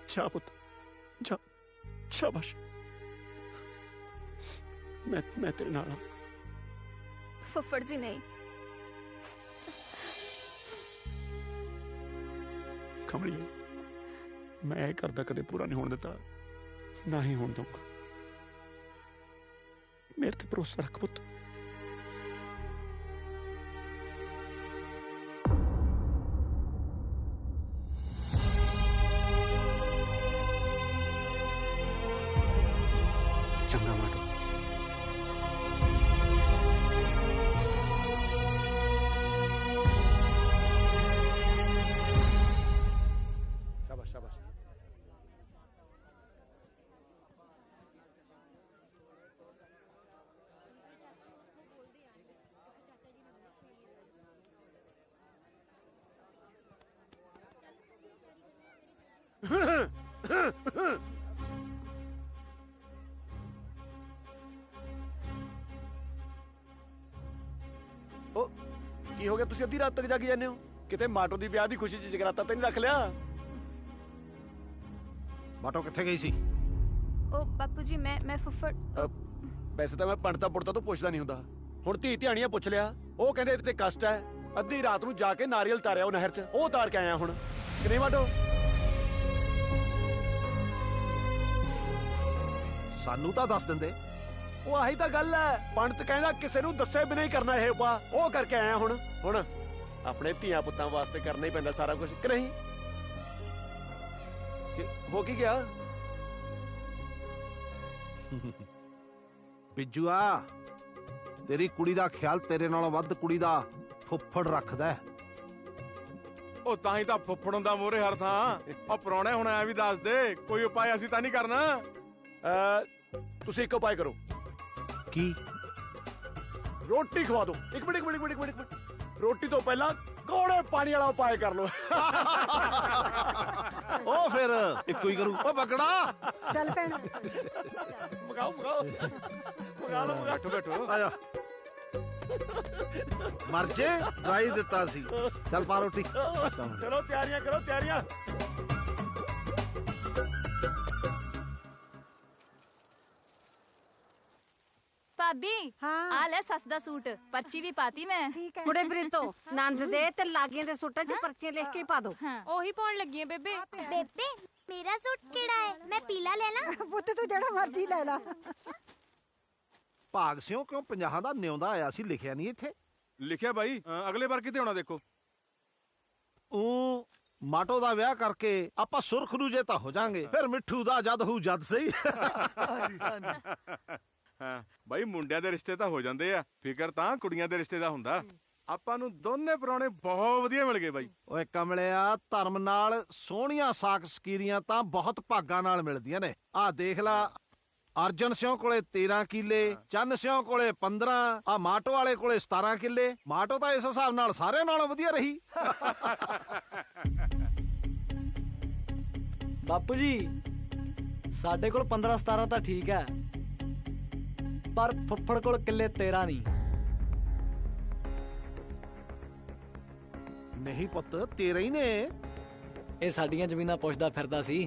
ਜਾ ਪੁੱਤ ਜਾ ਸ਼ਾਬਾਸ਼ ਮੈਂ ਤੇਰੇ ਨਾਲ ਆ ਫੁੱਫੜ ਜੀ ਨਹੀਂ ਕਮਲੀਏ ਮੈਂ ਇਹ ਕਰਦਾ ਕਦੇ ਪੂਰਾ ਨਹੀਂ ਹੋਣ ਦਿੱਤਾ ਨਾ ਹੀ ਹੋਣ ਦਊਂਗਾ ਮੇਰੇ ਤੇ ਭਰੋਸਾ ਰੱਖ ਪੁੱਤ चंगा माटो शाबाश शाबाश ਕੀ ਹੋ ਗਿਆ ਤੁਸੀਂ ਅੱਧੀ ਰਾਤ ਤੱਕ ਜਾਗੀ ਜਾਂਦੇ ਹੋ ਕਿਤੇ ਮਾਟੋ ਦੀ ਵਿਆਹ ਦੀ ਖੁਸ਼ੀ 'ਚ ਜਗਰਾਤਾ ਤੇ ਨਹੀਂ ਰੱਖ ਲਿਆ ਮਾਟੋ ਕਿੱਥੇ ਗਈ ਸੀ ਉਹ ਬਾਪੂ ਜੀ ਮੈਂ ਫੁੱਫੜ ਵੈਸੇ ਤਾਂ ਮੈਂ ਪੰਡਤਾ ਪੁੜਤਾ ਤੋਂ ਪੁੱਛਦਾ ਨਹੀਂ ਹੁੰਦਾ ਹੁਣ ਧੀ ਧਿਆਣੀਆਂ ਪੁੱਛ ਲਿਆ ਉਹ ਕਹਿੰਦੇ ਇਹਦੇ ਤੇ ਕਸ਼ਟ ਹੈ ਅੱਧੀ ਰਾਤ ਨੂੰ ਜਾ ਕੇ ਨਾਰੀਅਲ ਤਾਰਿਆ ਉਹ ਨਹਿਰ 'ਚ ਉਹ ਉਤਾਰ ਕੇ ਆਇਆ ਹੁਣ ਕਿ ਨਹੀਂ ਮਾਟੋ ਸਾਨੂੰ ਤਾਂ ਦੱਸ ਦਿੰਦੇ ਉਹ ਆਹੀ ਤਾਂ ਗੱਲ ਹੈ ਪੰਡਤ ਕਹਿੰਦਾ ਕਿਸੇ ਨੂੰ ਦੱਸੇ ਬਿਨਾਂ ਹੀ ਕਰਨਾ ਇਹ ਉਪਾਅ ਉਹ ਕਰਕੇ ਆਇਆ ਹੁਣ ਆਪਣੇ ਧੀਆਂ ਪੁੱਤਾਂ ਵਾਸਤੇ ਕਰਨਾ ਹੀ ਪੈਂਦਾ ਸਾਰਾ ਕੁਝ ਕਿ ਨਹੀਂ ਹੋ ਕੀ ਗਿਆ ਬਿੱਜੂਆ ਤੇਰੀ ਕੁੜੀ ਦਾ ਖਿਆਲ ਤੇਰੇ ਨਾਲੋਂ ਵੱਧ ਕੁੜੀ ਦਾ ਫੁੱਫੜ ਰੱਖਦਾ ਹੈ। ਉਹ ਤਾਂ ਹੀ ਤਾਂ ਫੁੱਫੜ ਹੁੰਦਾ ਮੋਰੇ ਹਰ ਥਾਂ। ਉਹ ਪ੍ਰਾਹੁਣੇ ਹੁਣ ਐ ਵੀ ਦੱਸ ਦੇ, ਕੋਈ ਉਪਾਅ ਅਸੀਂ ਤਾਂ ਨਹੀਂ ਕਰਨਾ। ਤੁਸੀਂ ਇੱਕ ਉਪਾਅ ਕਰੋ। ਕੀ? ਰੋਟੀ ਖਵਾ ਦਿਓ। ਇੱਕ ਮਿੰਟ। ਰੋਟੀ ਤੋਂ ਪਹਿਲਾਂ ਕੋੜੇ ਪਾਣੀ ਵਾਲਾ ਉਪਾਅ ਕਰ ਲਓ। ਉਹ ਫਿਰ ਇੱਕੋ ਹੀ ਕਰੂ। ਉਹ ਬੱਗੜਾ ਚੱਲ ਭੈਣ ਮਗਾਓ ਮਗਾ ਲਓ। ਬੈਠੋ ਆ ਜਾ। ਮਰ ਜੇ ਡਰਾਈ ਦਿੱਤਾ ਸੀ। ਚੱਲ ਪਾ ਰੋਟੀ। ਚਲੋ ਤਿਆਰੀਆਂ ਕਰੋ ਤਿਆਰੀਆਂ। ਭਾਬੀ ਆ ਲੈ ਸੱਸ ਦਾ ਸੂਟ, ਪਰਚੀ ਵੀ ਪਾਤੀ ਮੈਂ। ਕੁੜੇ ਪ੍ਰੀਤੋ ਨੰਦ ਦੇ ਤੇ ਲਾਗੀਆਂ ਦੇ ਸੂਟਾਂ 'ਚ ਪਰਚੀਆਂ ਲਿਖ ਕੇ ਪਾ ਦੋ। ਉਹੀ ਪਾਉਣ ਲੱਗੀ ਹੈ ਬੇਬੇ। ਬੇਬੇ ਮੇਰਾ ਸੂਟ ਕਿਹੜਾ ਹੈ? ਮੈਂ ਪੀਲਾ ਲੈ ਲਾਂ? ਪੁੱਤ ਤੂੰ ਜਿਹੜਾ ਮਰਜ਼ੀ ਲੈ ਲਾ। ਭਾਗ ਸਿਓ ਕਿਉਂ 50 ਦਾ ਨਿਉਂਦਾ ਆਇਆ ਸੀ, ਲਿਖਿਆ ਨਹੀਂ ਇੱਥੇ? ਲਿਖਿਆ ਬਾਈ, ਅਗਲੇ ਵਾਰ ਕਿਤੇ ਹੋਣਾ ਦੇਖੋ। ਉਹ ਮਾਟੋ ਦਾ ਵਿਆਹ ਕਰਕੇ ਆਪਾਂ ਸੁਰਖਰੂ ਜੇ ਤਾਂ ਹੋ ਜਾਾਂਗੇ, ਫਿਰ ਮਿੱਠੂ ਦਾ ਜਦ ਹੋਊ ਜਦ ਸਹੀ। ਹਾਂ ਬਾਈ, ਮੁੰਡਿਆਂ ਦੇ ਰਿਸ਼ਤੇ ਤਾਂ ਹੋ ਜਾਂਦੇ ਆ, ਫਿਕਰ ਤਾਂ ਕੁੜੀਆਂ ਦੇ ਰਿਸ਼ਤੇ ਦਾ ਹੁੰਦਾ। ਆਪਾਂ ਨੂੰ ਦੋਨੇ ਪ੍ਰਾਹੁਣੇ ਬਹੁਤ ਵਧੀਆ ਮਿਲ ਗਏ ਬਾਈ। ਓਏ ਕਮਲਿਆ, ਧਰਮ ਨਾਲ ਸੋਹਣੀਆਂ ਸਾਕ ਸਕੀਰੀਆਂ ਤਾਂ ਬਹੁਤ ਭਾਗਾਂ ਨਾਲ ਮਿਲਦੀਆਂ ਨੇ। ਆਹ ਦੇਖ ਲਾ, ਅਰਜਨ ਸਿਉ ਕੋਲੇ 13 ਕਿੱਲੇ, ਚੰਨ ਸਿਉ ਕੋਲੇ 15, ਆ ਮਾਟੋ ਵਾਲੇ ਕੋਲੇ 17 ਕਿੱਲੇ। ਮਾਟੋ ਤਾਂ ਇਸ ਹਿਸਾਬ ਨਾਲ ਸਾਰਿਆਂ ਨਾਲੋਂ ਵਧੀਆ ਰਹੀ। ਬਾਪੂ ਜੀ ਸਾਡੇ ਕੋਲ 15-17 ਤਾਂ ਠੀਕ ਹੈ, ਪਰ ਫੁੱਫੜ ਕੋਲ ਕਿੱਲੇ 13 ਨਹੀਂ। ਨਹੀਂ ਪੁੱਤ, 13 ਹੀ ਨੇ। ਇਹ ਸਾਡੀਆਂ ਜ਼ਮੀਨਾਂ ਪੁੱਛਦਾ ਫਿਰਦਾ ਸੀ,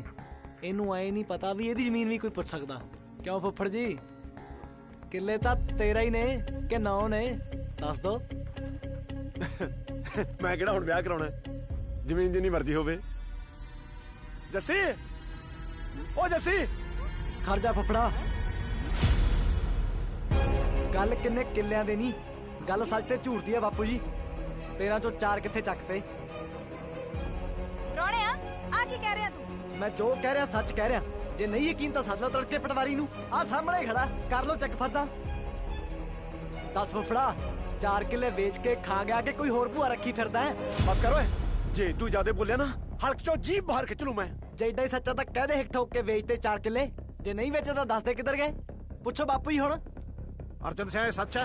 ਇਹਨੂੰ ਐ ਨਹੀਂ ਪਤਾ ਵੀ ਇਹਦੀ ਜ਼ਮੀਨ ਵੀ ਕੋਈ ਪੁੱਛ ਸਕਦਾ। ਕਿਉਂ ਫੁੱਫੜ ਜੀ, ਕਿੱਲੇ ਤਾਂ 13 ਹੀ ਨੇ ਕਿ 9 ਨੇ? ਦੱਸ ਦੋ। ਮੈਂ ਕਿਹੜਾ ਹੁਣ ਵਿਆਹ ਕਰਾਉਣਾ, ਜ਼ਮੀਨ ਜਿੰਨੀ ਮਰਜ਼ੀ ਹੋਵੇ। ਜੱਸੀ, ਓ ਜੱਸੀ, ਖੜ ਜਾ ਫੁੱਫੜਾ। ਗੱਲ ਕਿੰਨੇ ਕਿੱਲਿਆਂ ਦੇ ਨਹੀਂ, ਗੱਲ ਸੱਚ ਤੇ ਝੂਠ ਦੀ ਆ ਬਾਪੂ ਜੀ। 13 ਚੋਂ 4 ਕਿੱਥੇ ਚੱਕਤੇ? ਰੋਣਿਆ ਆ ਕੀ ਕਹਿ ਰਿਹਾ ਤੂੰ? ਮੈਂ ਜੋ ਕਹਿ ਰਿਹਾ ਸੱਚ ਕਹਿ ਰਿਹਾ। ਜੇ ਨਹੀਂ ਯਕੀਨ ਤਾਂ ਸੱਦ ਲਓ ਤੜਕੇ ਪਟਵਾਰੀ ਨੂੰ, ਆ ਸਾਹਮਣੇ ਖੜਾ, ਕਰ ਲਓ ਚੈੱਕ ਫਰਦਾ। ਦੱਸ ਫੁੱਫੜਾ, 4 ਕਿੱਲੇ ਵੇਚ ਕੇ ਖਾ ਗਿਆ ਕਿ ਕੋਈ ਹੋਰ ਭੂਆ ਰੱਖੀ ਫਿਰਦਾ ਹੈ? ਬਸ ਕਰ ਓਏ, ਜੇ ਤੂੰ ਜ਼ਿਆਦਾ ਬੋਲਿਆ ਨਾ ਹਲਕ ਚੋਂ ਜੀਭ ਬਾਹਰ ਖਿੱਚ ਲੂ ਮੈਂ। ਜੇ ਏਡਾ ਹੀ ਸੱਚਾ ਤਾਂ ਕਹਿ ਦੇ ਹਿੱਕ ਠੋਕ ਕੇ ਵੇਚਦੇ 4 ਕਿੱਲੇ। ਜੇ ਨਹੀਂ ਵੇਚੇ ਤਾਂ ਦੱਸ ਦੇ ਕਿੱਧਰ ਗਏ। ਪੁੱਛੋ ਬਾਪੂ ਜੀ ਹੁਣ। ਅਰਜਨ ਸਿੰਘ ਇਹ ਸੱਚ ਹੈ?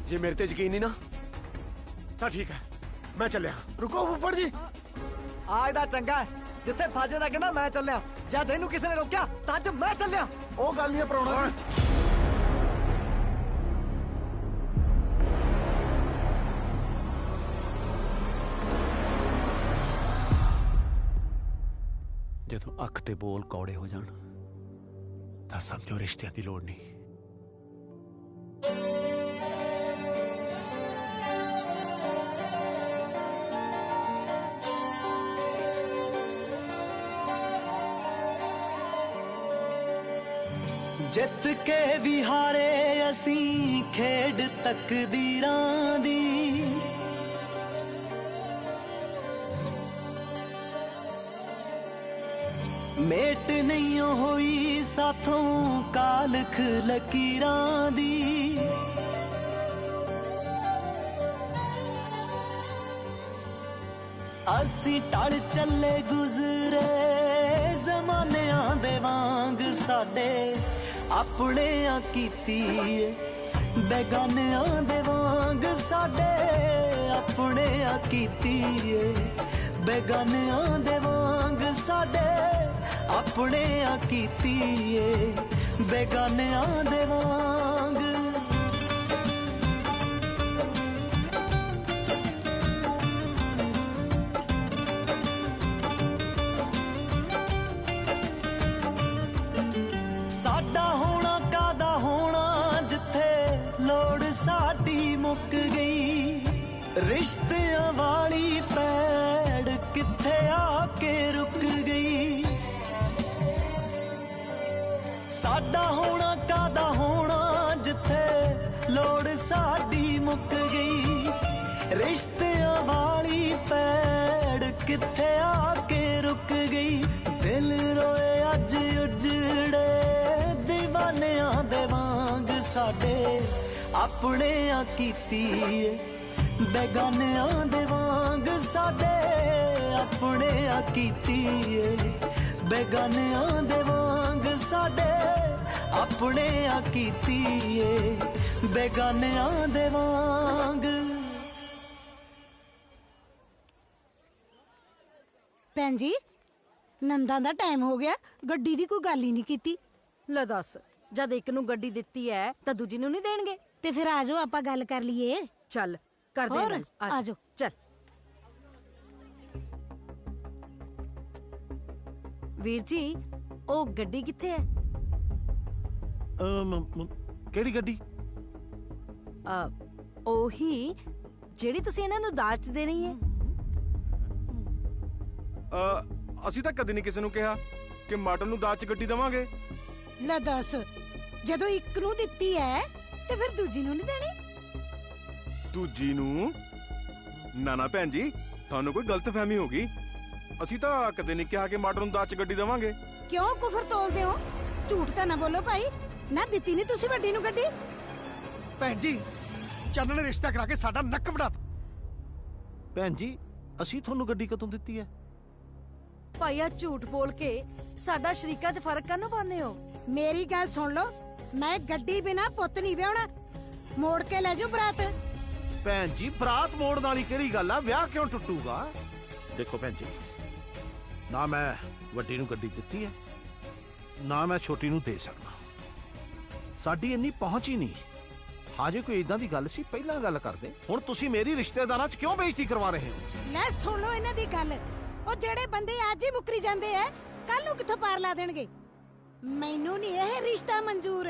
ਜੇ ਮੇਰੇ ਤੇ ਯਕੀਨ ਨਹੀਂ ਨਾ ਤਾਂ ਠੀਕ ਹੈ, ਮੈਂ ਚੱਲਿਆ। ਰੁਕੋ ਫੁੱਫੜ ਜੀ, ਆ ਇਹਦਾ ਚੰਗਾ ਹੈ, ਜਿੱਥੇ ਫਾਜੇ ਦਾ ਕਹਿੰਦਾ ਮੈਂ ਚੱਲਿਆ। ਜਦ ਇਹਨੂੰ ਕਿਸੇ ਨੇ ਰੋਕਿਆ ਤਾਂ ਅੱਜ ਮੈਂ ਚੱਲਿਆ। ਉਹ ਗੱਲ ਨਹੀਂ ਪ੍ਰਾਹੁਣਾ। ਜਦੋਂ ਅੱਖ ਤੇ ਬੋਲ ਕੌੜੇ ਹੋ ਜਾਣ ਤਾਂ ਸਮਝੋ ਰਿਸ਼ਤਿਆਂ ਦੀ ਲੋੜ ਨਹੀਂ। ਜਿੱਤ ਕੇ ਵੀ ਹਾਰੇ ਅਸੀਂ ਖੇਡ ਤਕਦੀਰਾਂ ਦੀ, ਮੇਟ ਨਹੀਂ ਹੋਈ ਸਾਥੋਂ ਕਾਲਖ ਲਕੀਰਾਂ ਦੀ। ਅਸੀਂ ਟਲ ਚੱਲੇ ਗੁਜ਼ਰੇ ਜ਼ਮਾਨਿਆਂ ਦੇ ਵਾਂਗ, ਸਾਡੇ ਆਪਣਿਆਂ ਕੀਤੀ ਏ ਬੇਗਾਨਿਆਂ ਦੇ ਵਾਂਗ, ਸਾਡੇ ਆਪਣਿਆਂ ਕੀਤੀ ਏ ਬੇਗਾਨਿਆਂ ਦੇ ਵਾਂਗ, ਸਾਡੇ ਆਪਣਿਆਂ ਕੀਤੀ ਏ ਬੇਗਾਨਿਆਂ ਦੇ ਵਾਂਗ। ਸਾਡਾ ਹੋਣਾ ਕਾਦਾ ਹੋਣਾ, ਜਿੱਥੇ ਲੋੜ ਸਾਡੀ ਮੁੱਕ ਗਈ। ਰਿਸ਼ਤਿਆਂ ਵਾਲੀ ਪੈੜ ਕਿੱਥੇ ਆ ਕੇ ਰੁਕ ਗਈ। ਸਾਡਾ ਹੋਣਾ ਕਾਦਾ ਹੋਣਾ, ਜਿੱਥੇ ਲੋੜ ਸਾਡੀ ਮੁੱਕ ਗਈ। ਰਿਸ਼ਤਿਆਂ ਵਾਲੀ ਪੈੜ ਕਿੱਥੇ ਆ ਕੇ ਰੁਕ ਗਈ। ਦਿਲ ਰੋਏ ਅੱਜ ਉਜੜੇ ਦੀਵਾਨਿਆਂ ਦੇ अपने आ कीती ए बेगानियां दे वांग साडे अपने आ कीती ए बेगानियां दे वांग साडे अपने आ कीती ए बेगानियां दे वांग। ਭੈਣ ਜੀ ਨੰਦਾਂ ਦਾ ਟਾਈਮ ਹੋ ਗਿਆ ਗੱਡੀ ਦੀ ਕੋਈ ਗੱਲ ਹੀ ਨਹੀਂ ਕੀਤੀ। ਲੈ ਦੱਸ ਜਦ ਇੱਕ ਨੂੰ ਗੱਡੀ ਦਿੱਤੀ ਹੈ ਤਾਂ ਦੂਜੀ ਨੂੰ ਨਹੀਂ ਦੇਣਗੇ? ਤੇ ਫਿਰ ਆ ਜਾਓ ਆਪਾਂ ਗੱਲ ਕਰ ਲਈਏ। ਚੱਲ ਕਰਦੇ ਹੋਰ, ਹਾਂ ਆ ਜਾਓ। ਚੱਲ ਵੀਰ ਜੀ ਉਹ ਗੱਡੀ ਕਿੱਥੇ ਹੈ? ਕਿਹੜੀ ਗੱਡੀ? ਉਹੀ ਜਿਹੜੀ ਤੁਸੀਂ ਇਹਨਾਂ ਨੂੰ ਦਾਜ 'ਚ ਦੇਣੀ ਹੈ। ਅਸੀਂ ਤਾਂ ਕਦੇ ਨਹੀਂ ਕਿਸੇ ਨੂੰ ਕਿਹਾ ਕਿ ਮਾਡਲ ਨੂੰ ਦਾਜ 'ਚ ਗੱਡੀ ਦੇਵਾਂਗੇ। ਲੈ ਦੱਸ ਜਦੋਂ ਇੱਕ ਨੂੰ ਦਿੱਤੀ ਹੈ ਤੇ ਫਿਰ ਦੂਜੀ ਨੂੰ ਨਹੀਂ ਦੇਣੀ? ਦੂਜੀ ਨੂੰ? ਨਾ ਨਾ ਭੈਣ ਜੀ, ਤੁਹਾਨੂੰ ਕੋਈ ਗਲਤਫਹਿਮੀ ਹੋ ਗਈ। ਅਸੀਂ ਤਾਂ ਕਦੇ ਨਹੀਂ ਕਿਹਾ ਕਿ ਮਾਡਲ ਨੂੰ ਦਾਜ 'ਚ ਗੱਡੀ ਦੇਵਾਂਗੇ। ਕਿਉਂ ਕੁਫਰ ਤੋਲਦੇ ਹੋ? ਝੂਠ ਤਾਂ ਨਾ ਬੋਲੋ ਭਾਈ। ਨਾ ਦਿੱਤੀ ਨਹੀਂ ਤੁਸੀਂ ਵੱਡੀ ਨੂੰ ਗੱਡੀ? ਭੈਣ ਜੀ ਚੰਨ ਨੇ ਰਿਸ਼ਤਾ ਕਰਾ ਕੇ ਸਾਡਾ ਨੱਕ ਵੜਾ ਦਿੱਤਾ। ਭੈਣ ਜੀ ਅਸੀਂ ਤੁਹਾਨੂੰ ਗੱਡੀ ਕਦੋਂ ਦਿੱਤੀ ਹੈ? ਭਾਈ ਆ ਝੂਠ ਬੋਲ ਕੇ ਸਾਡਾ ਸ਼ਰੀਕਾਂ 'ਚ ਫਰਕ ਕਾਹਨੂੰ ਪਾਉਂਦੇ ਹੋ? ਮੇਰੀ ਗੱਲ ਸੁਣ ਲਓ, ਮੈਂ ਗੱਡੀ ਬਿਨਾ ਪੁੱਤ ਨਹੀਂ ਵਿਆਹਣਾ। ਮੋੜ ਕੇ ਲੈ ਜਾਓ ਬਰਾਤ। ਭੈਣ ਜੀ ਬਰਾਤ ਮੋੜਨ ਵਾਲੀ ਕਿਹੜੀ ਗੱਲ ਆ? ਵਿਆਹ ਕਿਉਂ ਟੁੱਟੂਗਾ? ਦੇਖੋ ਭੈਣ ਜੀ, ਨਾ ਮੈਂ ਵੱਡੀ ਨੂੰ ਗੱਡੀ ਦਿੱਤੀ ਹੈ ਨਾ ਮੈਂ ਛੋਟੀ ਨੂੰ ਦੇ ਸਕਦਾ। ਸਾਡੀ ਇੰਨੀ ਪਹੁੰਚ ਹੀ ਨਹੀਂ। ਹਾਂ ਜੇ ਕੋਈ ਇਦਾਂ ਦੀ ਗੱਲ ਸੀ ਪਹਿਲਾਂ ਗੱਲ ਕਰਦੇ। ਹੁਣ ਤੁਸੀਂ ਮੇਰੀ ਰਿਸ਼ਤੇਦਾਰਾਂ 'ਚ ਕਿਉਂ ਬੇਇੱਜ਼ਤੀ ਕਰਵਾ ਰਹੇ ਹੋ? ਲੈ ਸੁਣ ਲਓ ਇਹਨਾਂ ਦੀ ਗੱਲ। ਉਹ ਜਿਹੜੇ ਬੰਦੇ ਅੱਜ ਹੀ ਮੁੱਕਰੀ ਜਾਂਦੇ ਐ ਕੱਲ ਨੂੰ ਕਿੱਥੋਂ ਪਾਰ ਲਾ ਦੇਣਗੇ। ਮੈਨੂੰ ਨਹੀਂ ਇਹ ਰਿਸ਼ਤਾ ਮਨਜ਼ੂਰ।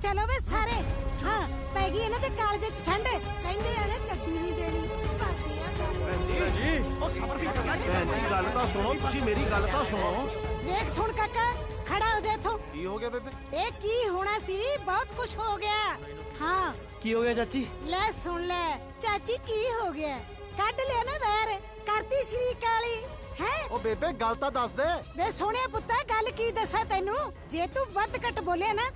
ਚਲੋ ਵੇ ਸਾਰੇ। ਹਾਂ ਪੈ ਗਈ ਇਹਨਾਂ ਦੇ ਕਾਲਜੇ 'ਚ ਠੰਡ। ਕਹਿੰਦੇ ਆ ਨਾ ਗੱਡੀ ਨਹੀਂ ਦੇਣੀ। ਕਰਦੇ ਆ ਭੈਣ ਜੀ ਉਹ ਸਬਰ ਵੀ ਕਰਨਾ। ਭੈਣ ਜੀ ਗੱਲ ਤਾਂ ਸੁਣੋ, ਤੁਸੀਂ ਮੇਰੀ ਗੱਲ ਤਾਂ ਸੁਣੋ। ਵੇਖ ਸੁਣ ਕਾਕਾ ਖੜਾ ਹੋ ਜਾ ਇੱਥੋਂ। ਕੀ ਹੋ ਗਿਆ ਬੇਬੇ? ਇਹ ਕੀ ਹੋਣਾ ਸੀ? ਬਹੁਤ ਕੁਝ ਹੋ ਗਿਆ। ਹਾਂ ਕੀ ਹੋ ਗਿਆ ਚਾਚੀ? ਲੈ ਸੁਣ ਲੈ ਚਾਚੀ ਕੀ ਹੋ ਗਿਆ? ਕੱਢ ਲਿਆ ਨਾ ਵੈਰ ਕਰਤੀ ਸ਼ਰੀਕ ਵਾਲੀ ਹੈ। ਉਹ ਬੇਬੇ ਗੱਲ ਤਾਂ ਦੱਸ ਦੇ। ਵੇ ਸੋਹਣਿਆ ਪੁੱਤਾ ਗੱਲ ਕੀ ਦੱਸਾਂ ਤੈਨੂੰ? ਜੇ ਤੂੰ ਵੱਧ ਘੱਟ ਬੋਲਿਆ ਨਾ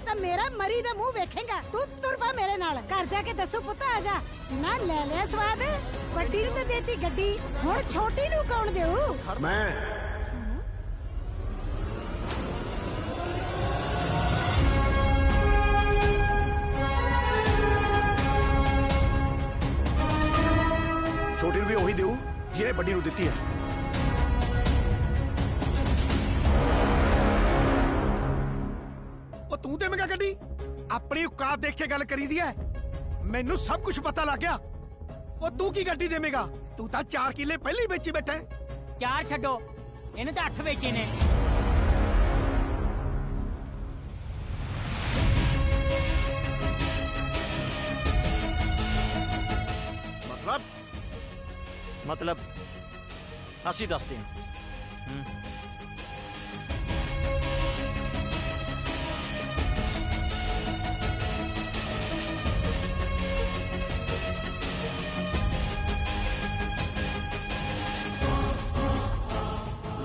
ਤਾਂ ਮੇਰਾ ਮਰੀ ਦਾ ਮੂੰਹ ਵੇਖੇਗਾ। ਤੂੰ ਤੁਰ ਪਾ ਮੇਰੇ ਨਾਲ। ਘਰ ਜਾ ਕੇ ਦੱਸੂ ਪੁੱਤ ਆ ਜਾ। ਮੈਂ ਲੈ ਲਿਆ ਸਵਾਦ। ਵੱਡੀ ਨੂੰ ਤਾਂ ਦੇਤੀ ਗੱਡੀ, ਹੁਣ ਛੋਟੀ ਨੂੰ ਕੌਣ ਦੇਊ? ਮੈਂ ਛੋਟੀ ਨੂੰ ਵੀ ਉਹੀ ਦੇਊ ਜਿਹਨੇ ਵੱਡੀ ਨੂੰ ਦਿੱਤੀ ਹੈ। ਉਹ ਤੂੰ ਦੇਵੇਂਗਾ ਗੱਡੀ? ਆਪਣੀ ਔਕਾਤ ਦੇਖ ਕੇ ਗੱਲ ਕਰੀਦੀ ਐ। ਮੈਨੂੰ ਸਭ ਕੁਝ ਪਤਾ ਲੱਗ ਗਿਆ। ਉਹ ਤੂੰ ਕੀ ਗੱਡੀ ਦੇਵੇਂਗਾ? ਤੂੰ ਤਾਂ 4 ਕਿੱਲੇ ਪਹਿਲਾਂ ਹੀ ਵੇਚੀ ਬੈਠਾ ਹੈ। 4 ਛੱਡੋ, ਇਹਨੇ ਤਾਂ 8 ਵੇਚੇ ਨੇ। मतलब ਅਸੀਂ ਦੱਸਦੇ ਹਾਂ।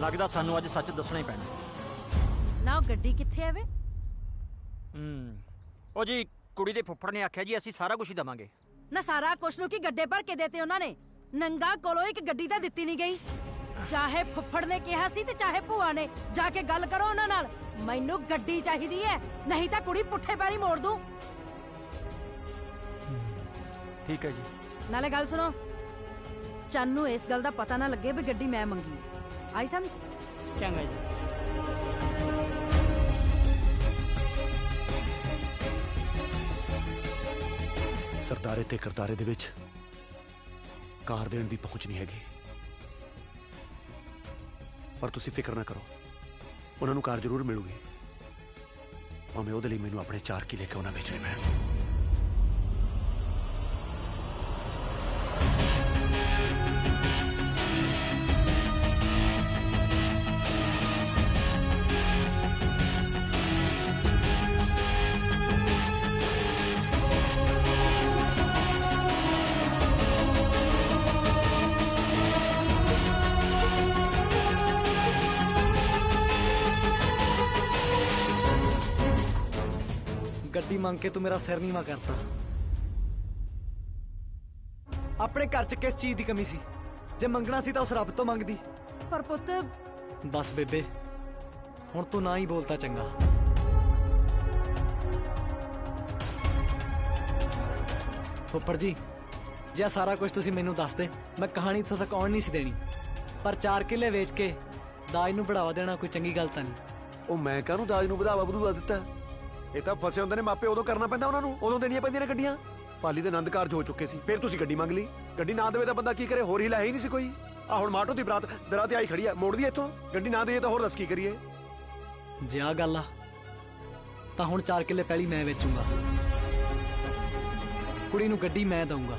ਲੱਗਦਾ ਸਾਨੂੰ ਅੱਜ ਸੱਚ ਦੱਸਣਾ ਹੀ ਪੈਣਾ। ਨਾ ਉਹ ਗੱਡੀ ਕਿੱਥੇ ਐ ਵੇ? ਉਹ ਜੀ ਕੁੜੀ ਦੇ ਫੁੱਫੜ ਨੇ ਆਖਿਆ ਜੀ ਅਸੀਂ ਸਾਰਾ ਕੁਝ ਹੀ ਦਵਾਂਗੇ। ਨਾ ਸਾਰਾ ਕੁਛ ਨੂੰ ਕੀ ਗੱਡੇ ਭਰ ਕੇ ਦੇਤੇ ਉਹਨਾਂ ਨੇ? ਨੰਗਾ ਕੋਲੋਂ ਇੱਕ ਗੱਡੀ ਤਾਂ ਦਿੱਤੀ ਨਹੀਂ ਗਈ। ਚਾਹੇ ਫੁੱਫੜ ਨੇ ਕਿਹਾ ਸੀ ਤੇ ਚਾਹੇ ਭੂਆ ਨੇ। ਜਾ ਕੇ ਗੱਲ ਕਰੋ ਉਹਨਾਂ ਨਾਲ। ਮੈਨੂੰ ਗੱਡੀ ਚਾਹੀਦੀ ਹੈ, ਨਹੀਂ ਤਾਂ ਕੁੜੀ ਪੁੱਠੇ ਪੈਰੀ ਮੋੜ ਦੂੰ। ਠੀਕ ਹੈ ਜੀ। ਨਾਲੇ ਗੱਲ ਸੁਣੋ, ਚੰਨ ਨੂੰ ਇਸ ਗੱਲ ਦਾ ਪਤਾ ਨਾ ਲੱਗੇ ਵੀ ਗੱਡੀ ਮੈਂ ਮੰਗੀ ਹੈ। ਆਈ ਸਮਝ? ਚੰਗਾ ਜੀ। ਸਰਦਾਰੇ ਤੇ ਕਰਤਾਰੇ ਦੇ ਵਿੱਚ ਕਾਰ ਦੇਣ ਦੀ ਪਹੁੰਚ ਨਹੀਂ ਹੈਗੀ, ਪਰ ਤੁਸੀਂ ਫਿਕਰ ਨਾ ਕਰੋ, ਉਹਨਾਂ ਨੂੰ ਕਾਰ ਜ਼ਰੂਰ ਮਿਲੂਗੀ। ਭਾਵੇਂ ਉਹਦੇ ਲਈ ਮੈਨੂੰ ਆਪਣੇ 4 ਕਿੱਲੇ ਕਿਉਂ ਨਾ ਵੇਚਣੇ ਪੈਣ। ਗੱਡੀ ਮੰਗ ਕੇ ਤੂੰ ਮੇਰਾ ਸਿਰ ਨੀਵਾ ਕਰਤਾ। ਆਪਣੇ ਘਰ 'ਚ ਕਿਸ ਚੀਜ਼ ਦੀ ਕਮੀ ਸੀ? ਜੇ ਮੰਗਣਾ ਸੀ ਤਾਂ ਉਸ ਰੱਬ ਤੋਂ ਮੰਗਦੀ। ਪਰ ਪੁੱਤ ਬਸ ਬੇਬੇ, ਹੁਣ ਤੂੰ ਨਾ ਹੀ ਬੋਲਤਾ ਚੰਗਾ। ਫੁੱਫੜ ਜੀ, ਜੇ ਆਹ ਸਾਰਾ ਕੁਝ ਤੁਸੀਂ ਮੈਨੂੰ ਦੱਸਦੇ, ਮੈਂ ਕਹਾਣੀ ਇੱਥੋਂ ਤੱਕ ਆਉਣ ਨਹੀਂ ਸੀ ਦੇਣੀ। ਪਰ 4 ਕਿੱਲੇ ਵੇਚ ਕੇ ਦਾਜ ਨੂੰ बढ़ावा ਦੇਣਾ ਕੋਈ ਚੰਗੀ ਗੱਲ ਤਾਂ ਨਹੀਂ। ਉਹ ਮੈਂ ਕਾਹਨੂੰ ਦਾਜ ਨੂੰ ਵਧਾਵਾ ਵਧੂਵਾ ਦਿੱਤਾ? ਇਹ ਤਾਂ ਫਸੇ ਹੁੰਦੇ ਨੇ ਮਾਪੇ, ਉਦੋਂ ਕਰਨਾ ਪੈਂਦਾ ਉਹਨਾਂ ਨੂੰ, ਉਦੋਂ ਦੇਣੀਆਂ ਪੈਂਦੀਆਂ ਨੇ ਗੱਡੀਆਂ। ਪਾਲੀ ਦੇ ਆਨੰਦ ਕਾਰਜ ਹੋ ਚੁੱਕੇ ਸੀ, ਫਿਰ ਤੁਸੀਂ ਗੱਡੀ ਮੰਗ ਲਈ। ਗੱਡੀ ਨਾ ਦੇਵੇ ਤਾਂ ਬੰਦਾ ਕੀ ਕਰੇ? ਹੋਰ ਹੀ ਲੈ ਹੀ ਨਹੀਂ ਸੀ ਕੋਈ। ਆ ਹੁਣ ਮਾਟੋ ਦੀ ਬਰਾਤ ਦਰਾਂ ਤੇ ਆਈ ਖੜੀ ਆ, ਮੋੜਦੀ ਇੱਥੋਂ। ਗੱਡੀ ਨਾ ਦੇਈਏ ਤਾਂ ਹੋਰ ਦੱਸ ਕੀ ਕਰੀਏ? ਜੇ ਆ ਗੱਲ ਆ ਤਾਂ ਹੁਣ 4 ਕਿੱਲੇ ਪਹਿਲੀ ਮੈਂ ਵੇਚੂੰਗਾ, ਕੁੜੀ ਨੂੰ ਗੱਡੀ ਮੈਂ ਦਊਂਗਾ,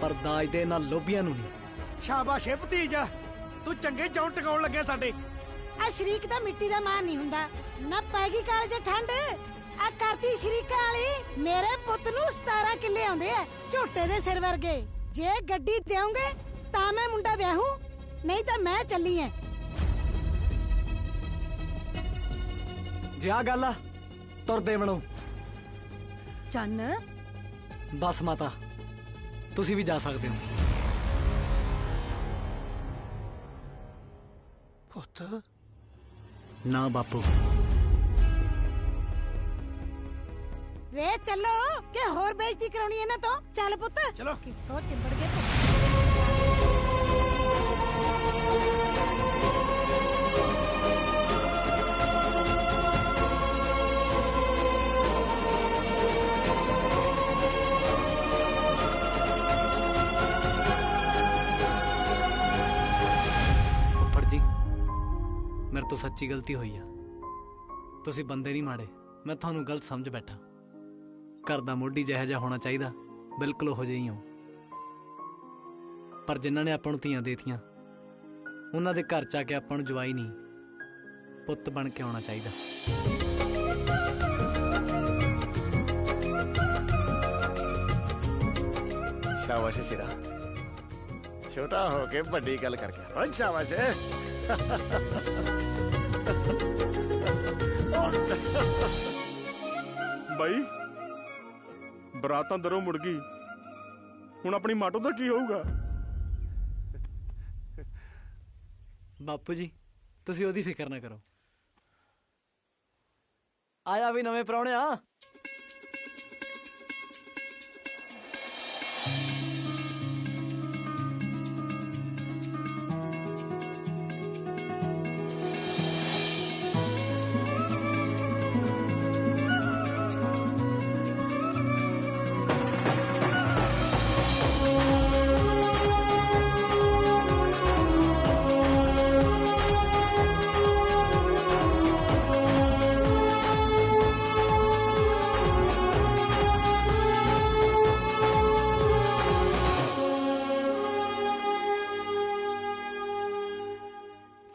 ਪਰ ਦਾਜ ਦੇ ਨਾਲ ਲੋਭੀਆਂ ਨੂੰ ਨਹੀਂ। ਸ਼ਾਬਾਸ਼ ਏ ਭਤੀਜਾ, ਤੂੰ ਚੰਗੇ ਚੌਂ ਟਿਕਾਉਣ ਲੱਗਿਆ ਸਾਡੇ। ਆ ਸ਼ਰੀਕ ਦਾ ਮਿੱਟੀ ਦਾ ਮਾਂ ਨਹੀਂ ਹੁੰਦਾ ਨਾ। ਪੈ ਗਈ ਕਾਲਜੇ ਠੰਡ, ਆ ਕਰਤੀ ਸ਼ਰੀਕਾਂ ਵਾਲੀ। ਮੇਰੇ ਪੁੱਤ ਨੂੰ 17 ਕਿੱਲੇ ਆਉਂਦੇ ਆ ਝੋਟੇ ਦੇ ਸਿਰ ਵਰਗੇ। ਜੇ ਗੱਡੀ ਦੇਉਂਗੇ ਤਾਂ ਮੈਂ ਮੁੰਡਾ ਵਿਆਹੂ, ਨਹੀਂ ਤਾਂ ਮੈਂ ਚੱਲੀ ਐ। ਜੇ ਆ ਗੱਲ ਆ ਤੁਰਦੇ ਬਣੋ। ਚੰਨ ਬਸ ਮਾਤਾ, ਤੁਸੀਂ ਵੀ ਜਾ ਸਕਦੇ ਹੋ। ਪੁੱਤ ਨਾ ਬਾਪੂ। ਵੇ ਚੱਲੋ ਕਿ ਹੋਰ ਬੇਇੱਜ਼ਤੀ ਕਰਾਉਣੀ ਇਹਨਾਂ ਤੋਂ। ਚੱਲ ਪੁੱਤ ਚਲੋ। ਕਿੱਥੋਂ ਚਿੰਬੜ ਗਏ। ਫੁੱਫੜ ਜੀ, ਮੇਰੇ ਤੋਂ ਸੱਚੀ ਗਲਤੀ ਹੋਈ ਆ। ਤੁਸੀਂ ਬੰਦੇ ਨਹੀਂ ਮਾੜੇ, ਮੈਂ ਤੁਹਾਨੂੰ ਗਲਤ ਸਮਝ ਬੈਠਾ। ਘਰ ਦਾ ਮੋਢੀ ਜਿਹੋ ਜਿਹਾ ਹੋਣਾ ਚਾਹੀਦਾ, ਬਿਲਕੁਲ ਉਹੋ ਜਿਹੀ ਹਾਂ। ਪਰ ਜਿਨ੍ਹਾਂ ਨੇ ਆਪਾਂ ਨੂੰ ਧੀਆਂ ਦੇਤੀਆਂ, ਉਹਨਾਂ ਦੇ ਘਰ 'ਚ ਆ ਕੇ ਆਪਾਂ ਨੂੰ ਜਵਾਈ ਨਹੀਂ, ਪੁੱਤ ਬਣ ਕੇ ਆਉਣਾ ਚਾਹੀਦਾ। ਸ਼ਾਬਾਸ਼ ਸ਼ੇਰਾ, ਛੋਟਾ ਹੋ ਕੇ ਵੱਡੀ ਗੱਲ ਕਰ ਗਿਆ। ਓਏ ਸ਼ਾਬਾਸ਼। ਬਾਈ ਬਰਾਤ ਤਾਂ ਦਰੋਂ ਮੁੜ ਗਈ, ਹੁਣ ਆਪਣੀ ਮਾਟੋ ਦਾ ਕੀ ਹੋਊਗਾ? ਬਾਪੂ ਜੀ, ਤੁਸੀਂ ਉਹਦੀ ਫਿਕਰ ਨਾ ਕਰੋ। ਆਇਆ ਵੀ ਨਵੇਂ ਪ੍ਰਾਹੁਣਿਆ।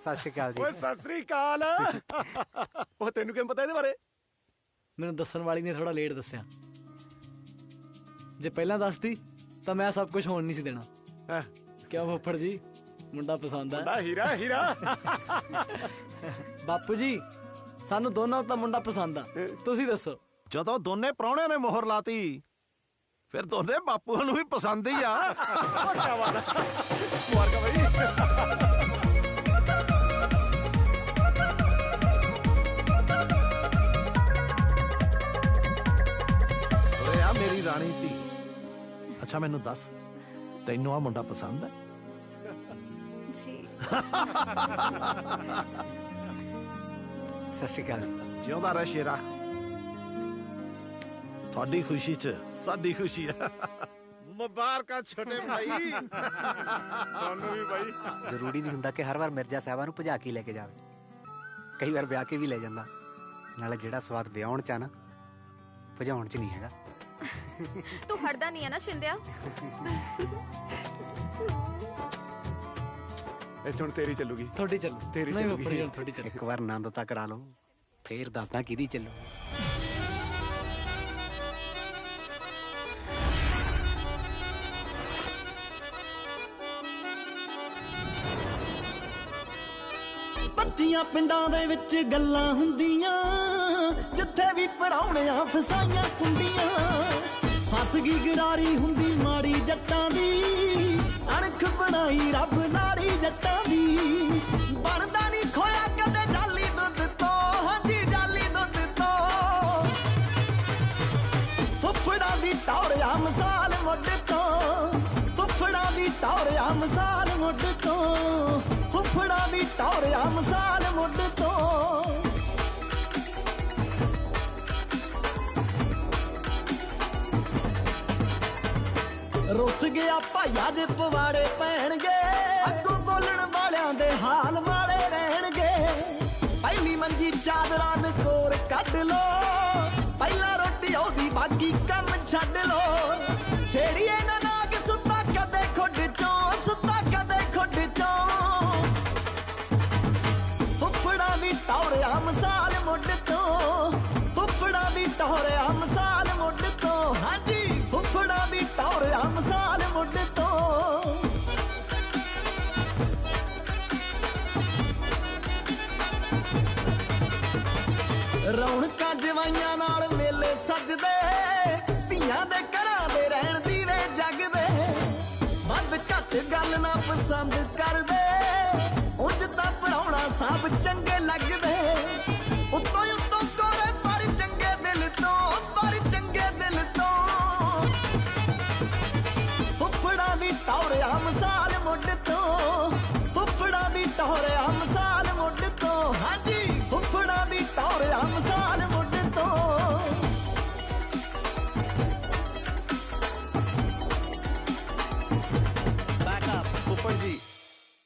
ਸਤਿ ਸ਼੍ਰੀ ਅਕਾਲ ਜੀ। ਓਏ ਸਤਿ ਸ੍ਰੀ ਅਕਾਲ। ਉਹ ਤੈਨੂੰ ਕਿਵੇਂ ਪਤਾ ਇਹਦੇ ਬਾਰੇ? ਮੈਨੂੰ ਦੱਸਣ ਵਾਲੀ ਨੇ ਥੋੜਾ ਲੇਟ ਦੱਸਿਆ। ਜੇ ਪਹਿਲਾਂ ਦੱਸਦੀ ਤਾਂ ਮੈਂ ਸਭ ਕੁਝ ਹੋਣ ਨਹੀਂ ਸੀ ਦੇਣਾ। ਕਿਉਂ ਫੁੱਫੜ ਜੀ, ਮੁੰਡਾ ਪਸੰਦ ਆ? ਮੁੰਡਾ ਹੀਰਾ ਹੀਰਾ। ਬਾਪੂ ਜੀ, ਸਾਨੂੰ ਦੋਨਾਂ ਦਾ ਮੁੰਡਾ ਪਸੰਦ ਆ, ਤੁਸੀਂ ਦੱਸੋ। ਜਦੋਂ ਦੋਨੇ ਪ੍ਰਾਹੁਣਿਆਂ ਨੇ ਮੋਹਰ ਲਾਤੀ, ਫਿਰ ਦੋਨੇ ਬਾਪੂਆਂ ਨੂੰ ਵੀ ਪਸੰਦ ਹੀ ਆ। ਕੀ ਬਾਤ ਹੈ, ਮੁਬਾਰਕਾਂ ਬਾਈ। ਮੇਰੀ ਰਾਣੀ ਧੀ, ਅੱਛਾ ਮੈਨੂੰ ਦੱਸ, ਤੈਨੂੰ ਆ ਮੁੰਡਾ ਪਸੰਦ ਹੈ? ਜੀ। ਸਤਿ ਸ਼੍ਰੀ ਅਕਾਲ। ਜਿਉਂਦਾ ਰਹਿ ਸ਼ੇਰਾ, ਤੁਹਾਡੀ ਖੁਸ਼ੀ 'ਚ ਸਾਡੀ ਖੁਸ਼ੀ ਹੈ। ਮੁਬਾਰਕਾਂ ਛੋਟੇ ਭਾਈ। ਤੁਹਾਨੂੰ ਵੀ ਬਾਈ। ਜ਼ਰੂਰੀ ਨਹੀਂ ਹੁੰਦਾ ਕਿ ਹਰ ਵਾਰ ਮਿਰਜ਼ਾ ਸਾਹਿਬਾਂ ਨੂੰ ਭਜਾ ਕੇ ਲੈ ਕੇ ਜਾਵੇ, ਕਈ ਵਾਰ ਵਿਆਹ ਕੇ ਵੀ ਲੈ ਜਾਂਦਾ। ਨਾਲੇ ਜਿਹੜਾ ਸਵਾਦ ਵਿਆਹਣ 'ਚ ਆ ਨਾ, ਭਜਾਉਣ 'ਚ ਨਹੀਂ ਹੈਗਾ। ਤੂੰ ਹਟਦਾ ਨਹੀਂ ਹੈ ਨਾ ਸ਼ਿੰਦਿਆ। ਇਹ ਹੁਣ ਤੇਰੀ ਚੱਲੂਗੀ। ਤੁਹਾਡੀ ਚੱਲੂ। ਤੇਰੀ ਚੱਲੂਗੀ। ਇੱਕ ਵਾਰ ਆਨੰਦ ਤਾਂ ਕਰਾ ਲਓ, ਫੇਰ ਦੱਸਦਾ ਕਿਹਦੀ ਚੱਲੂ। ਬੱਚੀਆਂ ਪਿੰਡਾਂ ਦੇ ਵਿੱਚ ਗੱਲਾਂ ਹੁੰਦੀਆਂ, ਜਿੱਥੇ ਵੀ ਪਰਾਉਣਿਆਂ ਫਸਾਈਆਂ ਹੁੰਦੀਆਂ। ਫਸ ਗਈ ਗਰਾਰੀ ਹੁੰਦੀ ਮਾੜੀ ਜੱਟਾਂ ਦੀ ਅਣਖ ਬਣਾਈ ਰੱਬ ਨਾੜੀ ਜੱਟਾਂ ਦੀ ਬਣਦਾ ਨਹੀਂ ਖੋਇਆ ਕਦੇ ਜਾਲੀ ਦੁੱਧ ਤੋਂ ਹਾਂਜੀ ਜਾਲੀ ਦੁੱਧ ਤੋਂ ਫੁੱਫੜਾ ਦੀ ਟੌਰਿਆ ਮਸਾਲ ਮੁੱਢ ਤੋਂ ਫੁੱਫੜਾ ਦੀ ਟੌਰਿਆ ਮਸਾਲ ਮੁੱਢ ਤੋਂ ਫੁੱਫੜਾ ਦੀ ਟੌਰਿਆ ਮਸਾਲ ਮੁੱਢ ਤੋਂ ਰੁੱਸ ਗਿਆ ਭਾਈਆ ਜੇ ਪਵਾੜੇ ਪੈਣਗੇ ਅੱਗੋਂ ਬੋਲਣ ਵਾਲਿਆਂ ਦੇ ਹਾਲ ਮਾੜੇ ਰਹਿਣਗੇ ਪਹਿਲੀ ਮੰਜੀ ਚਾਦਰਾਂ ਨਕੋਰ ਕੱਢ ਲੋ ਪਹਿਲਾਂ ਰੋਟੀ ਉਹਦੀ ਬਾਕੀ ਕੰਮ ਛੱਡ ਲੋ ਛੇੜੀਏ ਨਾ ਨਾਗ ਸੁੱਤਾ ਕਦੇ ਖੁੱਡ ਚੋਂ ਸੁੱਤਾ ਕਦੇ ਖੁੱਡ ਚੋਂ ਫੁੱਫੜਾ ਦੀ ਟੌਰਿਆ ਮਸਾਲ ਮੁੱਢ ਤੋਂ ਫੁੱਫੜਾ ਦੀ ਟੌਰਿਆ ਮਸਾਲ ਮੁੱਢ ਤੋਂ ਹਾਂਜੀ ਫੁੱਫੜਾ ਦੀ ਟੌਰਿਆ ਮਸਾਲ ਮੁੱਢ ਤੋਂ ਰੌਣਕਾਂ ਜਵਾਈਆਂ ਨਾਲ ਮੇਲੇ ਸੱਜਦੇ ਧੀਆਂ ਦੇ ਘਰਾਂ ਦੇ ਰਹਿਣ ਦੀਵੇ ਜਗਦੇ ਵੱਧ ਘੱਟ ਗੱਲ ਨਾ ਪਸੰਦ ਕਰਦੇ ਉਂਝ ਤਾਂ ਪਰਾਉਣਾ ਸਭ ਚੰਗੇ ਲੱਗਦੇ ਉੱਤੋਂ ਉੱਤੋਂ ਕੋਰੇ ਪਰ ਚੰਗੇ ਦਿਲ ਤੋਂ ਫੁੱਫੜਾ ਦੀ ਟੌਰਿਆ ਮਸਾਲ ਮੁੱਢ ਤੋਂ ਫੁੱਫੜਾ ਦੀ ਟੌਰਿਆ ਮਸਾਲ ਮੁੱਢ ਤੋਂ ਹਾਂਜੀ ਫੁੱਫੜਾ ਦੀ ਟੌਰਿਆ ਮਸਾਲ ਮੁੱਢ ਤੋਂ बैक अप फुफड़ जी